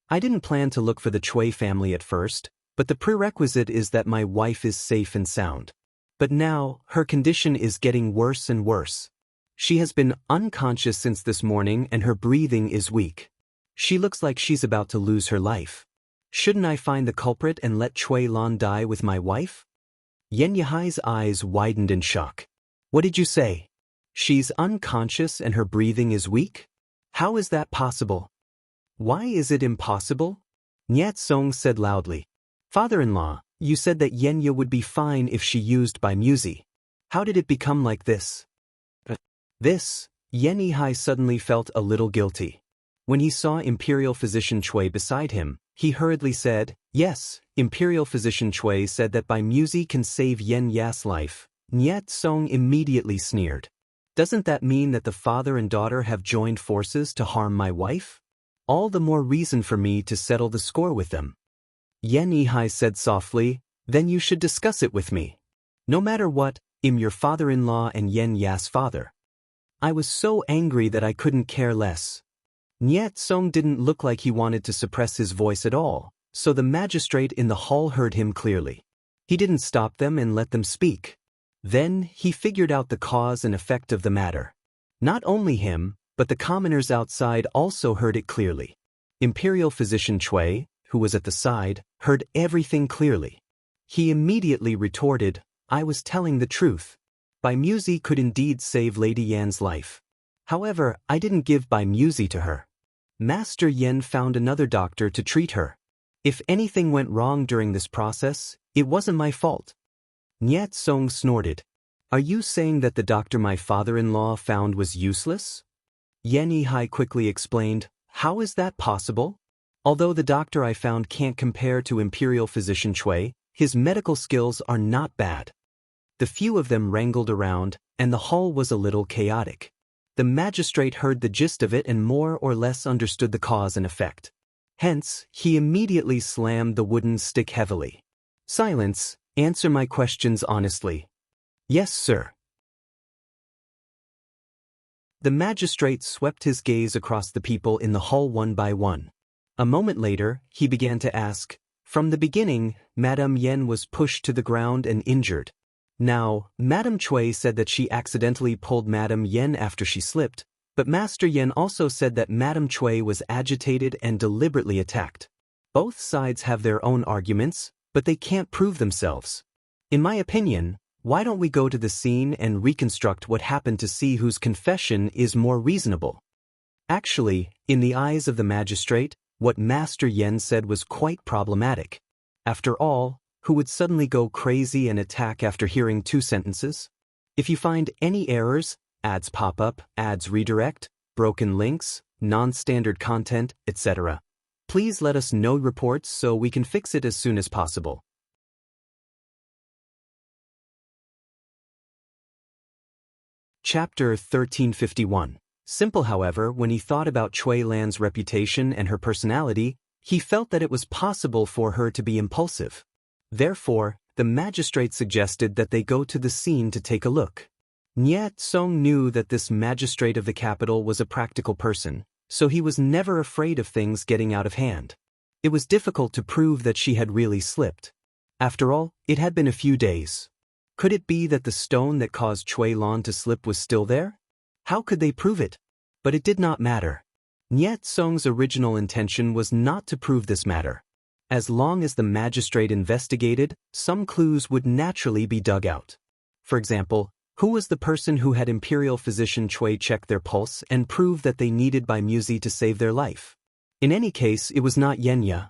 Speaker 1: I didn't plan to look for the Cui family at first, but the prerequisite is that my wife is safe and sound. But now, her condition is getting worse and worse. She has been unconscious since this morning and her breathing is weak. She looks like she's about to lose her life. Shouldn't I find the culprit and let Cui Lan die with my wife?" Yen Yihai's eyes widened in shock. "What did you say? She's unconscious and her breathing is weak? How is that possible?" "Why is it impossible?" Niet Song said loudly. "Father-in-law, you said that Yenya would be fine if she used by Muzi. How did it become like this?" Yen Yihai suddenly felt a little guilty. When he saw Imperial Physician Cui beside him, he hurriedly said, "Yes, Imperial physician Cui said that Bai Muzi can save Yen Yas' life. Niet Song immediately sneered. Doesn't that mean that the father and daughter have joined forces to harm my wife? All the more reason for me to settle the score with them. Yen Yihai said softly, then you should discuss it with me. No matter what, I'm your father-in-law and Yen Yas' father. I was so angry that I couldn't care less. Niet Song didn't look like he wanted to suppress his voice at all, so the magistrate in the hall heard him clearly. He didn't stop them and let them speak. Then he figured out the cause and effect of the matter. Not only him, but the commoners outside also heard it clearly. Imperial physician Cui, who was at the side, heard everything clearly. He immediately retorted, I was telling the truth. Bai Muzi could indeed save Lady Yan's life. However, I didn't give Bai Muzi to her. Master Yen found another doctor to treat her. If anything went wrong during this process, it wasn't my fault. Niet Song snorted. Are you saying that the doctor my father-in-law found was useless? Yen Yihai quickly explained, how is that possible? Although the doctor I found can't compare to Imperial physician Cui, his medical skills are not bad. The few of them wrangled around, and the hall was a little chaotic. The magistrate heard the gist of it and more or less understood the cause and effect. Hence, he immediately slammed the wooden stick heavily. Silence, answer my questions honestly. Yes, sir. The magistrate swept his gaze across the people in the hall one by one. A moment later, he began to ask, from the beginning, Madame Yen was pushed to the ground and injured. Now, Madame Cui said that she accidentally pulled Madame Yen after she slipped, but Master Yen also said that Madame Cui was agitated and deliberately attacked. Both sides have their own arguments, but they can't prove themselves. In my opinion, why don't we go to the scene and reconstruct what happened to see whose confession is more reasonable? Actually, in the eyes of the magistrate, what Master Yen said was quite problematic. After all, who would suddenly go crazy and attack after hearing 2 sentences? If you find any errors, ads pop up, ads redirect, broken links, non-standard content, etc., please let us know reports so we can fix it as soon as possible. Chapter 1351. Simple, however, when he thought about Cui Lan's reputation and her personality, he felt that it was possible for her to be impulsive. Therefore, the magistrate suggested that they go to the scene to take a look. Niet Song knew that this magistrate of the capital was a practical person, so he was never afraid of things getting out of hand. It was difficult to prove that she had really slipped. After all, it had been a few days. Could it be that the stone that caused Cui Lan to slip was still there? How could they prove it? But it did not matter. Niet Song's original intention was not to prove this matter. As long as the magistrate investigated, some clues would naturally be dug out. For example, who was the person who had Imperial physician Cui check their pulse and prove that they needed Bai Muzi to save their life? In any case, it was not Yen Ya.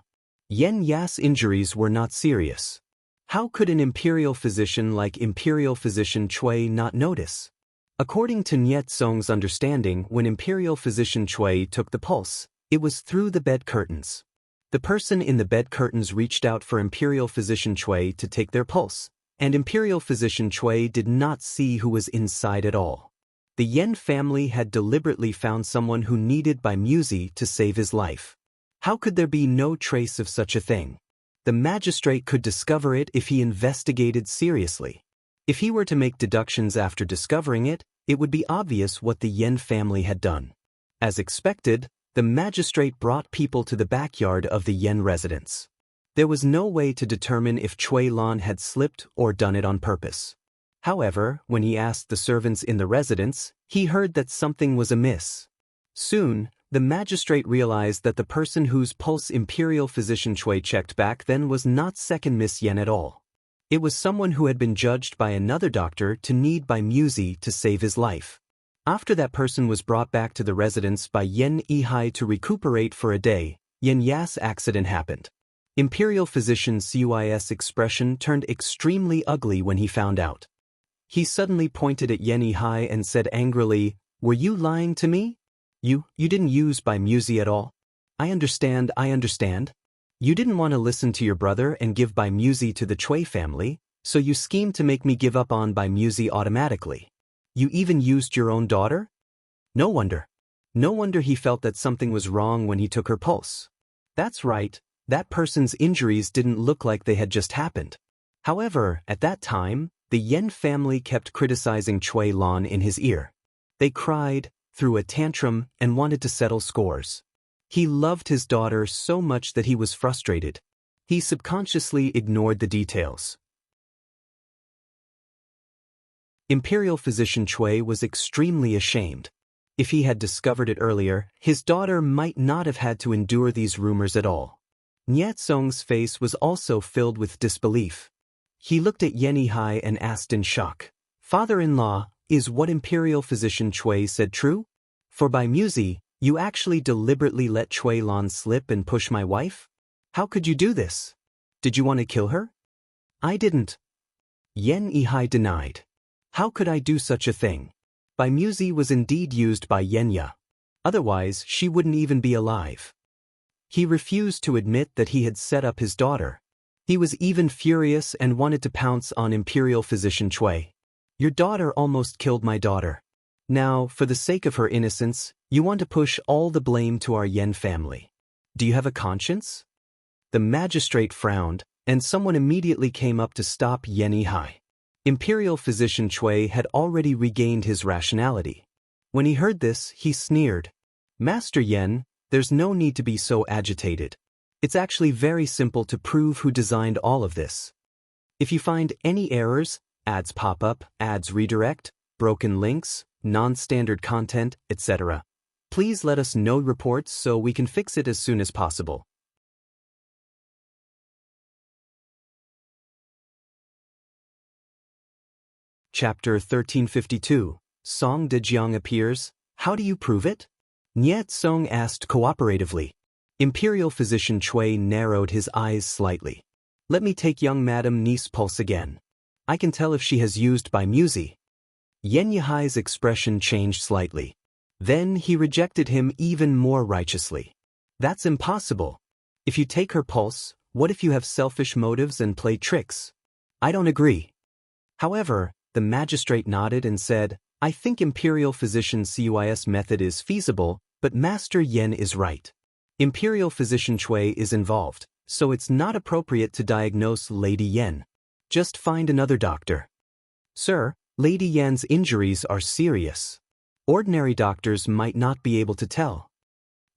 Speaker 1: Yen Ya's injuries were not serious. How could an Imperial physician like Imperial physician Cui not notice? According to Niet Song's understanding, when Imperial physician Cui took the pulse, it was through the bed curtains. The person in the bed curtains reached out for Imperial physician Cui to take their pulse, and Imperial physician Cui did not see who was inside at all. The Yen family had deliberately found someone who needed Bai Muzi to save his life. How could there be no trace of such a thing? The magistrate could discover it if he investigated seriously. If he were to make deductions after discovering it, it would be obvious what the Yen family had done. As expected, the magistrate brought people to the backyard of the Yen residence. There was no way to determine if Cui Lan had slipped or done it on purpose. However, when he asked the servants in the residence, he heard that something was amiss. Soon, the magistrate realized that the person whose pulse Imperial physician Cui checked back then was not second Miss Yen at all. It was someone who had been judged by another doctor to need Bai Muzi to save his life. After that person was brought back to the residence by Yen Yihai to recuperate for a day, Yen Ya's accident happened. Imperial physician Cui's expression turned extremely ugly when he found out. He suddenly pointed at Yen Yihai and said angrily, "Were you lying to me? You didn't use Bai Muzi at all? I understand. You didn't want to listen to your brother and give by Muzi to the Chui family, so you schemed to make me give up on by Muzi automatically. You even used your own daughter? No wonder. No wonder he felt that something was wrong when he took her pulse. That's right, that person's injuries didn't look like they had just happened. However, at that time, the Yen family kept criticizing Chui Lan in his ear. They cried, threw a tantrum, and wanted to settle scores. He loved his daughter so much that he was frustrated. He subconsciously ignored the details. Imperial physician Chui was extremely ashamed. If he had discovered it earlier, his daughter might not have had to endure these rumors at all. Nyetsong's face was also filled with disbelief. He looked at Yihai and asked in shock, "Father-in-law, is what Imperial physician Chui said true? For by Muzi, you actually deliberately let Chui Lan slip and push my wife? How could you do this? Did you want to kill her?" "I didn't." Yihai denied. "How could I do such a thing? By Muzi was indeed used by Yenya. Otherwise, she wouldn't even be alive." He refused to admit that he had set up his daughter. He was even furious and wanted to pounce on Imperial physician Chui. "Your daughter almost killed my daughter. Now, for the sake of her innocence, you want to push all the blame to our Yen family. Do you have a conscience?" The magistrate frowned, and someone immediately came up to stop Yihai. Imperial physician Chui had already regained his rationality. When he heard this, he sneered. "Master Yen, there's no need to be so agitated. It's actually very simple to prove who designed all of this. If you find any errors, ads pop up, ads redirect, broken links, non-standard content, etc., please let us know reports so we can fix it as soon as possible." Chapter 1352, Song Dejiang appears. How do you prove it? Nyetsong asked cooperatively. Imperial physician Chui narrowed his eyes slightly. "Let me take young Madam Ni's pulse again. I can tell if she has used by Muzi." Yihai's expression changed slightly. Then he rejected him even more righteously. "That's impossible. If you take her pulse, what if you have selfish motives and play tricks? I don't agree." However, the magistrate nodded and said, "I think Imperial physician Cui's method is feasible, but Master Yen is right. Imperial physician Chui is involved, so it's not appropriate to diagnose Lady Yen. Just find another doctor." "Sir, Lady Yen's injuries are serious. Ordinary doctors might not be able to tell."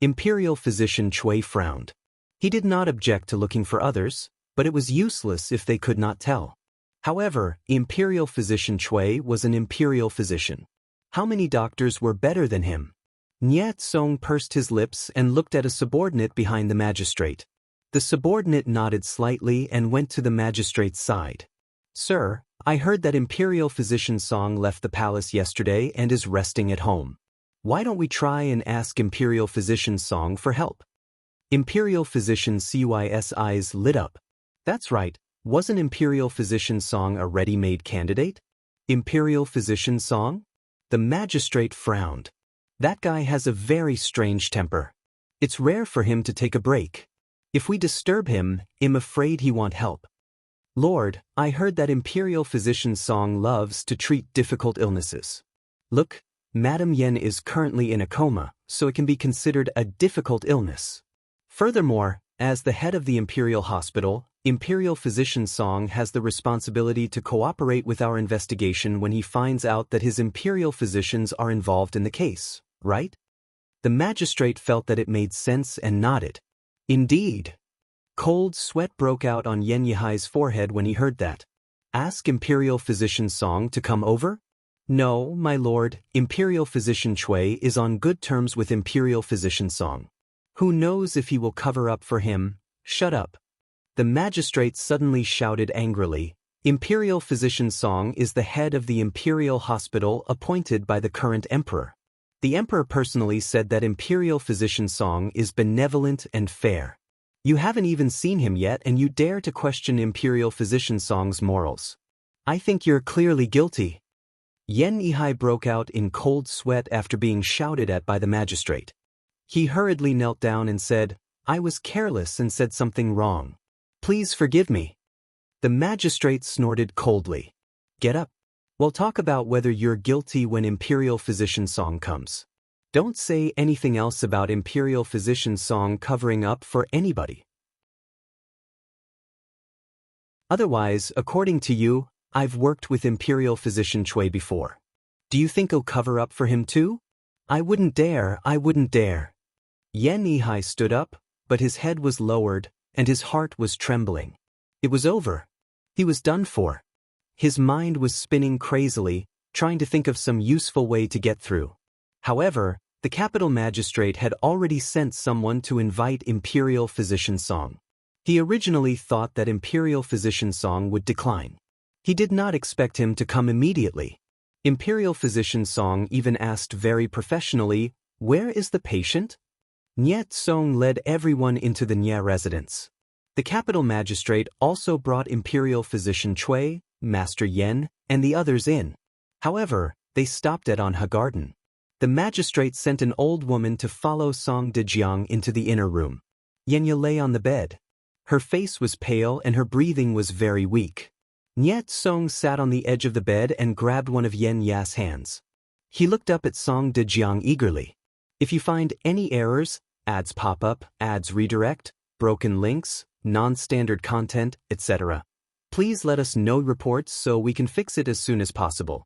Speaker 1: Imperial physician Chui frowned. He did not object to looking for others, but it was useless if they could not tell. However, Imperial physician Chui was an imperial physician. How many doctors were better than him? Nyetsong pursed his lips and looked at a subordinate behind the magistrate. The subordinate nodded slightly and went to the magistrate's side. "Sir, I heard that Imperial physician Song left the palace yesterday and is resting at home. Why don't we try and ask Imperial physician Song for help?" Imperial physician Cui's eyes lit up. "That's right, wasn't Imperial physician Song a ready-made candidate?" "Imperial physician Song?" The magistrate frowned. "That guy has a very strange temper. It's rare for him to take a break. If we disturb him, I'm afraid he won't help." "Lord, I heard that Imperial physician Song loves to treat difficult illnesses. Look, Madam Yen is currently in a coma, so it can be considered a difficult illness. Furthermore, as the head of the Imperial Hospital, Imperial physician Song has the responsibility to cooperate with our investigation when he finds out that his Imperial physicians are involved in the case, right?" The magistrate felt that it made sense and nodded. "Indeed." Cold sweat broke out on Yihai's forehead when he heard that. "Ask Imperial physician Song to come over?" "No, my lord, Imperial physician Chui is on good terms with Imperial physician Song. Who knows if he will cover up for him?" "Shut up." The magistrate suddenly shouted angrily. "Imperial physician Song is the head of the Imperial Hospital appointed by the current emperor. The emperor personally said that Imperial physician Song is benevolent and fair. You haven't even seen him yet and you dare to question Imperial physician Song's morals. I think you're clearly guilty." Yihai broke out in cold sweat after being shouted at by the magistrate. He hurriedly knelt down and said, I was careless and said something wrong. Please forgive me. The magistrate snorted coldly. Get up. We'll talk about whether you're guilty when Imperial Physician Song comes. Don't say anything else about Imperial Physician Song covering up for anybody. Otherwise, according to you, I've worked with Imperial Physician Cui before. Do you think he'll cover up for him too? I wouldn't dare, I wouldn't dare. Yihai stood up, but his head was lowered, and his heart was trembling. It was over. He was done for. His mind was spinning crazily, trying to think of some useful way to get through. However, the capital magistrate had already sent someone to invite Imperial Physician Song. He originally thought that Imperial Physician Song would decline. He did not expect him to come immediately. Imperial Physician Song even asked very professionally, "Where is the patient?" Niet Song led everyone into the Nye residence. The capital magistrate also brought Imperial Physician Cui, Master Yen, and the others in. However, they stopped at Anha Garden. The magistrate sent an old woman to follow Song Dejiang into the inner room. Yenya lay on the bed. Her face was pale and her breathing was very weak. Niet Song sat on the edge of the bed and grabbed one of Yen Ya's hands. He looked up at Song Dejiang eagerly. If you find any errors, ads pop up, ads redirect, broken links, non-standard content, etc., please let us know reports so we can fix it as soon as possible.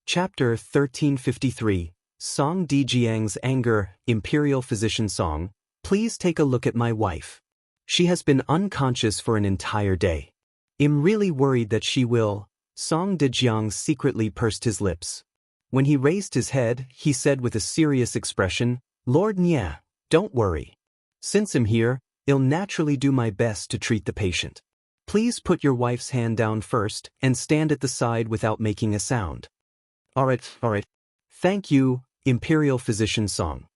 Speaker 1: Chapter 1353, Song Dejiang's Anger, Imperial Physician Song. Please take a look at my wife. She has been unconscious for an entire day. I'm really worried that she will. Song Dejiang secretly pursed his lips. When he raised his head, he said with a serious expression, Lord Nye, don't worry. Since I'm here, I'll naturally do my best to treat the patient. Please put your wife's hand down first and stand at the side without making a sound. Alright. Thank you, Imperial Physician Song.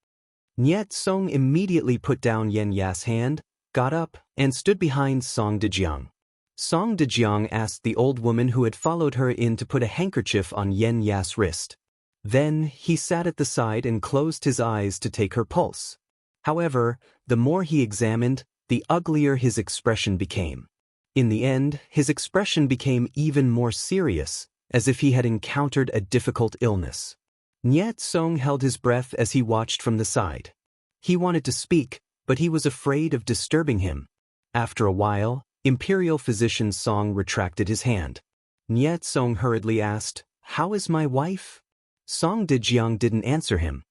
Speaker 1: Niet Song immediately put down Yen Ya's hand, got up, and stood behind Song Dejiang. Song Dejiang asked the old woman who had followed her in to put a handkerchief on Yen Ya's wrist. Then, he sat at the side and closed his eyes to take her pulse. However, the more he examined, the uglier his expression became. In the end, his expression became even more serious, as if he had encountered a difficult illness. Niet Song held his breath as he watched from the side. He wanted to speak, but he was afraid of disturbing him. After a while, Imperial Physician Song retracted his hand. Niet Song hurriedly asked, How is my wife? Song Dejiang didn't answer him.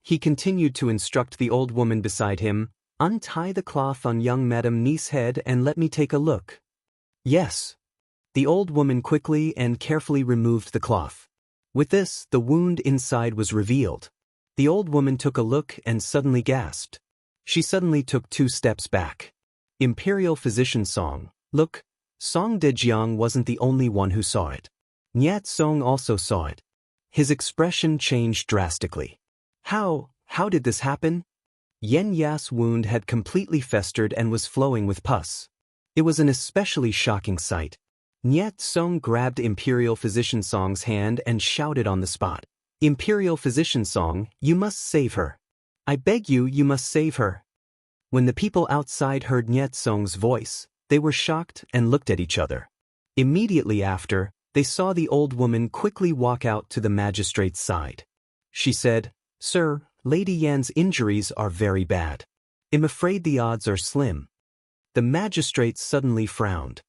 Speaker 1: He continued to instruct the old woman beside him, Untie the cloth on young Madame Ni's head and let me take a look. Yes. The old woman quickly and carefully removed the cloth. With this, the wound inside was revealed. The old woman took a look and suddenly gasped. She suddenly took 2 steps back. Imperial Physician Song, look, Song Dejiang wasn't the only one who saw it. Niet Song also saw it. His expression changed drastically. How did this happen? Yen Ya's wound had completely festered and was flowing with pus. It was an especially shocking sight. Niet Song grabbed Imperial Physician Song's hand and shouted on the spot. Imperial Physician Song, you must save her. I beg you, you must save her. When the people outside heard Niet Song's voice, they were shocked and looked at each other. Immediately after, they saw the old woman quickly walk out to the magistrate's side. She said, Sir, Lady Yan's injuries are very bad. I'm afraid the odds are slim. The magistrate suddenly frowned.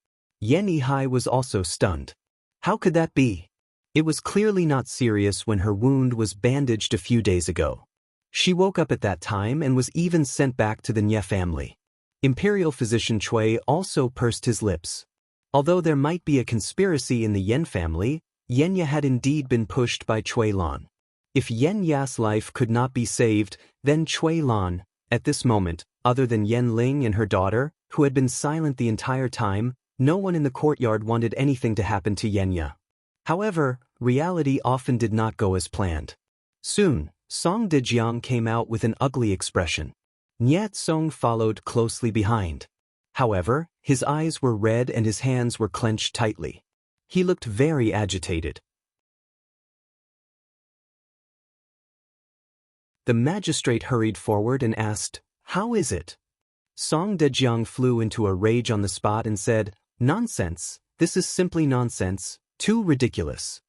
Speaker 1: Yihai was also stunned. How could that be? It was clearly not serious when her wound was bandaged a few days ago. She woke up at that time and was even sent back to the Nye family. Imperial Physician Cui also pursed his lips. Although there might be a conspiracy in the Yen family, Yenya had indeed been pushed by Cui Lan. If Yen Ya's life could not be saved, then Cui Lan, at this moment, other than Yen Ling and her daughter, who had been silent the entire time, no one in the courtyard wanted anything to happen to Yenya. However, reality often did not go as planned. Soon, Song Dejiang came out with an ugly expression. Niet Song followed closely behind. However, his eyes were red and his hands were clenched tightly. He looked very agitated. The magistrate hurried forward and asked, "How is it?" Song Dejiang flew into a rage on the spot and said, "Nonsense, this is simply nonsense, too ridiculous.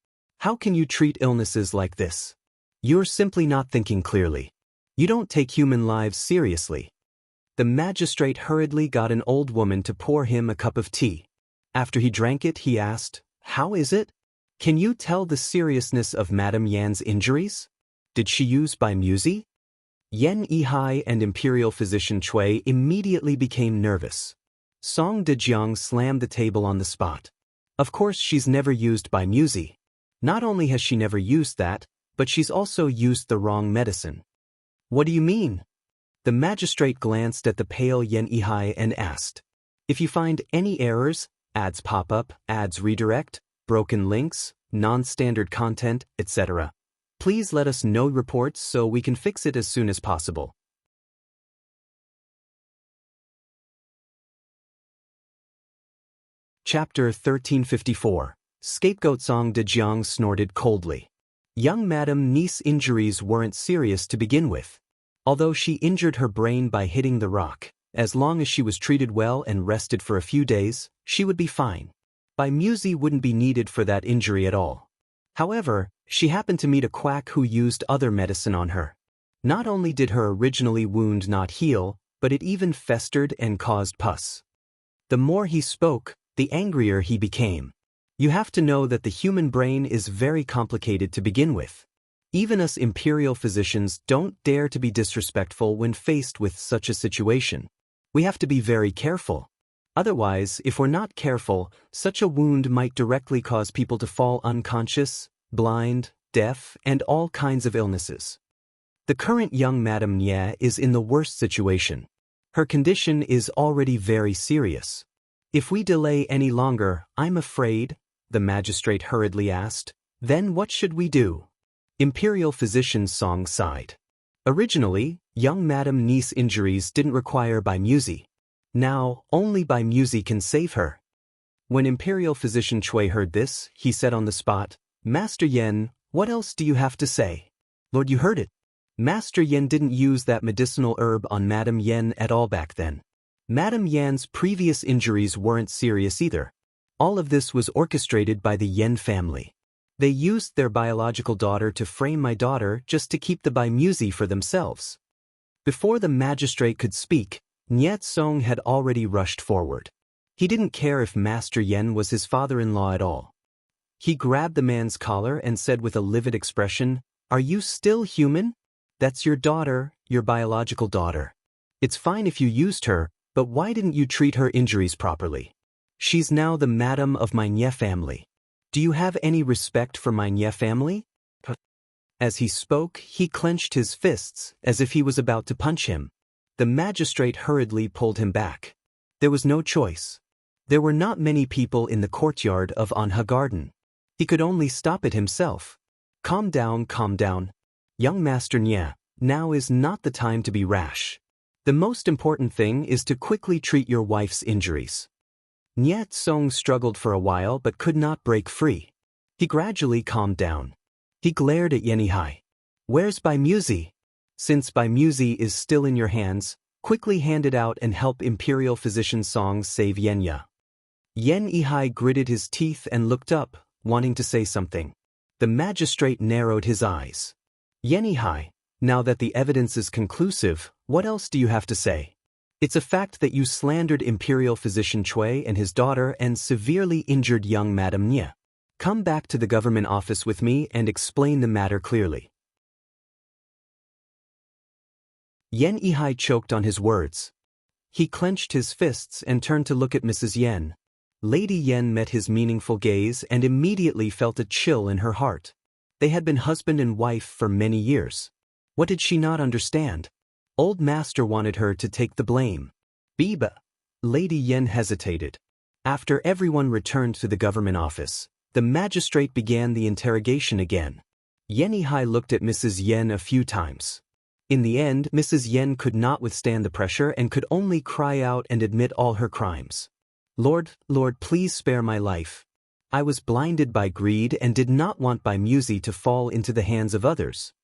Speaker 1: How can you treat illnesses like this? You're simply not thinking clearly. You don't take human lives seriously." The magistrate hurriedly got an old woman to pour him a cup of tea. After he drank it, he asked, "How is it? Can you tell the seriousness of Madame Yan's injuries? Did she use by Muzi?" Yan Yihai and Imperial Physician Cui immediately became nervous. Song Dejiang slammed the table on the spot. "Of course she's never used by Muzi. Not only has she never used that, but she's also used the wrong medicine." "What do you mean?" The magistrate glanced at the pale Yan Yihai and asked, "If you find any errors, ads pop up, ads redirect, broken links, non-standard content, etc., please let us know reports so we can fix it as soon as possible." Chapter 1354. Scapegoat. Song Dejiang snorted coldly. Young Madame Ni's injuries weren't serious to begin with. Although she injured her brain by hitting the rock, as long as she was treated well and rested for a few days, she would be fine. By Muzi wouldn't be needed for that injury at all. However, she happened to meet a quack who used other medicine on her. Not only did her originally wound not heal, but it even festered and caused pus. The more he spoke, the angrier he became. You have to know that the human brain is very complicated to begin with. Even us imperial physicians don't dare to be disrespectful when faced with such a situation. We have to be very careful. Otherwise, if we're not careful, such a wound might directly cause people to fall unconscious, blind, deaf, and all kinds of illnesses. The current young Madame Ni is in the worst situation. Her condition is already very serious. "If we delay any longer, I'm afraid," the magistrate hurriedly asked, "then what should we do?" Imperial Physician Song sighed. Originally, young Madame Ni's injuries didn't require by Muzi. Now, only by Muzi can save her. When Imperial Physician Cui heard this, he said on the spot, "Master Yen, what else do you have to say?" "Lord, you heard it. Master Yen didn't use that medicinal herb on Madame Yen at all back then. Madame Yan's previous injuries weren't serious either. All of this was orchestrated by the Yen family. They used their biological daughter to frame my daughter just to keep the Bai Muzi for themselves." Before the magistrate could speak, Niet Song had already rushed forward. He didn't care if Master Yen was his father-in-law at all. He grabbed the man's collar and said with a livid expression, "Are you still human? That's your daughter, your biological daughter. It's fine if you used her, but why didn't you treat her injuries properly? She's now the madam of my Nye family. Do you have any respect for my Nye family?" As he spoke, he clenched his fists, as if he was about to punch him. The magistrate hurriedly pulled him back. There was no choice. There were not many people in the courtyard of Anha Garden. He could only stop it himself. Calm down, young Master Nye. Now is not the time to be rash. The most important thing is to quickly treat your wife's injuries." Niet Song struggled for a while but could not break free. He gradually calmed down. He glared at Yan Yihai. "Where's Bai Muzi? Since Bai Muzi is still in your hands, quickly hand it out and help Imperial Physician Song save Yenya." Yan Yihai gritted his teeth and looked up, wanting to say something. The magistrate narrowed his eyes. "Yan Yihai, now that the evidence is conclusive, what else do you have to say? It's a fact that you slandered Imperial Physician Cui and his daughter and severely injured young Madame Nye. Come back to the government office with me and explain the matter clearly." Yan Yihai choked on his words. He clenched his fists and turned to look at Mrs. Yen. Lady Yen met his meaningful gaze and immediately felt a chill in her heart. They had been husband and wife for many years. What did she not understand? Old Master wanted her to take the blame. "Biba." Lady Yen hesitated. After everyone returned to the government office, the magistrate began the interrogation again. Yan Yihai looked at Mrs. Yen a few times. In the end, Mrs. Yen could not withstand the pressure and could only cry out and admit all her crimes. Lord, please spare my life. I was blinded by greed and did not want Bai Muzi to fall into the hands of others.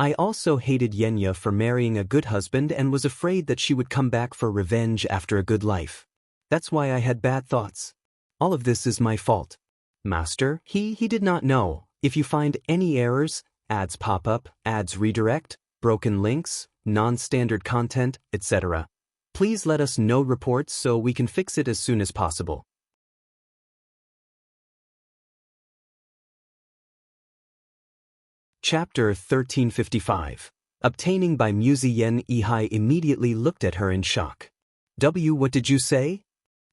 Speaker 1: I also hated Yenya for marrying a good husband and was afraid that she would come back for revenge after a good life. That's why I had bad thoughts. All of this is my fault. Master, he did not know. If you find any errors, ads pop up, ads redirect, broken links, non-standard content, etc., please let us know reports so we can fix it as soon as possible. Chapter 1355. Obtaining by Muzi. Yihai immediately looked at her in shock. What did you say?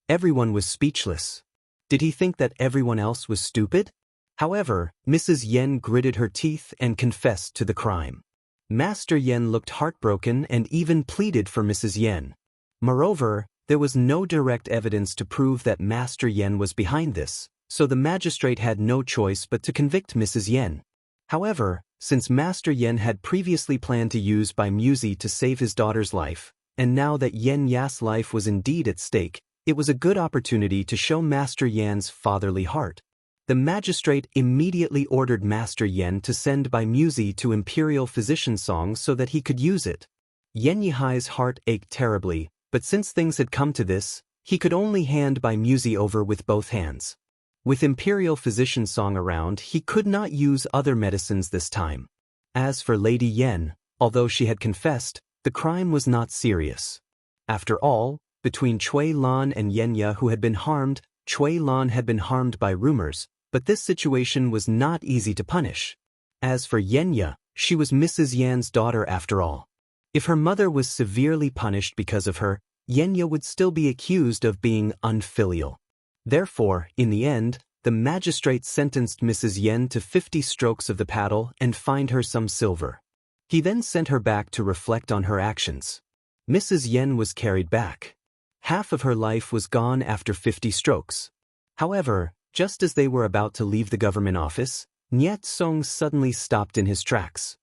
Speaker 1: Everyone was speechless. Did he think that everyone else was stupid? However, Mrs. Yen gritted her teeth and confessed to the crime. Master Yen looked heartbroken and even pleaded for Mrs. Yen. Moreover, there was no direct evidence to prove that Master Yen was behind this, so the magistrate had no choice but to convict Mrs. Yen. However, since Master Yen had previously planned to use by Muzi to save his daughter's life, and now that Yen Ya's life was indeed at stake, it was a good opportunity to show Master Yan's fatherly heart. The magistrate immediately ordered Master Yen to send by Muzi to Imperial Physician Song so that he could use it. Yen Yihai's heart ached terribly, but since things had come to this, he could only hand by Muzi over with both hands. With Imperial Physician Song around, he could not use other medicines this time. As for Lady Yen, although she had confessed, the crime was not serious. After all, between Cui Lan and Yenya who had been harmed, Cui Lan had been harmed by rumors, but this situation was not easy to punish. As for Yenya, she was Mrs. Yan's daughter after all. If her mother was severely punished because of her, Yenya would still be accused of being unfilial. Therefore, in the end, the magistrate sentenced Mrs. Yen to 50 strokes of the paddle and fined her some silver. He then sent her back to reflect on her actions. Mrs. Yen was carried back. Half of her life was gone after 50 strokes. However, just as they were about to leave the government office, Niet Song suddenly stopped in his tracks.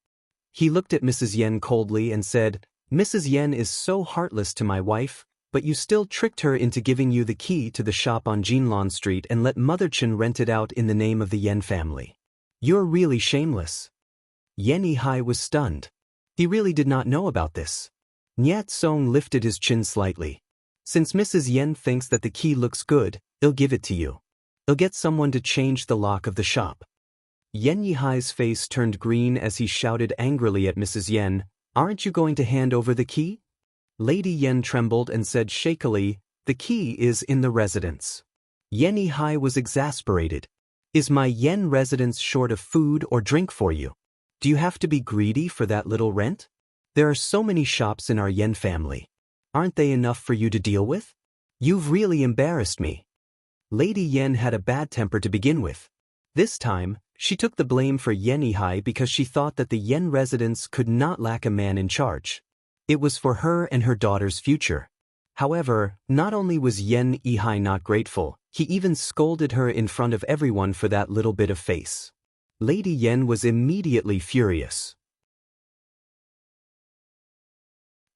Speaker 1: He looked at Mrs. Yen coldly and said, "Mrs. Yen is so heartless to my wife, but you still tricked her into giving you the key to the shop on Jinlan Street and let Mother Chen rent it out in the name of the Yen family. You're really shameless." Yen Yihai was stunned. He really did not know about this. Niet Song lifted his chin slightly. "Since Mrs. Yen thinks that the key looks good, I'll give it to you. I'll get someone to change the lock of the shop." Yen Yihai's face turned green as he shouted angrily at Mrs. Yen, "Aren't you going to hand over the key?" Lady Yen trembled and said shakily, "The key is in the residence." Yen Yihai was exasperated. "Is my Yen residence short of food or drink for you? Do you have to be greedy for that little rent? There are so many shops in our Yen family. Aren't they enough for you to deal with? You've really embarrassed me." Lady Yen had a bad temper to begin with. This time, she took the blame for Yen Yihai because she thought that the Yen residence could not lack a man in charge. It was for her and her daughter's future. However, not only was Yen Yihai not grateful, he even scolded her in front of everyone for that little bit of face. Lady Yen was immediately furious.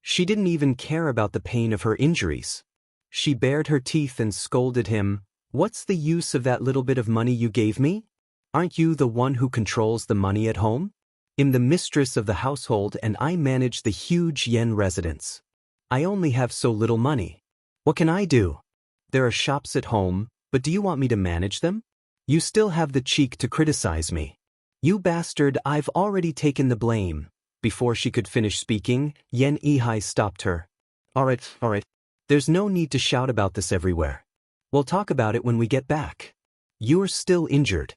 Speaker 1: She didn't even care about the pain of her injuries. She bared her teeth and scolded him, "What's the use of that little bit of money you gave me? Aren't you the one who controls the money at home? I'm the mistress of the household and I manage the huge Yen residence. I only have so little money. What can I do? There are shops at home, but do you want me to manage them? You still have the cheek to criticize me. You bastard, I've already taken the blame." Before she could finish speaking, Yen Yihai stopped her. All right. There's no need to shout about this everywhere. We'll talk about it when we get back. You're still injured."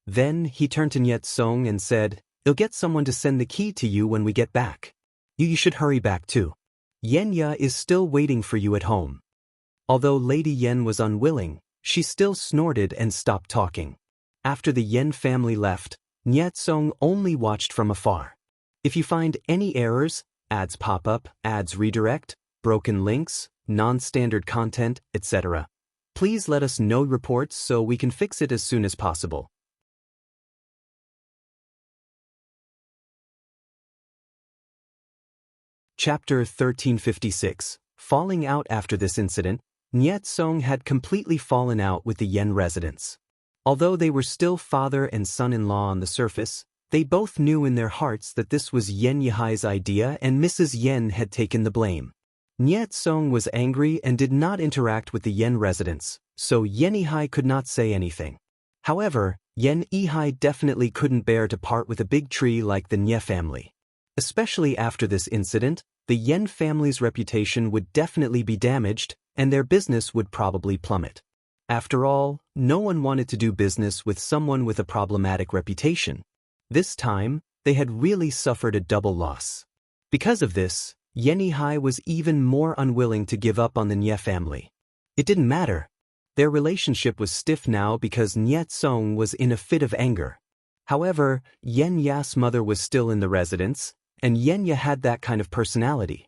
Speaker 1: Then he turned to Niet Song and said, "I'll get someone to send the key to you when we get back. You should hurry back too. Yenya is still waiting for you at home." Although Lady Yen was unwilling, she still snorted and stopped talking. After the Yen family left, Niet Song only watched from afar. If you find any errors, ads pop up, ads redirect, broken links, non-standard content, etc., please let us know reports so we can fix it as soon as possible. Chapter 1356. Falling out. After this incident, Niet Song had completely fallen out with the Yen residents. Although they were still father and son-in-law on the surface, They both knew in their hearts that this was Yen Yihai's idea and Mrs. Yen had taken the blame. Niet Song was angry and did not interact with the Yen residents, so Yen Yihai could not say anything. However, Yen Yihai definitely couldn't bear to part with a big tree like the Nye family. Especially after this incident, the Yen family's reputation would definitely be damaged, and their business would probably plummet. After all, no one wanted to do business with someone with a problematic reputation. This time, they had really suffered a double loss. Because of this, Yen Yihai was even more unwilling to give up on the Nye family. It didn't matter. Their relationship was stiff now because Niet Song was in a fit of anger. However, Yen Ya's mother was still in the residence, and Yen Ya had that kind of personality.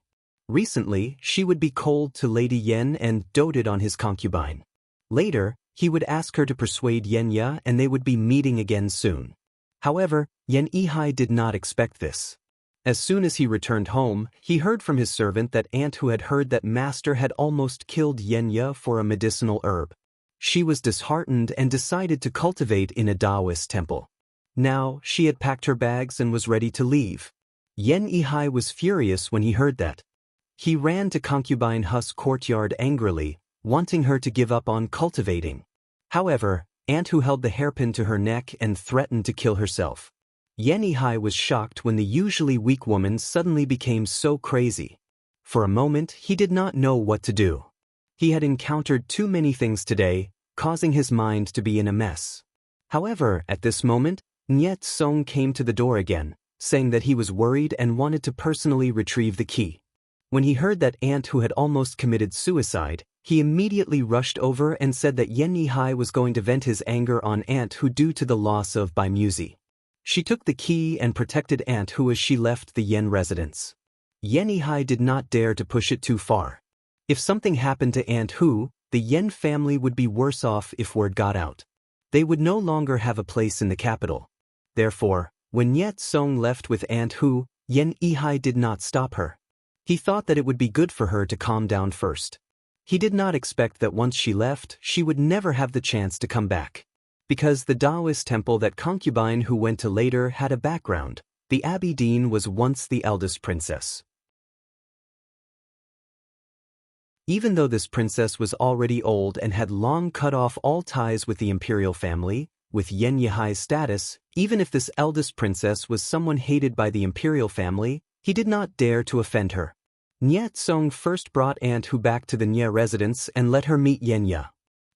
Speaker 1: Recently, she would be cold to Lady Yen and doted on his concubine. Later, he would ask her to persuade Yen Ya and they would be meeting again soon. However, Yen Yihai did not expect this. As soon as he returned home, he heard from his servant that aunt who had heard that master had almost killed Yen Ya for a medicinal herb. She was disheartened and decided to cultivate in a Taoist temple. Now, she had packed her bags and was ready to leave. Yen Yihai was furious when he heard that. He ran to concubine Hu's courtyard angrily, wanting her to give up on cultivating. However, aunt who held the hairpin to her neck and threatened to kill herself. Yen Yihai was shocked when the usually weak woman suddenly became so crazy. For a moment, he did not know what to do. He had encountered too many things today, causing his mind to be in a mess. However, at this moment, Niet Song came to the door again, saying that he was worried and wanted to personally retrieve the key. When he heard that aunt who had almost committed suicide, he immediately rushed over and said that Yen Yihai was going to vent his anger on aunt who due to the loss of by Muzi. She took the key and protected aunt who as she left the Yen residence. Yen Yihai did not dare to push it too far. If something happened to aunt who, the Yen family would be worse off if word got out. They would no longer have a place in the capital. Therefore, when Niet Song left with aunt who, Yen Yihai did not stop her. He thought that it would be good for her to calm down first. He did not expect that once she left, she would never have the chance to come back. Because the Taoist temple that concubine who went to later had a background, the Abbey Dean was once the eldest princess. Even though this princess was already old and had long cut off all ties with the imperial family, with Yen Yihai's status, even if this eldest princess was someone hated by the imperial family, he did not dare to offend her. Niet Song first brought aunt who back to the Nye residence and let her meet Yen Ya.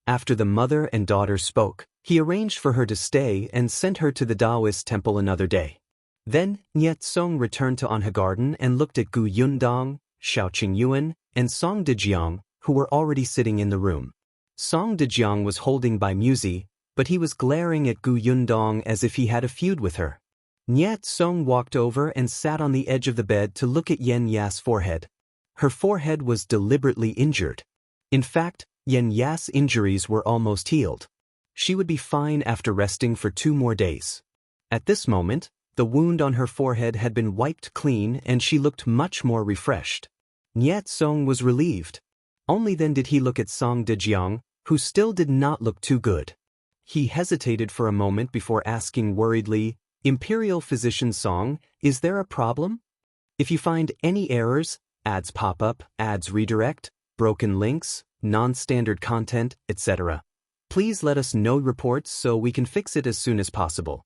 Speaker 1: After the mother and daughter spoke, he arranged for her to stay and sent her to the Taoist temple another day. Then, Niet Song returned to Anha Garden and looked at Gu Yundong, Shao Qingyuan, and Song Dejiang, who were already sitting in the room. Song Dejiang was holding by Muzi, but he was glaring at Gu Yundong as if he had a feud with her. Niet Song walked over and sat on the edge of the bed to look at Yen Ya's forehead. Her forehead was deliberately injured. In fact, Yen Ya's injuries were almost healed. She would be fine after resting for 2 more days. At this moment, the wound on her forehead had been wiped clean and she looked much more refreshed. Niet Song was relieved. Only then did he look at Song Dejiang, who still did not look too good. He hesitated for a moment before asking worriedly, "Imperial Physician Song, is there a problem? If you find any errors, ads pop up, ads redirect, broken links, non-standard content, etc. Please let us know reports so we can fix it as soon as possible."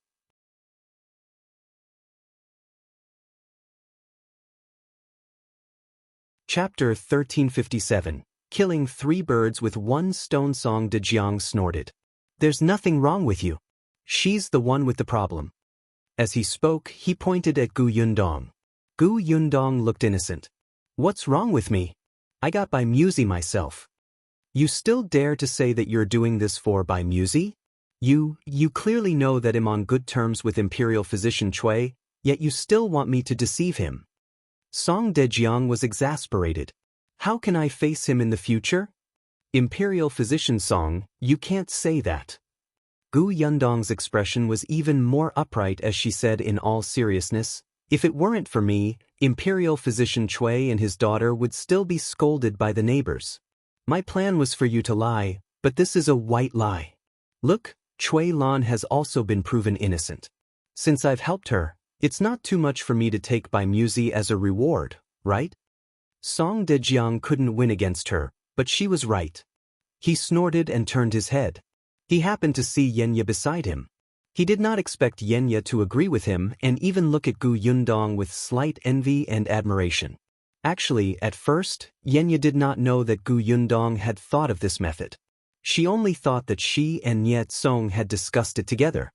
Speaker 1: Chapter 1357, Killing 3 Birds with 1 Stone. Song Dejiang snorted. "There's nothing wrong with you. She's the one with the problem." As he spoke, he pointed at Gu Yundong. Gu Yundong looked innocent. "What's wrong with me? I got by Muzi myself." "You still dare to say that you're doing this for by Muzi? You clearly know that I'm on good terms with Imperial Physician Cui, yet you still want me to deceive him." Song Dejiang was exasperated. "How can I face him in the future? Imperial Physician Song, you can't say that." Gu Yundong's expression was even more upright as she said in all seriousness, "If it weren't for me, Imperial Physician Cui and his daughter would still be scolded by the neighbors. My plan was for you to lie, but this is a white lie. Look, Cui Lan has also been proven innocent." Since I've helped her, it's not too much for me to take by Muzi as a reward, right? Song Dejiang couldn't win against her, but she was right. He snorted and turned his head. He happened to see Yenya beside him. He did not expect Yenya to agree with him and even look at Gu Yundong with slight envy and admiration. Actually, at first, Yenya did not know that Gu Yundong had thought of this method. She only thought that she and Niet Song had discussed it together.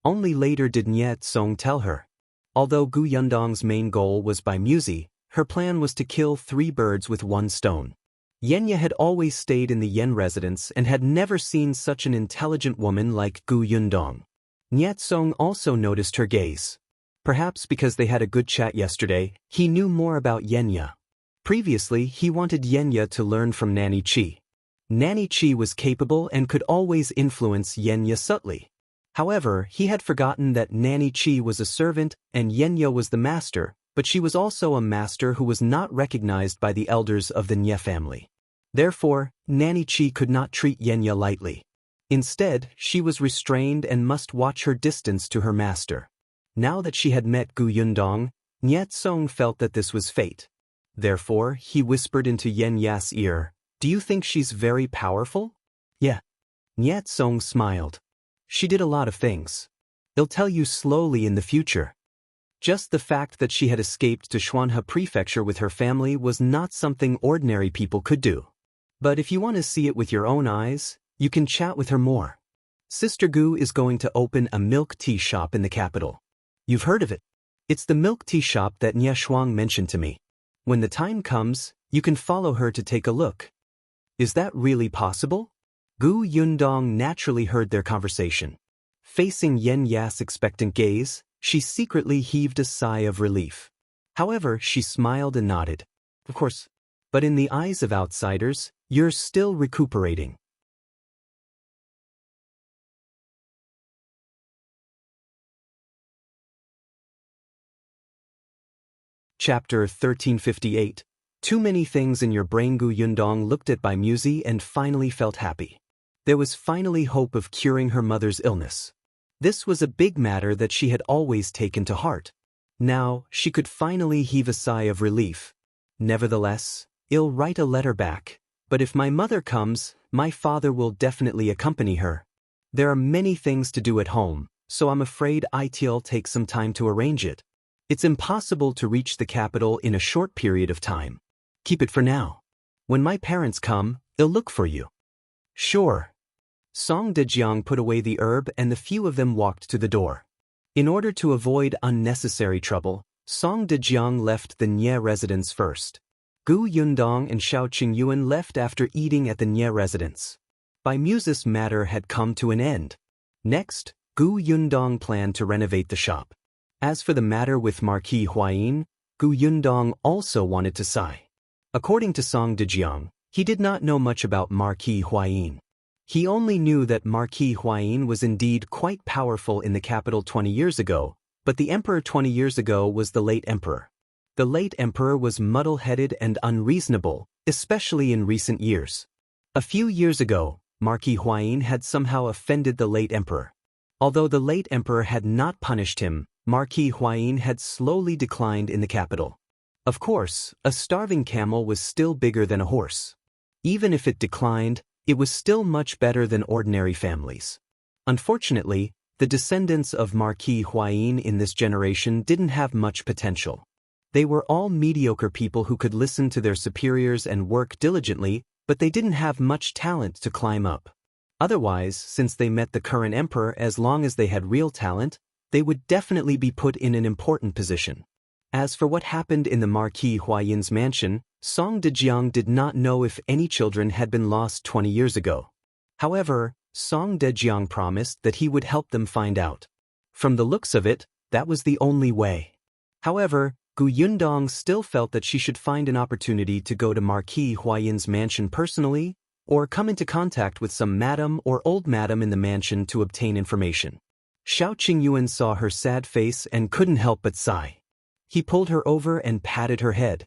Speaker 1: Only later did Niet Song tell her. Although Gu Yundong's main goal was by Muzi, her plan was to kill 3 birds with 1 stone. Yenya had always stayed in the Yen residence and had never seen such an intelligent woman like Gu Yundong. Niet Song also noticed her gaze. Perhaps because they had a good chat yesterday, he knew more about Yenya. Previously, he wanted Yenya to learn from Nanny Chi. Nanny Chi was capable and could always influence Yenya subtly. However, he had forgotten that Nanny Chi was a servant and Yenya was the master, but she was also a master who was not recognized by the elders of the Nye family. Therefore, Nanny Chi could not treat Yenya lightly. Instead, she was restrained and must watch her distance to her master. Now that she had met Gu Yundong, Niet Song felt that this was fate. Therefore, he whispered into Yenya's ear, "Do you think she's very powerful?" "Yeah." Niet Song smiled. "She did a lot of things. I'll tell you slowly in the future." Just the fact that she had escaped to Xuanhe Prefecture with her family was not something ordinary people could do. But if you want to see it with your own eyes, you can chat with her more. Sister Gu is going to open a milk tea shop in the capital. You've heard of it. It's the milk tea shop that Nye Shuang mentioned to me. When the time comes, you can follow her to take a look. Is that really possible? Gu Yundong naturally heard their conversation. Facing Yenya's expectant gaze, she secretly heaved a sigh of relief. However, she smiled and nodded. Of course. But in the eyes of outsiders, you're still recuperating. Chapter 1358. Too many things in your brain. Gu Yundong looked at by Muzi and finally felt happy. There was finally hope of curing her mother's illness. This was a big matter that she had always taken to heart. Now, she could finally heave a sigh of relief. Nevertheless, I'll write a letter back, but if my mother comes, my father will definitely accompany her. There are many things to do at home, so I'm afraid it'll take some time to arrange it. It's impossible to reach the capital in a short period of time. Keep it for now. When my parents come, they'll look for you. Sure. Song Dejiang put away the herb and the few of them walked to the door. In order to avoid unnecessary trouble, Song Dejiang left the Nye residence first. Gu Yundong and Shao Qingyuan left after eating at the Nye residence. By Muzi's matter had come to an end. Next, Gu Yundong planned to renovate the shop. As for the matter with Marquis Huayin, Gu Yundong also wanted to sigh. According to Song Dejiang, he did not know much about Marquis Huayin. He only knew that Marquis Huayin was indeed quite powerful in the capital 20 years ago, but the emperor 20 years ago was the late emperor. The late emperor was muddle-headed and unreasonable, especially in recent years. A few years ago, Marquis Huayin had somehow offended the late emperor. Although the late emperor had not punished him, Marquis Huayin had slowly declined in the capital. Of course, a starving camel was still bigger than a horse. Even if it declined, it was still much better than ordinary families. Unfortunately, the descendants of Marquis Huayin in this generation didn't have much potential. They were all mediocre people who could listen to their superiors and work diligently, but they didn't have much talent to climb up. Otherwise, since they met the current emperor, as long as they had real talent, they would definitely be put in an important position. As for what happened in the Marquis Huayin's mansion, Song Dejiang did not know if any children had been lost 20 years ago. However, Song Dejiang promised that he would help them find out. From the looks of it, that was the only way. However, Gu Yundong still felt that she should find an opportunity to go to Marquis Huayin's mansion personally, or come into contact with some madam or old madam in the mansion to obtain information. Shao Qingyuan saw her sad face and couldn't help but sigh. He pulled her over and patted her head.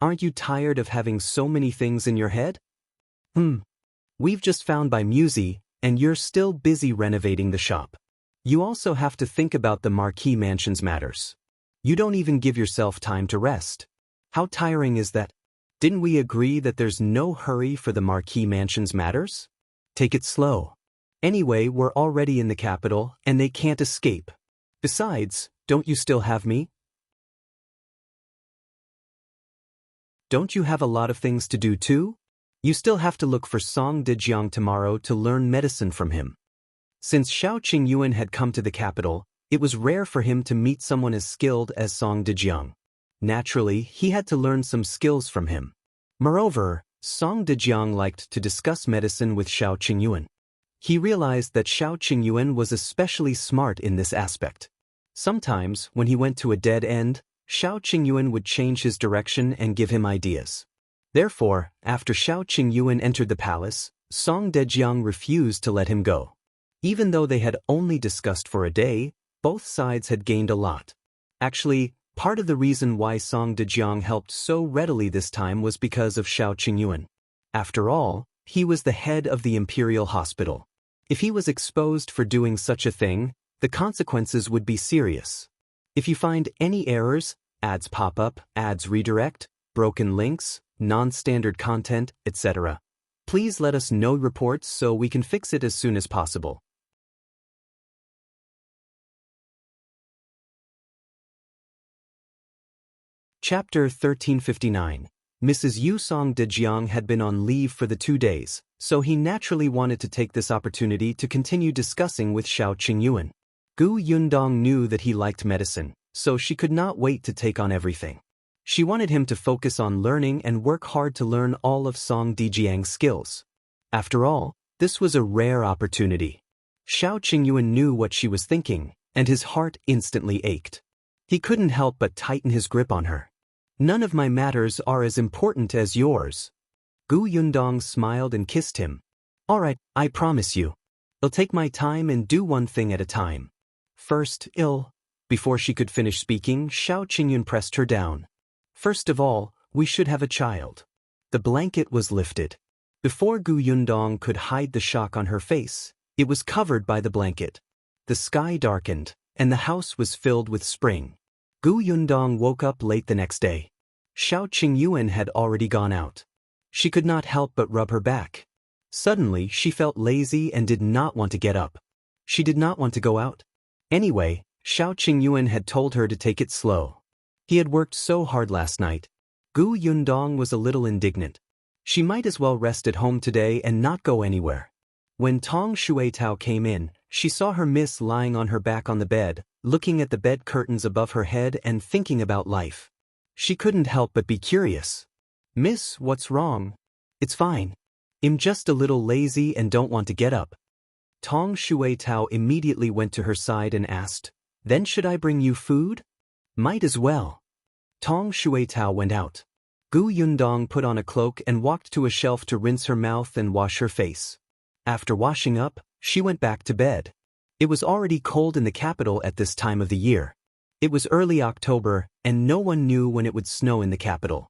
Speaker 1: Aren't you tired of having so many things in your head? We've just found by Muzi, and you're still busy renovating the shop. You also have to think about the Marquis Mansion's matters. You don't even give yourself time to rest. How tiring is that? Didn't we agree that there's no hurry for the Marquis Mansion's matters? Take it slow. Anyway, we're already in the capital, and they can't escape. Besides, don't you still have me? Don't you have a lot of things to do too? You still have to look for Song Dejiang tomorrow to learn medicine from him. Since Shao Qingyuan had come to the capital, it was rare for him to meet someone as skilled as Song Dejiang. Naturally, he had to learn some skills from him. Moreover, Song Dejiang liked to discuss medicine with Shao Qingyuan. He realized that Shao Qingyuan was especially smart in this aspect. Sometimes, when he went to a dead end, Shao Qingyuan would change his direction and give him ideas. Therefore, after Shao Qingyuan entered the palace, Song Dejiang refused to let him go. Even though they had only discussed for a day, both sides had gained a lot. Actually, part of the reason why Song Dejiang helped so readily this time was because of Shao Qingyuan. After all, he was the head of the Imperial Hospital. If he was exposed for doing such a thing, the consequences would be serious. If you find any errors, ads pop up, ads redirect, broken links, non-standard content, etc., please let us know reports so we can fix it as soon as possible. Chapter 1359. Mrs. Yu Song Dejiang had been on leave for the 2 days, so he naturally wanted to take this opportunity to continue discussing with Shao Qingyuan. Yundong knew that he liked medicine, so she could not wait to take on everything. She wanted him to focus on learning and work hard to learn all of Song Dejiang's skills. After all, this was a rare opportunity. Shao Qingyuan knew what she was thinking, and his heart instantly ached. He couldn't help but tighten his grip on her. None of my matters are as important as yours. Yundong smiled and kissed him. All right, I promise you. I'll take my time and do one thing at a time. First, Before she could finish speaking, Shao Qingyuan pressed her down. First of all, we should have a child. The blanket was lifted. Before Yundong could hide the shock on her face, it was covered by the blanket. The sky darkened, and the house was filled with spring. Yundong woke up late the next day. Shao Qingyuan had already gone out. She could not help but rub her back. Suddenly, she felt lazy and did not want to get up. She did not want to go out. Anyway, Shao Qingyuan had told her to take it slow. He had worked so hard last night. Yundong was a little indignant. She might as well rest at home today and not go anywhere. When Tong Shuitao came in, she saw her miss lying on her back on the bed, looking at the bed curtains above her head and thinking about life. She couldn't help but be curious. Miss, what's wrong? It's fine. I'm just a little lazy and don't want to get up. Tong Shuitao immediately went to her side and asked, Then should I bring you food? Might as well. Tong Shuitao went out. Yundong put on a cloak and walked to a shelf to rinse her mouth and wash her face. After washing up, she went back to bed. It was already cold in the capital at this time of the year. It was early October, and no one knew when it would snow in the capital.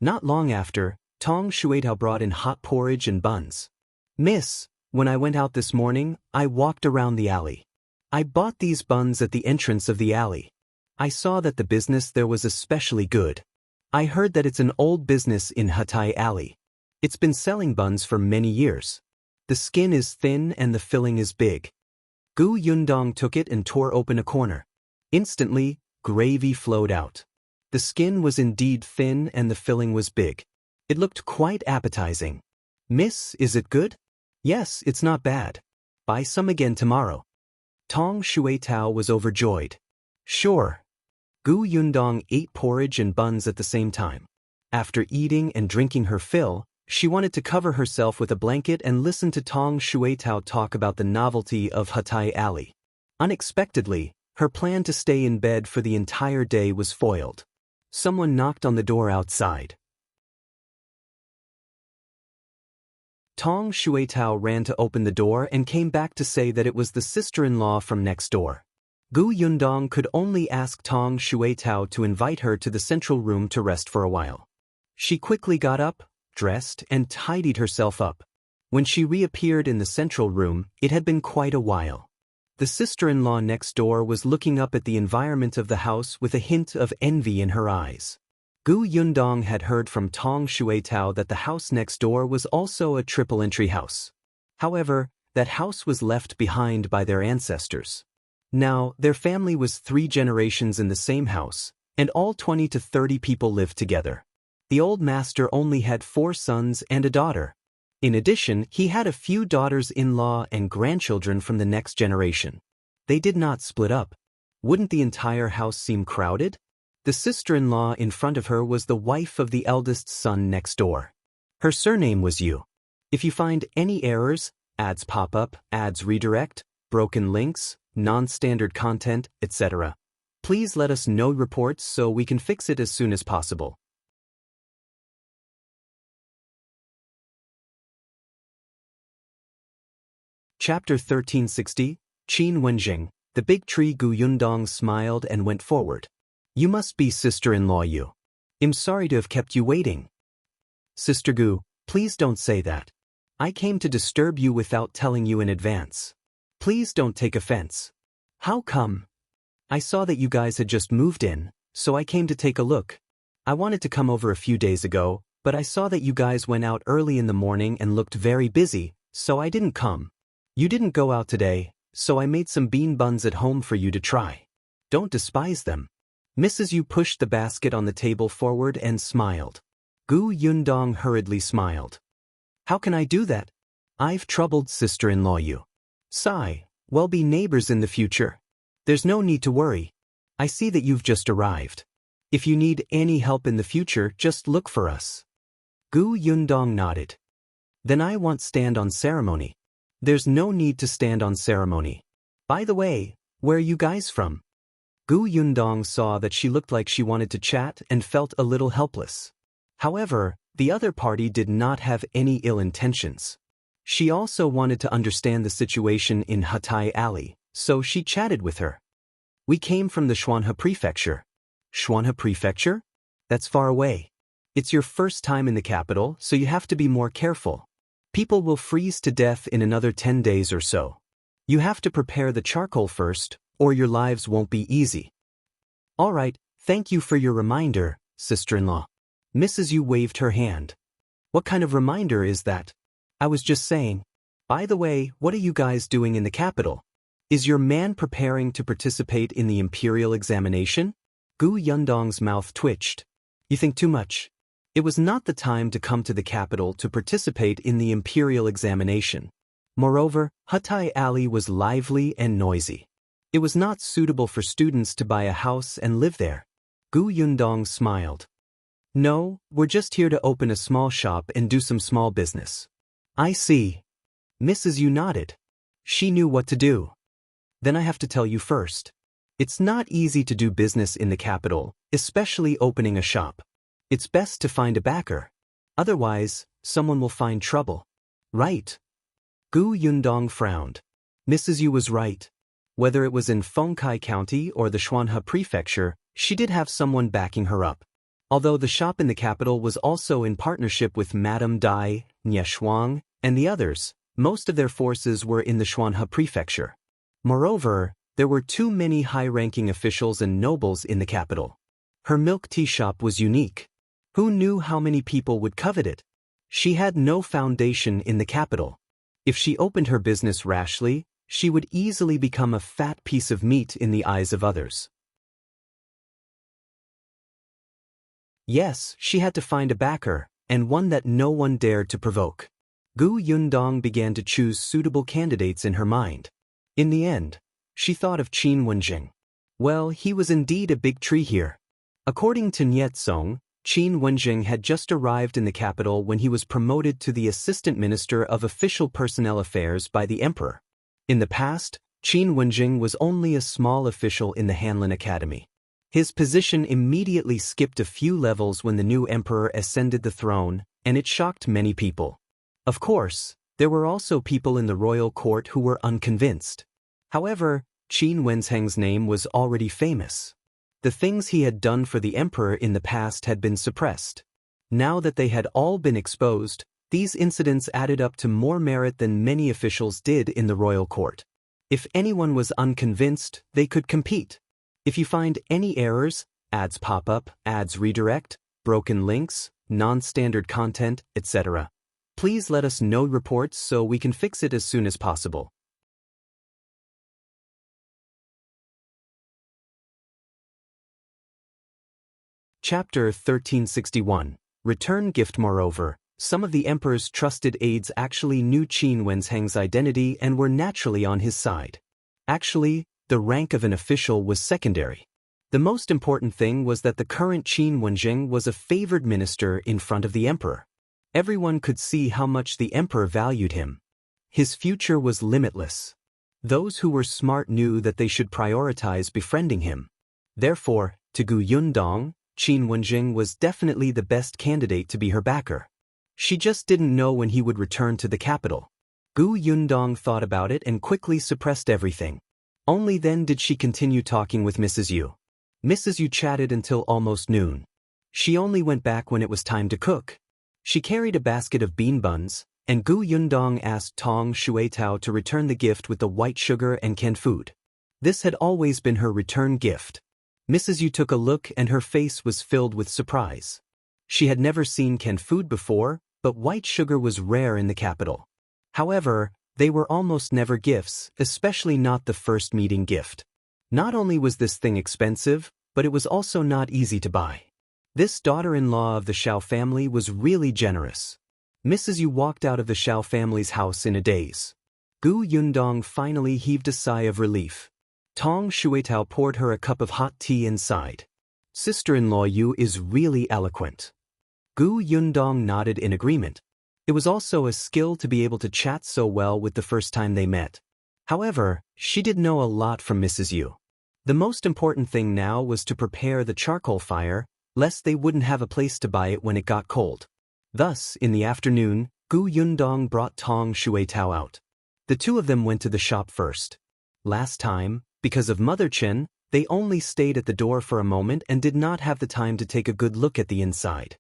Speaker 1: Not long after, Tong Shuitao brought in hot porridge and buns. Miss, when I went out this morning, I walked around the alley. I bought these buns at the entrance of the alley. I saw that the business there was especially good. I heard that it's an old business in Yihai Alley. It's been selling buns for many years. The skin is thin and the filling is big. Yundong took it and tore open a corner. Instantly, gravy flowed out. The skin was indeed thin and the filling was big. It looked quite appetizing. Miss, is it good? Yes, it's not bad. Buy some again tomorrow. Tong Shuitao was overjoyed. Sure. Yundong ate porridge and buns at the same time. After eating and drinking her fill, she wanted to cover herself with a blanket and listen to Tong Shuitao talk about the novelty of Yihai Alley. Unexpectedly, her plan to stay in bed for the entire day was foiled. Someone knocked on the door outside. Tong Shuitao ran to open the door and came back to say that it was the sister-in-law from next door. Yundong could only ask Tong Shuitao to invite her to the central room to rest for a while. She quickly got up, dressed, and tidied herself up. When she reappeared in the central room, it had been quite a while. The sister-in-law next door was looking up at the environment of the house with a hint of envy in her eyes. Gu Yundong had heard from Tong Shuetao that the house next door was also a triple-entry house. However, that house was left behind by their ancestors. Now, their family was 3 generations in the same house, and all 20 to 30 people lived together. The old master only had 4 sons and a daughter. In addition, he had a few daughters-in-law and grandchildren from the next generation. They did not split up. Wouldn't the entire house seem crowded? The sister-in-law in front of her was the wife of the eldest son next door. Her surname was Yu. If you find any errors, ads pop up, ads redirect, broken links, non-standard content, etc., please let us know reports so we can fix it as soon as possible. Chapter 1360, Wenzheng. The big tree Gu Yundong smiled and went forward. You must be sister-in-law Yu. I'm sorry to have kept you waiting. Sister Gu, please don't say that. I came to disturb you without telling you in advance. Please don't take offense. How come? I saw that you guys had just moved in, so I came to take a look. I wanted to come over a few days ago, but I saw that you guys went out early in the morning and looked very busy, so I didn't come. You didn't go out today, so I made some bean buns at home for you to try. Don't despise them. Mrs. Yu pushed the basket on the table forward and smiled. Gu Yundong hurriedly smiled. How can I do that? I've troubled sister-in-law Yu. Sigh, we'll be neighbors in the future. There's no need to worry. I see that you've just arrived. If you need any help in the future, just look for us. Gu Yundong nodded. Then I won't stand on ceremony. There's no need to stand on ceremony. By the way, where are you guys from? Gu Yundong saw that she looked like she wanted to chat and felt a little helpless. However, the other party did not have any ill intentions. She also wanted to understand the situation in Hatai Alley, so she chatted with her. We came from the Xuanhe Prefecture. Xuanhe Prefecture? That's far away. It's your first time in the capital, so you have to be more careful. People will freeze to death in another 10 days or so. You have to prepare the charcoal first, or your lives won't be easy. All right, thank you for your reminder, sister-in-law. Mrs. Yu waved her hand. What kind of reminder is that? I was just saying. By the way, what are you guys doing in the capital? Is your man preparing to participate in the imperial examination? Gu Yundong's mouth twitched. You think too much. It was not the time to come to the capital to participate in the imperial examination. Moreover, Hatai Alley was lively and noisy. It was not suitable for students to buy a house and live there. Gu Yundong smiled. No, we're just here to open a small shop and do some small business. I see. Mrs. Yu nodded. She knew what to do. Then I have to tell you first. It's not easy to do business in the capital, especially opening a shop. It's best to find a backer. Otherwise, someone will find trouble. Right. Gu Yundong frowned. Mrs. Yu was right. Whether it was in Fengkai County or the Xuanhe Prefecture, she did have someone backing her up. Although the shop in the capital was also in partnership with Madame Dai, Nie Shuang, and the others, most of their forces were in the Xuanhe Prefecture. Moreover, there were too many high-ranking officials and nobles in the capital. Her milk tea shop was unique. Who knew how many people would covet it? She had no foundation in the capital. If she opened her business rashly, she would easily become a fat piece of meat in the eyes of others. Yes, she had to find a backer, and one that no one dared to provoke. Gu Yundong began to choose suitable candidates in her mind. In the end, she thought of Wenzheng. Well, he was indeed a big tree here. According to Nyetsong, Wenzheng had just arrived in the capital when he was promoted to the Assistant Minister of Official Personnel Affairs by the Emperor. In the past, Wenzheng was only a small official in the Hanlin Academy. His position immediately skipped a few levels when the new emperor ascended the throne, and it shocked many people. Of course, there were also people in the royal court who were unconvinced. However, Wenzheng's name was already famous. The things he had done for the emperor in the past had been suppressed. Now that they had all been exposed, these incidents added up to more merit than many officials did in the royal court. If anyone was unconvinced, they could compete. If you find any errors, ads pop up, ads redirect, broken links, non-standard content, etc., please let us know reports so we can fix it as soon as possible. Chapter 1361. Return gift. Moreover, some of the emperor's trusted aides actually knew Qin Wenzheng's identity and were naturally on his side. Actually, the rank of an official was secondary. The most important thing was that the current Qin Wenzheng was a favored minister in front of the emperor. Everyone could see how much the emperor valued him. His future was limitless. Those who were smart knew that they should prioritize befriending him. Therefore, to Gu Yundong, Qin Wenzheng was definitely the best candidate to be her backer. She just didn't know when he would return to the capital. Gu Yundong thought about it and quickly suppressed everything. Only then did she continue talking with Mrs. Yu. Mrs. Yu chatted until almost noon. She only went back when it was time to cook. She carried a basket of bean buns, and Gu Yundong asked Tong Shuetao to return the gift with the white sugar and canned food. This had always been her return gift. Mrs. Yu took a look and her face was filled with surprise. She had never seen canned food before, but white sugar was rare in the capital. However, they were almost never gifts, especially not the first meeting gift. Not only was this thing expensive, but it was also not easy to buy. This daughter-in-law of the Shao family was really generous. Mrs. Yu walked out of the Shao family's house in a daze. Gu Yundong finally heaved a sigh of relief. Tong Shuetao poured her a cup of hot tea and sighed. Sister-in-law Yu is really eloquent. Gu Yundong nodded in agreement. It was also a skill to be able to chat so well with the first time they met. However, she did know a lot from Mrs. Yu. The most important thing now was to prepare the charcoal fire, lest they wouldn't have a place to buy it when it got cold. Thus, in the afternoon, Gu Yundong brought Tong Shuetao out. The two of them went to the shop first. Last time, because of Mother Chen, they only stayed at the door for a moment and did not have the time to take a good look at the inside.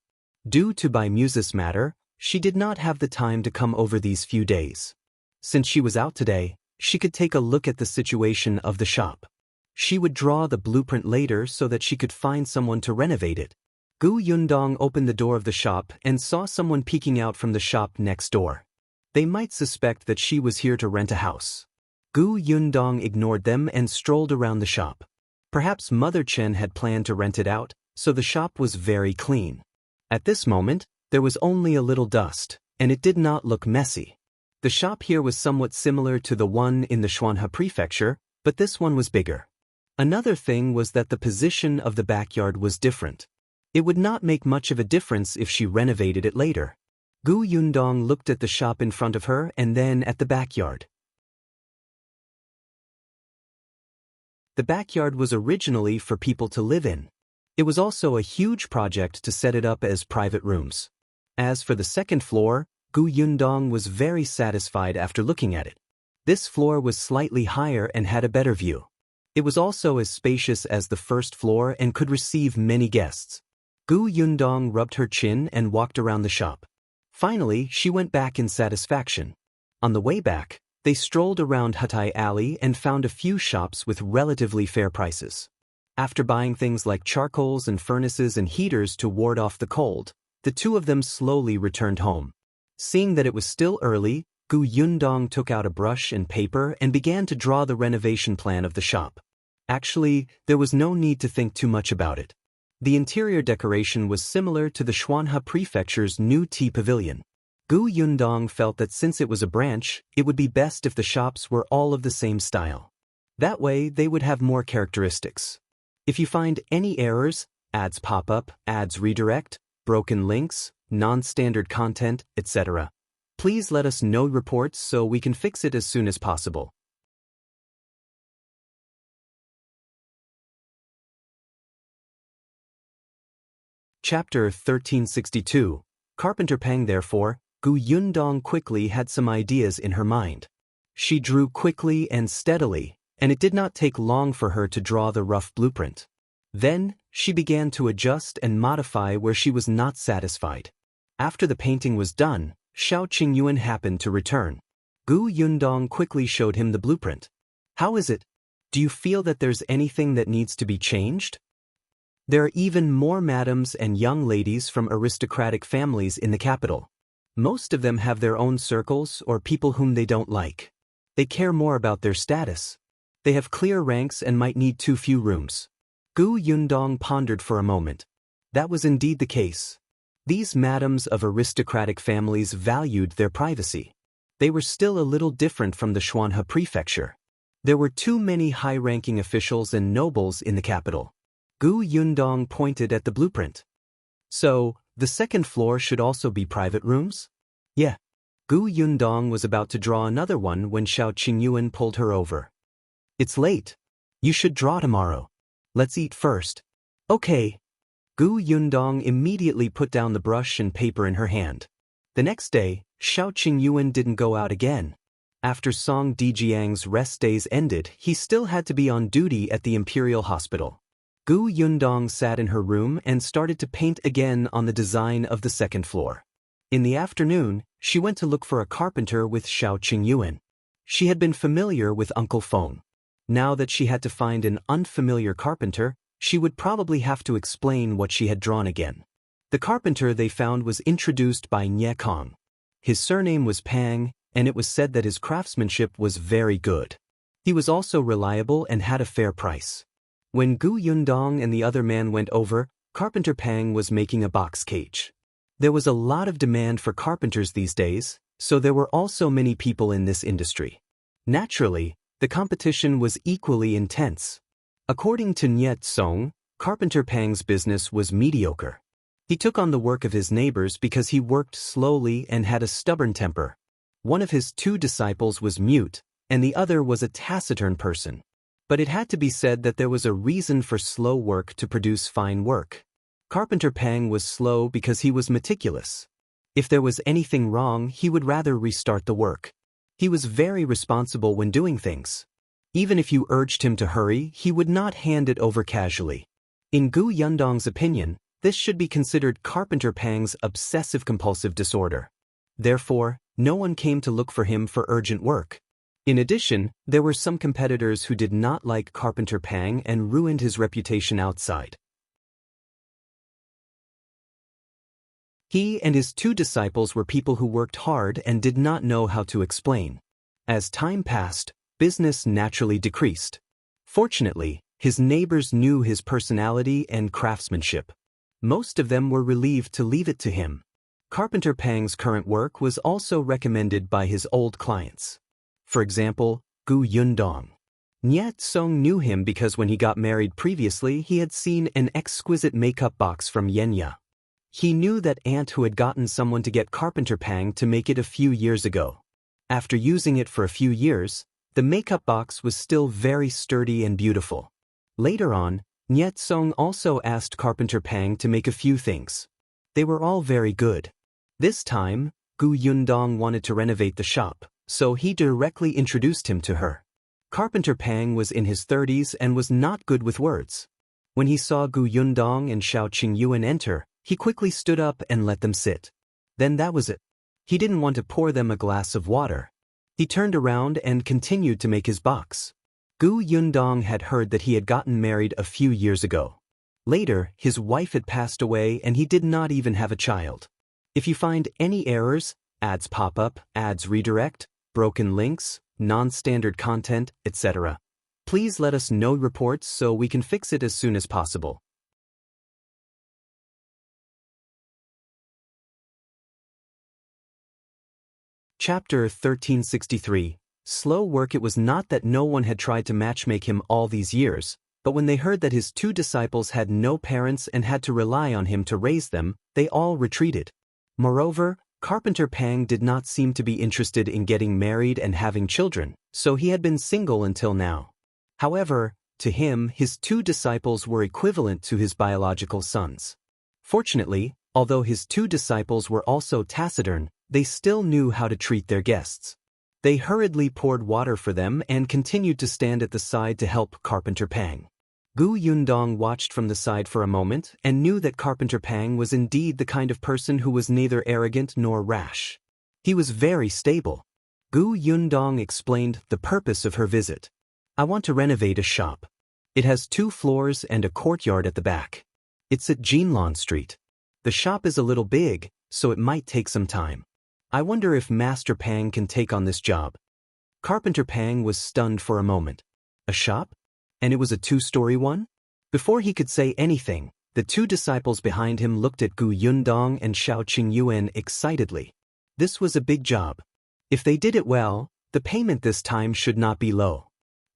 Speaker 1: Due to Muzi's matter, she did not have the time to come over these few days. Since she was out today, she could take a look at the situation of the shop. She would draw the blueprint later so that she could find someone to renovate it. Gu Yundong opened the door of the shop and saw someone peeking out from the shop next door. They might suspect that she was here to rent a house. Gu Yundong ignored them and strolled around the shop. Perhaps Mother Chen had planned to rent it out, so the shop was very clean. At this moment, there was only a little dust, and it did not look messy. The shop here was somewhat similar to the one in the Xuanhe prefecture, but this one was bigger. Another thing was that the position of the backyard was different. It would not make much of a difference if she renovated it later. Gu Yundong looked at the shop in front of her and then at the backyard. The backyard was originally for people to live in. It was also a huge project to set it up as private rooms. As for the second floor, Gu Yundong was very satisfied after looking at it. This floor was slightly higher and had a better view. It was also as spacious as the first floor and could receive many guests. Gu Yundong rubbed her chin and walked around the shop. Finally, she went back in satisfaction. On the way back, they strolled around Hutai Alley and found a few shops with relatively fair prices. After buying things like charcoals and furnaces and heaters to ward off the cold, the two of them slowly returned home. Seeing that it was still early, Gu Yundong took out a brush and paper and began to draw the renovation plan of the shop. Actually, there was no need to think too much about it. The interior decoration was similar to the Xuanhe Prefecture's new tea pavilion. Gu Yundong felt that since it was a branch, it would be best if the shops were all of the same style. That way, they would have more characteristics. If you find any errors, ads pop up, ads redirect, broken links, non-standard content, etc., please let us know reports so we can fix it as soon as possible. Chapter 1362. Carpenter Pang. Therefore, Gu Yundong quickly had some ideas in her mind. She drew quickly and steadily, and it did not take long for her to draw the rough blueprint. Then, she began to adjust and modify where she was not satisfied. After the painting was done, Shao Qingyuan happened to return. Gu Yundong quickly showed him the blueprint. How is it? Do you feel that there's anything that needs to be changed? There are even more madams and young ladies from aristocratic families in the capital. Most of them have their own circles or people whom they don't like. They care more about their status. They have clear ranks and might need too few rooms. Gu Yundong pondered for a moment. That was indeed the case. These madams of aristocratic families valued their privacy. They were still a little different from the Xuanhe prefecture. There were too many high-ranking officials and nobles in the capital. Gu Yundong pointed at the blueprint. So, the second floor should also be private rooms? Yeah. Gu Yundong was about to draw another one when Shao Qingyuan pulled her over. It's late. You should draw tomorrow. Let's eat first. Okay. Gu Yundong immediately put down the brush and paper in her hand. The next day, Shao Qingyuan didn't go out again. After Song Dejiang's rest days ended, he still had to be on duty at the Imperial Hospital. Gu Yundong sat in her room and started to paint again on the design of the second floor. In the afternoon, she went to look for a carpenter with Shao Qingyuan. She had been familiar with Uncle Feng. Now that she had to find an unfamiliar carpenter, she would probably have to explain what she had drawn again. The carpenter they found was introduced by Cong. His surname was Pang, and it was said that his craftsmanship was very good. He was also reliable and had a fair price. When Gu Yundong and the other man went over, Carpenter Pang was making a box cage. There was a lot of demand for carpenters these days, so there were also many people in this industry. Naturally, the competition was equally intense. According to Niet Song, Carpenter Pang's business was mediocre. He took on the work of his neighbors because he worked slowly and had a stubborn temper. One of his two disciples was mute, and the other was a taciturn person. But it had to be said that there was a reason for slow work to produce fine work. Carpenter Pang was slow because he was meticulous. If there was anything wrong, he would rather restart the work. He was very responsible when doing things. Even if you urged him to hurry, he would not hand it over casually. In Gu Yundong's opinion, this should be considered Carpenter Pang's obsessive-compulsive disorder. Therefore, no one came to look for him for urgent work. In addition, there were some competitors who did not like Carpenter Pang and ruined his reputation outside. He and his two disciples were people who worked hard and did not know how to explain. As time passed, business naturally decreased. Fortunately, his neighbors knew his personality and craftsmanship. Most of them were relieved to leave it to him. Carpenter Pang's current work was also recommended by his old clients. For example, Gu Yundong. Niet Song knew him because when he got married previously he had seen an exquisite makeup box from Yenya. He knew that aunt who had gotten someone to get Carpenter Pang to make it a few years ago. After using it for a few years, the makeup box was still very sturdy and beautiful. Later on, Niet Song also asked Carpenter Pang to make a few things. They were all very good. This time, Gu Yundong wanted to renovate the shop, so he directly introduced him to her. Carpenter Pang was in his 30s and was not good with words. When he saw Gu Yundong and Shao Qingyuan enter, he quickly stood up and let them sit. Then that was it. He didn't want to pour them a glass of water. He turned around and continued to make his box. Gu Yundong had heard that he had gotten married a few years ago. Later, his wife had passed away and he did not even have a child. If you find any errors, ads pop up, ads redirect, broken links, non-standard content, etc., please let us know reports so we can fix it as soon as possible. Chapter 1363. Slow work. It was not that no one had tried to matchmake him all these years, but when they heard that his two disciples had no parents and had to rely on him to raise them, they all retreated. Moreover, Carpenter Pang did not seem to be interested in getting married and having children, so he had been single until now. However, to him, his two disciples were equivalent to his biological sons. Fortunately, although his two disciples were also taciturn, they still knew how to treat their guests. They hurriedly poured water for them and continued to stand at the side to help Carpenter Pang. Gu Yundong watched from the side for a moment and knew that Carpenter Pang was indeed the kind of person who was neither arrogant nor rash. He was very stable. Gu Yundong explained the purpose of her visit. I want to renovate a shop. It has 2 floors and a courtyard at the back. It's at Jinlan Street. The shop is a little big, so it might take some time. I wonder if Master Pang can take on this job. Carpenter Pang was stunned for a moment. A shop? And it was a 2-story one? Before he could say anything, the 2 disciples behind him looked at Gu Yundong and Shao Qingyuan excitedly. This was a big job. If they did it well, the payment this time should not be low.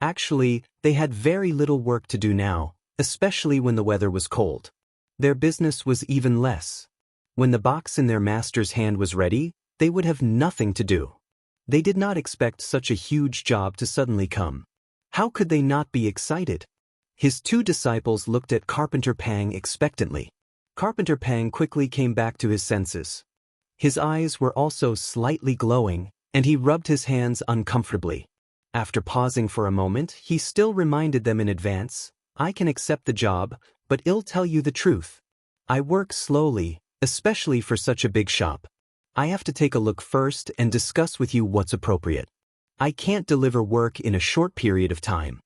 Speaker 1: Actually, they had very little work to do now, especially when the weather was cold. Their business was even less. When the box in their master's hand was ready, they would have nothing to do. They did not expect such a huge job to suddenly come. How could they not be excited? His 2 disciples looked at Carpenter Pang expectantly. Carpenter Pang quickly came back to his senses. His eyes were also slightly glowing, and he rubbed his hands uncomfortably. After pausing for a moment, he still reminded them in advance, I can accept the job, but I'll tell you the truth. I work slowly, especially for such a big shop. I have to take a look first and discuss with you what's appropriate. I can't deliver work in a short period of time.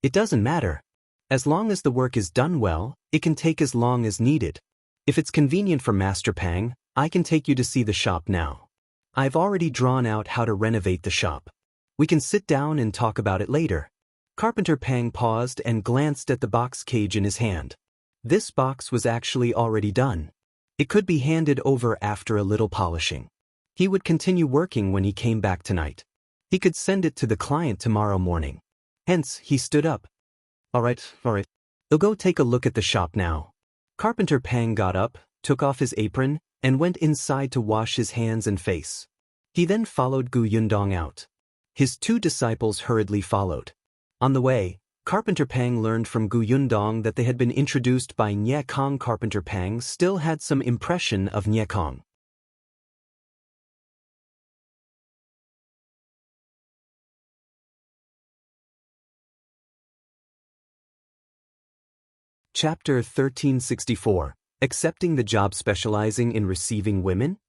Speaker 1: It doesn't matter. As long as the work is done well, it can take as long as needed. If it's convenient for Master Pang, I can take you to see the shop now. I've already drawn out how to renovate the shop. We can sit down and talk about it later. Carpenter Pang paused and glanced at the box cage in his hand. This box was actually already done. It could be handed over after a little polishing. He would continue working when he came back tonight. He could send it to the client tomorrow morning. Hence, he stood up. All right. I'll go take a look at the shop now. Carpenter Pang got up, took off his apron, and went inside to wash his hands and face. He then followed Gu Yundong out. His 2 disciples hurriedly followed. On the way, Carpenter Pang learned from Gu Yundong that they had been introduced by Nye Kong. Carpenter Pang still had some impression of Nye Kong. Chapter 1364. Accepting the job specializing in receiving women?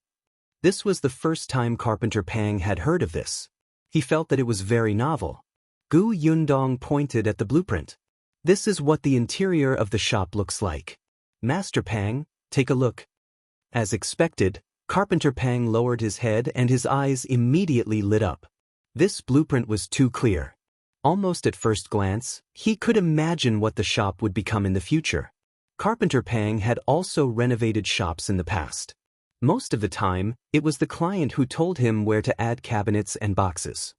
Speaker 1: This was the first time Carpenter Pang had heard of this. He felt that it was very novel. Gu Yundong pointed at the blueprint. This is what the interior of the shop looks like. Master Pang, take a look. As expected, Carpenter Pang lowered his head and his eyes immediately lit up. This blueprint was too clear. Almost at first glance, he could imagine what the shop would become in the future. Carpenter Pang had also renovated shops in the past. Most of the time, it was the client who told him where to add cabinets and boxes.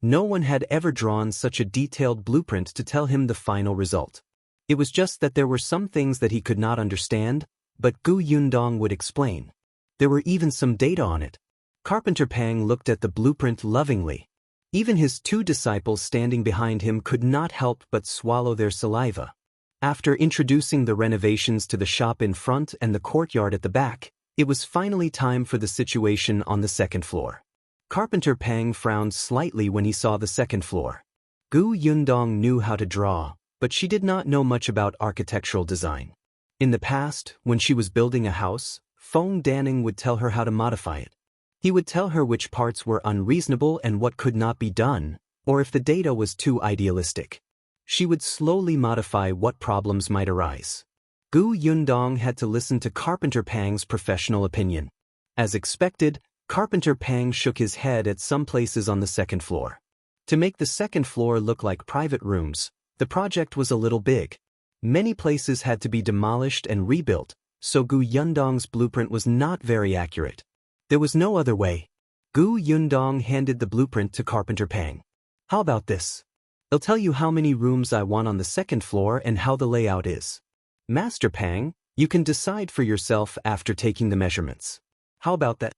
Speaker 1: No one had ever drawn such a detailed blueprint to tell him the final result. It was just that there were some things that he could not understand, but Gu Yundong would explain. There were even some data on it. Carpenter Pang looked at the blueprint lovingly. Even his 2 disciples standing behind him could not help but swallow their saliva. After introducing the renovations to the shop in front and the courtyard at the back, it was finally time for the situation on the 2nd floor. Carpenter Pang frowned slightly when he saw the 2nd floor. Gu Yundong knew how to draw, but she did not know much about architectural design. In the past, when she was building a house, Feng Danning would tell her how to modify it. He would tell her which parts were unreasonable and what could not be done, or if the data was too idealistic. She would slowly modify what problems might arise. Gu Yundong had to listen to Carpenter Pang's professional opinion. As expected, Carpenter Pang shook his head at some places on the 2nd floor. To make the 2nd floor look like private rooms, the project was a little big. Many places had to be demolished and rebuilt, so Gu Yundong's blueprint was not very accurate. There was no other way. Gu Yundong handed the blueprint to Carpenter Pang. How about this? I'll tell you how many rooms I want on the 2nd floor and how the layout is. Master Pang, you can decide for yourself after taking the measurements. How about that?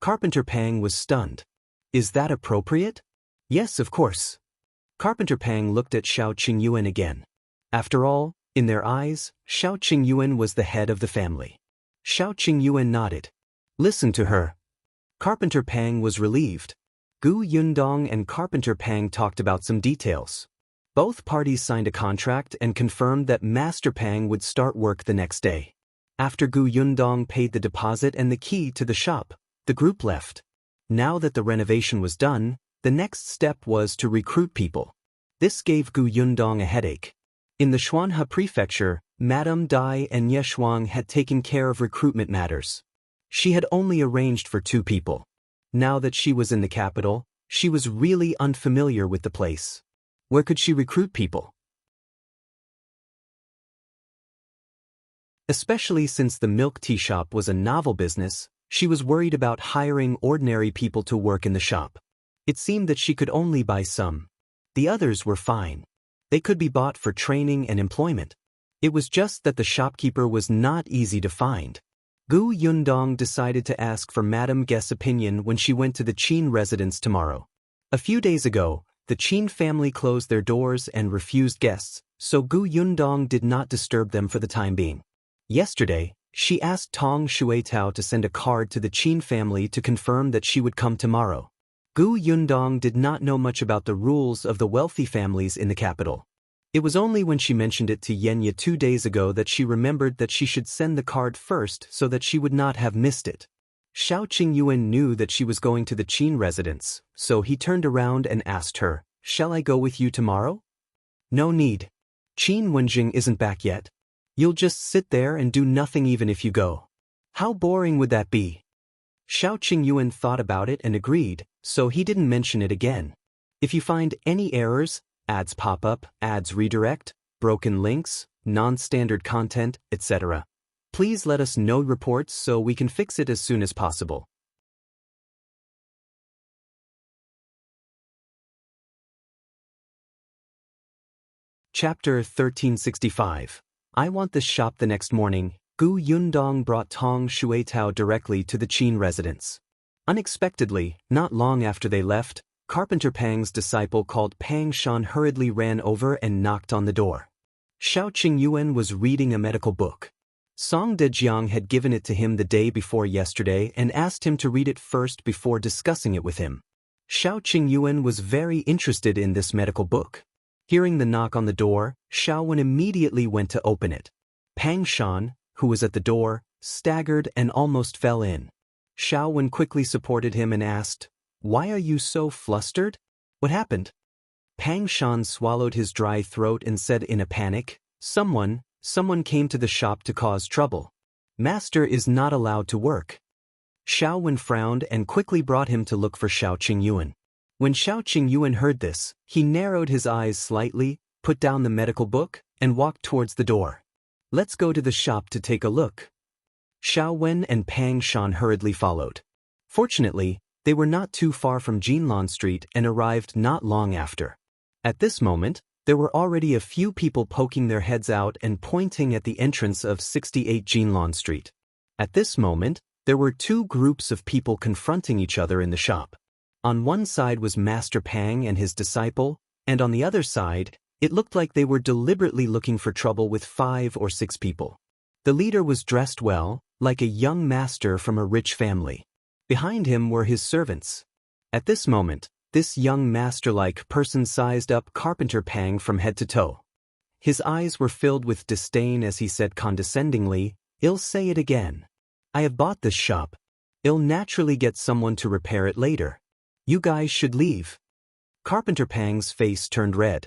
Speaker 1: Carpenter Pang was stunned. Is that appropriate? Yes, of course. Carpenter Pang looked at Shao Qingyuan again. After all, in their eyes, Shao Qingyuan was the head of the family. Shao Qingyuan nodded. Listen to her. Carpenter Pang was relieved. Gu Yundong and Carpenter Pang talked about some details. Both parties signed a contract and confirmed that Master Pang would start work the next day. After Gu Yundong paid the deposit and the key to the shop, the group left. Now that the renovation was done, the next step was to recruit people. This gave Gu Yundong a headache. In the Xuanhe prefecture, Madame Dai and Ye Shuang had taken care of recruitment matters. She had only arranged for 2 people. Now that she was in the capital, she was really unfamiliar with the place. Where could she recruit people? Especially since the milk tea shop was a novel business, she was worried about hiring ordinary people to work in the shop. It seemed that she could only buy some. The others were fine. They could be bought for training and employment. It was just that the shopkeeper was not easy to find. Gu Yundong decided to ask for Madame Guest's opinion when she went to the Qin residence tomorrow. A few days ago, the Qin family closed their doors and refused guests, so Gu Yundong did not disturb them for the time being. Yesterday, she asked Tong Shuetao to send a card to the Qin family to confirm that she would come tomorrow. Gu Yundong did not know much about the rules of the wealthy families in the capital. It was only when she mentioned it to Yenya 2 days ago that she remembered that she should send the card first so that she would not have missed it. Shao Qingyuan knew that she was going to the Qin residence, so he turned around and asked her, "Shall I go with you tomorrow?" "No need. Qin Wenzheng isn't back yet. You'll just sit there and do nothing even if you go. How boring would that be?" Shao Qingyuan thought about it and agreed, so he didn't mention it again. If you find any errors, ads pop up, ads redirect, broken links, non-standard content, etc., please let us know reports so we can fix it as soon as possible. Chapter 1365. I want this shop. The next morning, Gu Yundong brought Tong Shuetao directly to the Qin residence. Unexpectedly, not long after they left, Carpenter Pang's disciple called Pang Shan hurriedly ran over and knocked on the door. Shao Qingyuan was reading a medical book. Song Dejiang had given it to him the day before yesterday and asked him to read it first before discussing it with him. Shao Qingyuan was very interested in this medical book. Hearing the knock on the door, Shao Wen immediately went to open it. Pang Shan, who was at the door, staggered and almost fell in. Shao Wen quickly supported him and asked, "Why are you so flustered? What happened?" Pang Shan swallowed his dry throat and said in a panic, Someone came to the shop to cause trouble. Master is not allowed to work." Shao Wen frowned and quickly brought him to look for Shao Qingyuan. When Shao Qingyuan heard this, he narrowed his eyes slightly, put down the medical book, and walked towards the door. "Let's go to the shop to take a look." Shao Wen and Pang Shan hurriedly followed. Fortunately, they were not too far from Jinlan Street and arrived not long after. At this moment, there were already a few people poking their heads out and pointing at the entrance of 68 Jinlan Street. At this moment, there were 2 groups of people confronting each other in the shop. On one side was Master Pang and his disciple, and on the other side, it looked like they were deliberately looking for trouble with 5 or 6 people. The leader was dressed well, like a young master from a rich family. Behind him were his servants. At this moment, this young master-like person sized up Carpenter Pang from head to toe. His eyes were filled with disdain as he said condescendingly, "I'll say it again. I have bought this shop. I'll naturally get someone to repair it later. You guys should leave." Carpenter Pang's face turned red.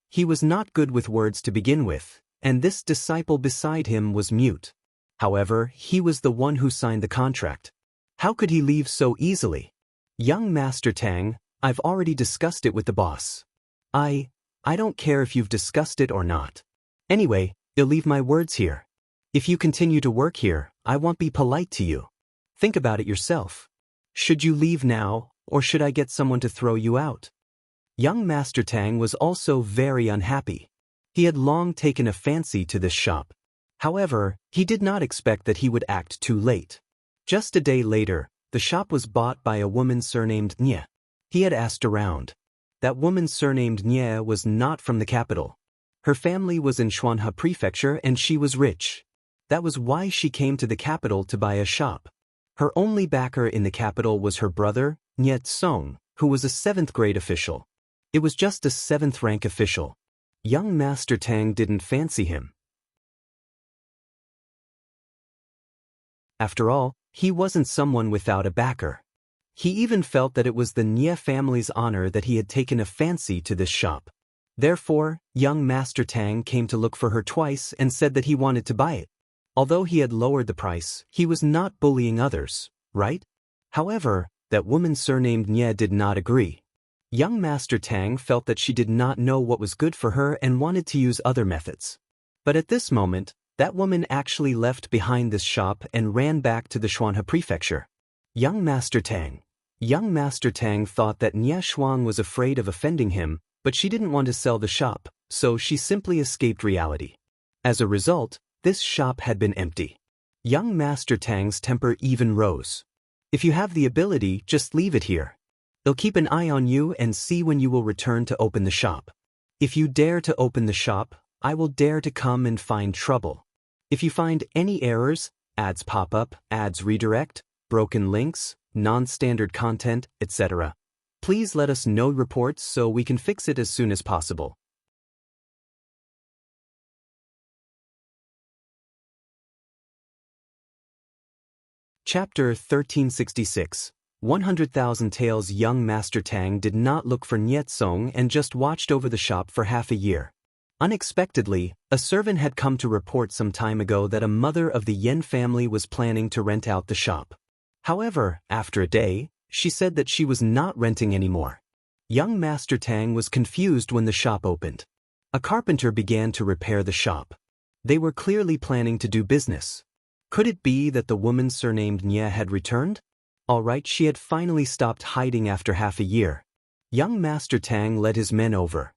Speaker 1: He was not good with words to begin with, and this disciple beside him was mute. However, he was the one who signed the contract. How could he leave so easily? "Young Master Tang, I've already discussed it with the boss. I don't care if you've discussed it or not. Anyway, I'll leave my words here. If you continue to work here, I won't be polite to you. Think about it yourself. Should you leave now, or should I get someone to throw you out?" Young Master Tang was also very unhappy. He had long taken a fancy to this shop. However, he did not expect that he would act too late. Just a day later, the shop was bought by a woman surnamed Nye. He had asked around. That woman surnamed Nye was not from the capital. Her family was in Xuanhe Prefecture and she was rich. That was why she came to the capital to buy a shop. Her only backer in the capital was her brother, Nye Tsong, who was a 7th grade official. It was just a 7th rank official. Young Master Tang didn't fancy him. After all, he wasn't someone without a backer. He even felt that it was the Nye family's honor that he had taken a fancy to this shop. Therefore, young Master Tang came to look for her twice and said that he wanted to buy it. Although he had lowered the price, he was not bullying others, right? However, that woman surnamed Nye did not agree. Young Master Tang felt that she did not know what was good for her and wanted to use other methods. But at this moment, that woman actually left behind this shop and ran back to the Xuanhe prefecture. Young Master Tang thought that Nye Shuang was afraid of offending him, but she didn't want to sell the shop, so she simply escaped reality. As a result, this shop had been empty. Young Master Tang's temper even rose. If you have the ability, just leave it here. I'll keep an eye on you and see when you will return to open the shop. If you dare to open the shop, I will dare to come and find trouble. If you find any errors, ads pop up, ads redirect, broken links, non-standard content, etc., please let us know reports so we can fix it as soon as possible. Chapter 1366. 100,000 Taels. Young Master Tang did not look for Nye Song and just watched over the shop for half a year. Unexpectedly, a servant had come to report some time ago that a mother of the Yen family was planning to rent out the shop. However, after a day, she said that she was not renting anymore. Young Master Tang was confused when the shop opened. A carpenter began to repair the shop. They were clearly planning to do business. Could it be that the woman surnamed Nye had returned? Alright, she had finally stopped hiding after half a year. Young Master Tang led his men over.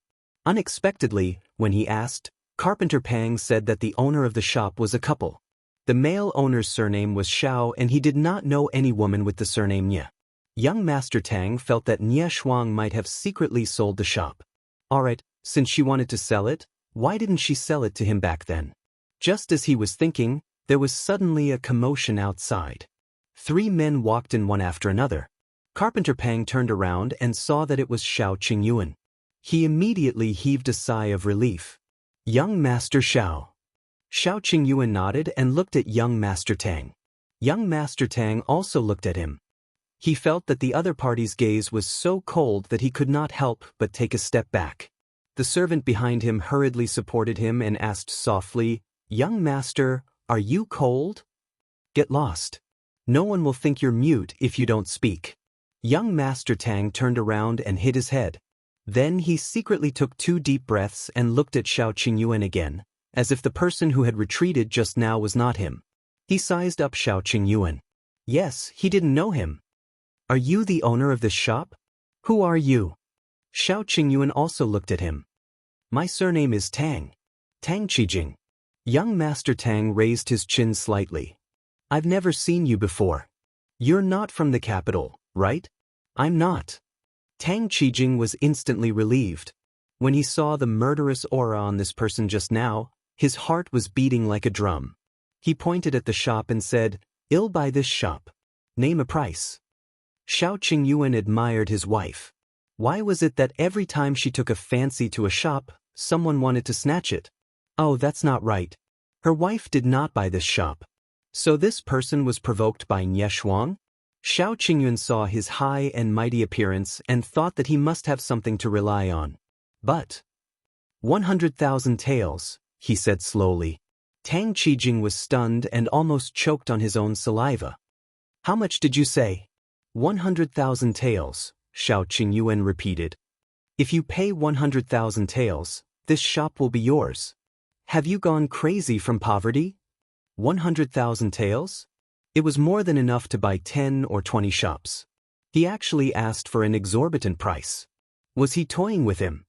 Speaker 1: Unexpectedly, when he asked, Carpenter Pang said that the owner of the shop was a couple. The male owner's surname was Shao and he did not know any woman with the surname Nye. Young Master Tang felt that Nye Shuang might have secretly sold the shop. Alright, since she wanted to sell it, why didn't she sell it to him back then? Just as he was thinking, there was suddenly a commotion outside. 3 men walked in one after another. Carpenter Pang turned around and saw that it was Shao Qingyuan. He immediately heaved a sigh of relief. Young Master Shao. Shao Qingyuan nodded and looked at young Master Tang. Young Master Tang also looked at him. He felt that the other party's gaze was so cold that he could not help but take a step back. The servant behind him hurriedly supported him and asked softly, Young Master, are you cold? Get lost. No one will think you're mute if you don't speak. Young Master Tang turned around and hid his head. Then he secretly took 2 deep breaths and looked at Shao Qingyuan again, as if the person who had retreated just now was not him. He sized up Shao Qingyuan. Yes, he didn't know him. Are you the owner of this shop? Who are you? Shao Qingyuan also looked at him. My surname is Tang. Tang Qijing. Young Master Tang raised his chin slightly. I've never seen you before. You're not from the capital, right? I'm not. Tang Qijing was instantly relieved. When he saw the murderous aura on this person just now, his heart was beating like a drum. He pointed at the shop and said, I'll buy this shop. Name a price. Shao Qingyuan admired his wife. Why was it that every time she took a fancy to a shop, someone wanted to snatch it? Oh, that's not right. Her wife did not buy this shop. So this person was provoked by Nye Shuang? Shao Qingyuan saw his high and mighty appearance and thought that he must have something to rely on. But 100,000 taels, he said slowly. Tang Qijing was stunned and almost choked on his own saliva. How much did you say? 100,000 taels, Shao Qingyuan repeated. If you pay 100,000 taels, this shop will be yours. Have you gone crazy from poverty? 100,000 taels? It was more than enough to buy 10 or 20 shops. He actually asked for an exorbitant price. Was he toying with him?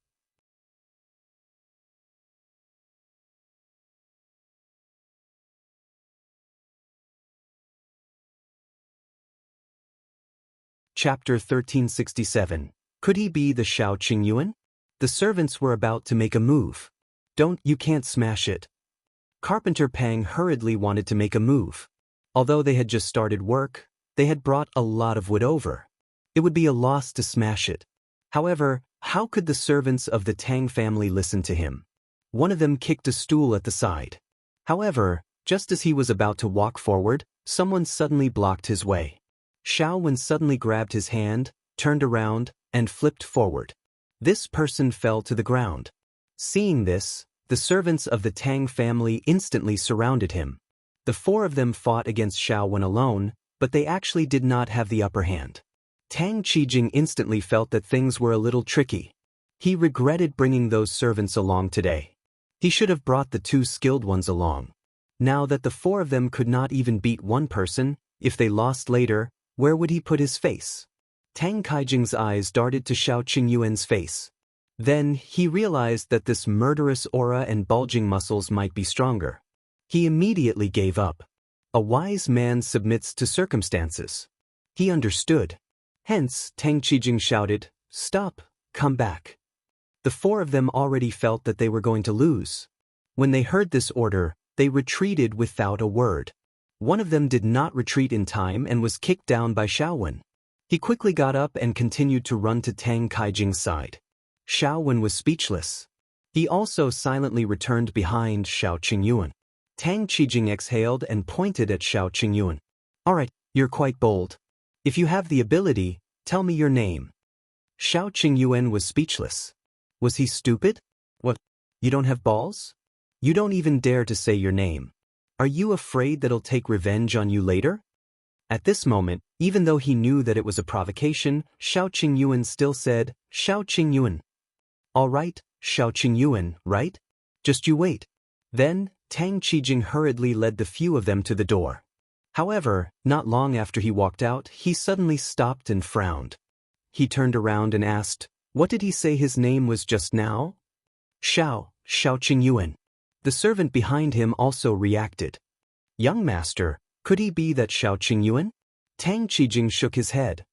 Speaker 1: Chapter 1367. Could he be the Shao Qingyuan? The servants were about to make a move. You can't smash it. Carpenter Pang hurriedly wanted to make a move. Although they had just started work, they had brought a lot of wood over. It would be a loss to smash it. However, how could the servants of the Tang family listen to him? One of them kicked a stool at the side. However, just as he was about to walk forward, someone suddenly blocked his way. Shao Wen suddenly grabbed his hand, turned around, and flipped forward. This person fell to the ground. Seeing this, the servants of the Tang family instantly surrounded him. The four of them fought against Shao when alone, but they actually did not have the upper hand. Tang Qijing instantly felt that things were a little tricky. He regretted bringing those servants along today. He should have brought the two skilled ones along. Now that the four of them could not even beat one person, if they lost later, where would he put his face? Tang Qijing's eyes darted to Shao Qingyuan's face. Then, he realized that this murderous aura and bulging muscles might be stronger. He immediately gave up. A wise man submits to circumstances. He understood. Hence, Tang Qijing shouted, "Stop, come back." The four of them already felt that they were going to lose. When they heard this order, they retreated without a word. One of them did not retreat in time and was kicked down by Shaowen. He quickly got up and continued to run to Tang Qijing's side. Shaowen was speechless. He also silently returned behind Shao Qingyuan. Tang Qijing exhaled and pointed at Shao Qingyuan. "Alright, you're quite bold. If you have the ability, tell me your name." Shao Qingyuan was speechless. Was he stupid? What? You don't have balls? You don't even dare to say your name. Are you afraid that I'll take revenge on you later? At this moment, even though he knew that it was a provocation, Shao Qingyuan still said, "Shao Qingyuan." "All right, Shao Qingyuan, right? Just you wait." Then, Tang Qijing hurriedly led the few of them to the door. However, not long after he walked out, he suddenly stopped and frowned. He turned around and asked, "What did he say his name was just now?" "Shao Qingyuan." The servant behind him also reacted. "Young master, could he be that Shao Qingyuan?" Tang Qijing shook his head.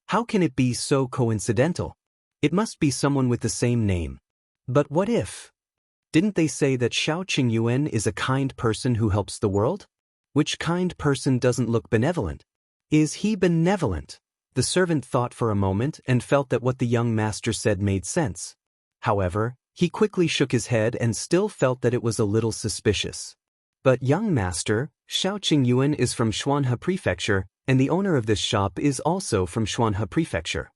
Speaker 1: "How can it be so coincidental? It must be someone with the same name. But what if? Didn't they say that Shao Qingyuan is a kind person who helps the world? Which kind person doesn't look benevolent? Is he benevolent?" The servant thought for a moment and felt that what the young master said made sense. However, he quickly shook his head and still felt that it was a little suspicious. "But young master, Shao Qingyuan is from Xuanhe Prefecture, and the owner of this shop is also from Xuanhe Prefecture."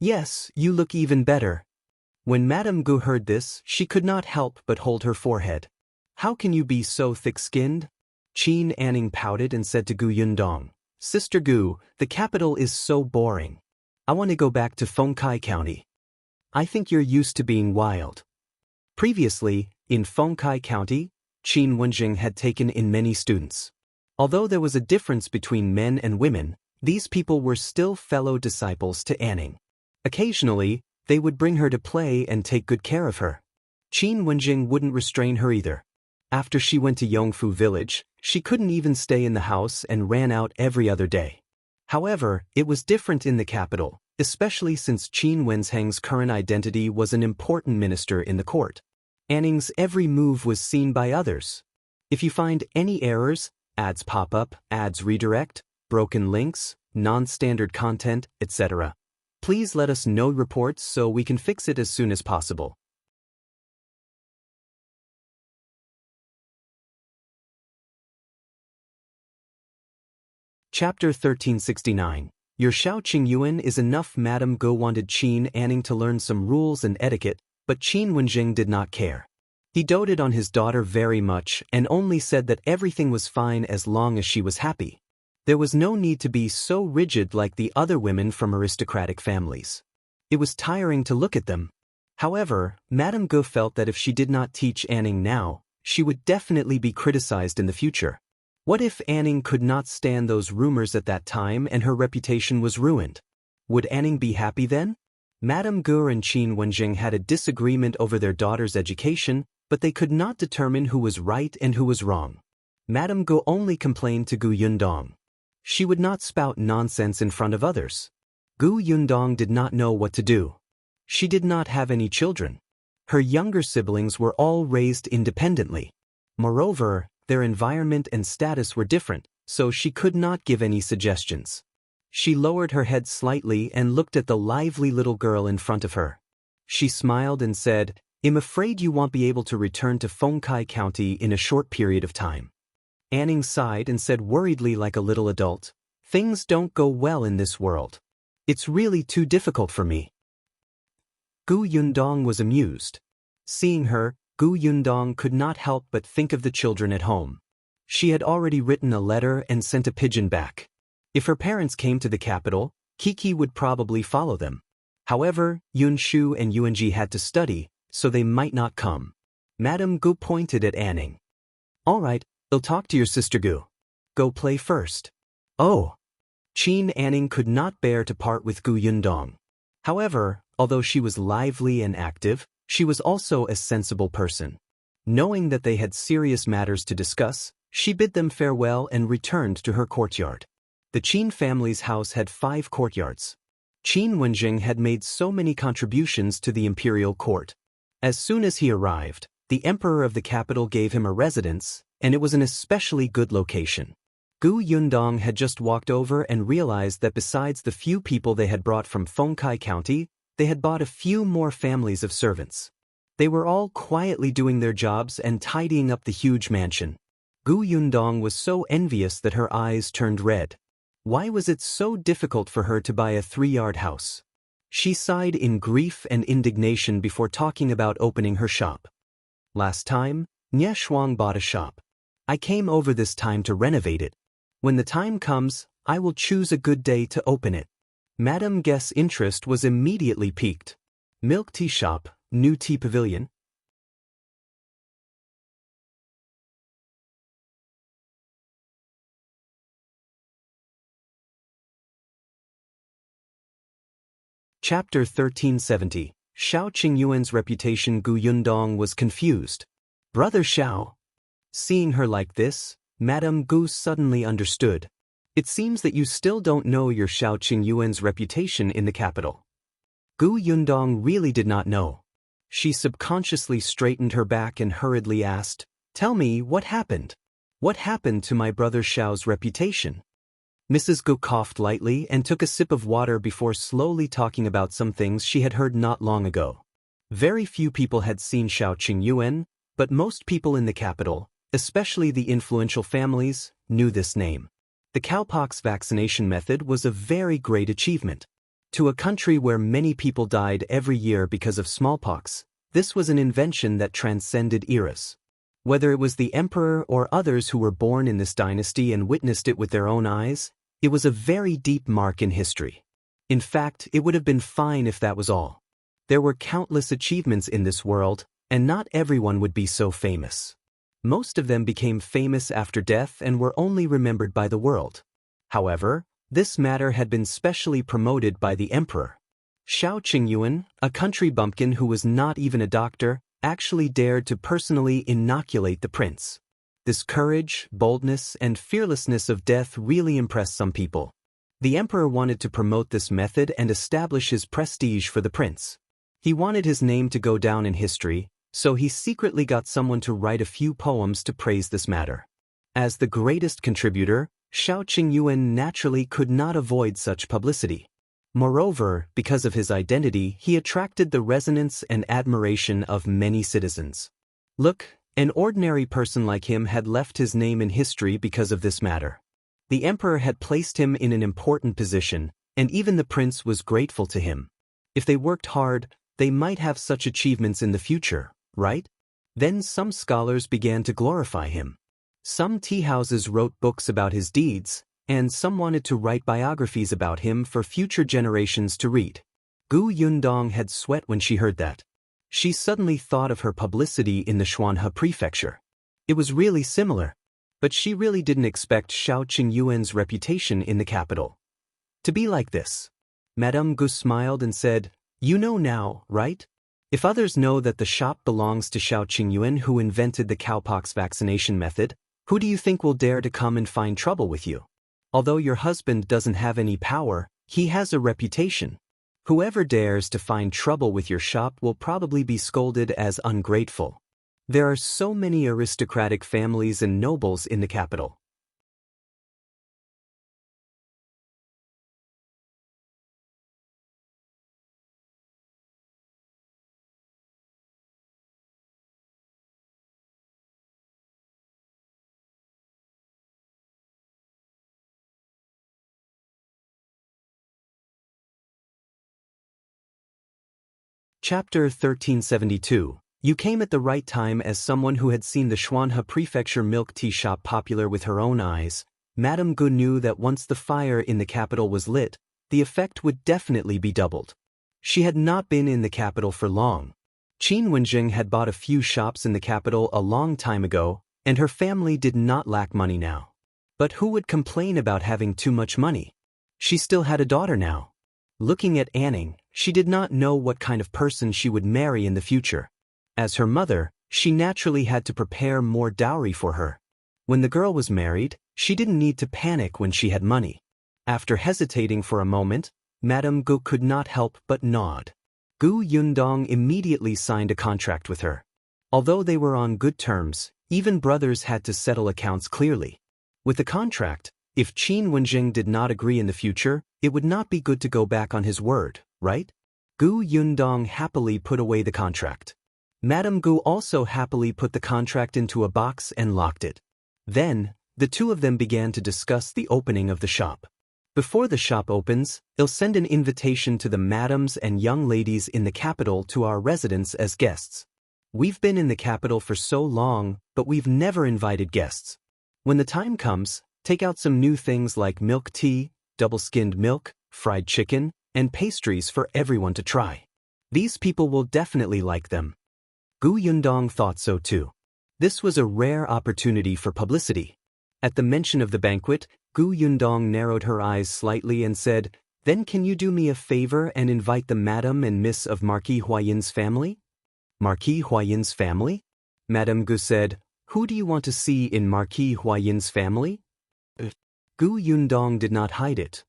Speaker 1: "Yes, you look even better." When Madame Gu heard this, she could not help but hold her forehead. "How can you be so thick-skinned?" Qin Anning pouted and said to Gu Yundong, "Sister Gu, the capital is so boring. I want to go back to Fengkai County. I think you're used to being wild." Previously, in Fengkai County, Qin Wenzheng had taken in many students. Although there was a difference between men and women, these people were still fellow disciples to Anning. Occasionally, they would bring her to play and take good care of her. Qin Wenjing wouldn't restrain her either. After she went to Yongfu village, she couldn't even stay in the house and ran out every other day. However, it was different in the capital, especially since Qin Wenzheng's current identity was an important minister in the court. Anning's every move was seen by others. If you find any errors, ads pop up, ads redirect, broken links, non-standard content, etc., please let us know reports so we can fix it as soon as possible. Chapter 1369. Your Shao Qingyuan is enough. Madame Go wanted Qin Anning to learn some rules and etiquette, but Qin Wenjing did not care. He doted on his daughter very much and only said that everything was fine as long as she was happy. There was no need to be so rigid like the other women from aristocratic families. It was tiring to look at them. However, Madame Go felt that if she did not teach Anning now, she would definitely be criticized in the future. What if Anning could not stand those rumors at that time and her reputation was ruined? Would Anning be happy then? Madame Go and Qin Wenjing had a disagreement over their daughter's education, but they could not determine who was right and who was wrong. Madame Go only complained to Gu Yundong. She would not spout nonsense in front of others. Gu Yundong did not know what to do. She did not have any children. Her younger siblings were all raised independently. Moreover, their environment and status were different, so she could not give any suggestions. She lowered her head slightly and looked at the lively little girl in front of her. She smiled and said, I'm afraid you won't be able to return to Fengkai County in a short period of time. Anning sighed and said worriedly like a little adult, things don't go well in this world. It's really too difficult for me. Gu Yundong was amused. Seeing her, Gu Yundong could not help but think of the children at home. She had already written a letter and sent a pigeon back. If her parents came to the capital, Kiki would probably follow them. However, Yunshu and Yuanji had to study, so they might not come. Madame Gu pointed at Anning. All right, I'll talk to your sister Gu. Go play first. Oh. Qin Anning could not bear to part with Gu Yundong. However, although she was lively and active, she was also a sensible person. Knowing that they had serious matters to discuss, she bid them farewell and returned to her courtyard. The Qin family's house had 5 courtyards. Qin Wenzheng had made so many contributions to the imperial court. As soon as he arrived, the emperor of the capital gave him a residence, and it was an especially good location. Gu Yundong had just walked over and realized that besides the few people they had brought from Fengkai County, they had bought a few more families of servants. They were all quietly doing their jobs and tidying up the huge mansion. Gu Yundong was so envious that her eyes turned red. Why was it so difficult for her to buy a 3-yard house? She sighed in grief and indignation before talking about opening her shop. Last time, Nye Shuang bought a shop. I came over this time to renovate it. When the time comes, I will choose a good day to open it. Madame Guest's interest was immediately piqued. Milk tea shop, new tea pavilion. Chapter 1370. Shao Qingyuan's reputation. Gu Yundong was confused. Brother Shao. Seeing her like this, Madame Gu suddenly understood. It seems that you still don't know your Shao Qingyuan's reputation in the capital. Gu Yundong really did not know. She subconsciously straightened her back and hurriedly asked, Tell me what happened. What happened to my brother Shao's reputation? Mrs. Gu coughed lightly and took a sip of water before slowly talking about some things she had heard not long ago. Very few people had seen Shao Qingyuan, but most people in the capital, especially the influential families, knew this name. The cowpox vaccination method was a very great achievement. To a country where many people died every year because of smallpox, this was an invention that transcended eras. Whether it was the emperor or others who were born in this dynasty and witnessed it with their own eyes, it was a very deep mark in history. In fact, it would have been fine if that was all. There were countless achievements in this world, and not everyone would be so famous. Most of them became famous after death and were only remembered by the world. However, this matter had been specially promoted by the emperor. Shao Qingyuan, a country bumpkin who was not even a doctor, actually dared to personally inoculate the prince. This courage, boldness, and fearlessness of death really impressed some people. The emperor wanted to promote this method and establish his prestige for the prince. He wanted his name to go down in history, so he secretly got someone to write a few poems to praise this matter. As the greatest contributor, Shao Qingyuan naturally could not avoid such publicity. Moreover, because of his identity, he attracted the resonance and admiration of many citizens. Look, an ordinary person like him had left his name in history because of this matter. The emperor had placed him in an important position, and even the prince was grateful to him. If they worked hard, they might have such achievements in the future, right? Then some scholars began to glorify him. Some tea houses wrote books about his deeds, and some wanted to write biographies about him for future generations to read. Gu Yundong had sweat when she heard that. She suddenly thought of her publicity in the Xuanhe prefecture. It was really similar, but she really didn't expect Shao Qingyuan's reputation in the capital to be like this. Madame Gu smiled and said, You know now, right? If others know that the shop belongs to Shao Qingyuan who invented the cowpox vaccination method, who do you think will dare to come and find trouble with you? Although your husband doesn't have any power, he has a reputation. Whoever dares to find trouble with your shop will probably be scolded as ungrateful. There are so many aristocratic families and nobles in the capital. Chapter 1372. You came at the right time. As someone who had seen the Xuanhe Prefecture milk tea shop popular with her own eyes, Madame Gu knew that once the fire in the capital was lit, the effect would definitely be doubled. She had not been in the capital for long. Wenzheng had bought a few shops in the capital a long time ago, and her family did not lack money now. But who would complain about having too much money? She still had a daughter now. Looking at Anning, she did not know what kind of person she would marry in the future. As her mother, she naturally had to prepare more dowry for her. When the girl was married, she didn't need to panic when she had money. After hesitating for a moment, Madame Gu could not help but nod. Gu Yundong immediately signed a contract with her. Although they were on good terms, even brothers had to settle accounts clearly. With the contract, if Wenzheng did not agree in the future, it would not be good to go back on his word, right? Gu Yundong happily put away the contract. Madame Gu also happily put the contract into a box and locked it. Then, the two of them began to discuss the opening of the shop. Before the shop opens, I'll send an invitation to the madams and young ladies in the capital to our residence as guests. We've been in the capital for so long, but we've never invited guests. When the time comes, take out some new things like milk tea, double-skinned milk, fried chicken, and pastries for everyone to try. These people will definitely like them. Gu Yundong thought so too. This was a rare opportunity for publicity. At the mention of the banquet, Gu Yundong narrowed her eyes slightly and said, "Then can you do me a favor and invite the Madame and Miss of Marquis Huayin's family?" Marquis Huayin's family? Madame Gu said, "Who do you want to see in Marquis Huayin's family?" Gu Yundong did not hide it.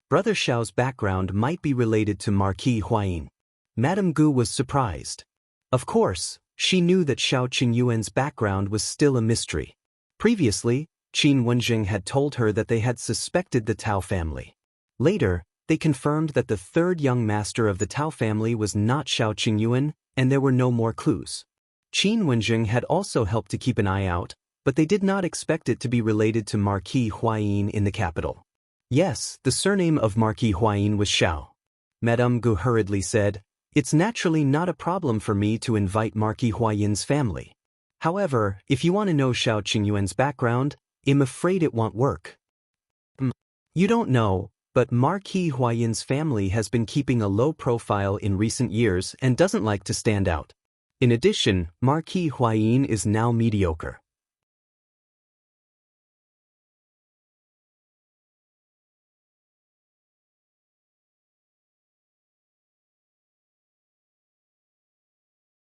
Speaker 1: Brother Shao's background might be related to Marquis Huayin. Madame Gu was surprised. Of course, she knew that Shao Qingyuan's background was still a mystery. Previously, Wenzheng had told her that they had suspected the Tao family. Later, they confirmed that the third young master of the Tao family was not Shao Qingyuan, and there were no more clues. Wenzheng had also helped to keep an eye out, but they did not expect it to be related to Marquis Huayin in the capital. Yes, the surname of Marquis Huayin was Shao. Madame Gu hurriedly said, "It's naturally not a problem for me to invite Marquis Huayin's family. However, if you want to know Shao Qingyuan's background, I'm afraid it won't work." You don't know, but Marquis Huayin's family has been keeping a low profile in recent years and doesn't like to stand out. In addition, Marquis Huayin is now mediocre.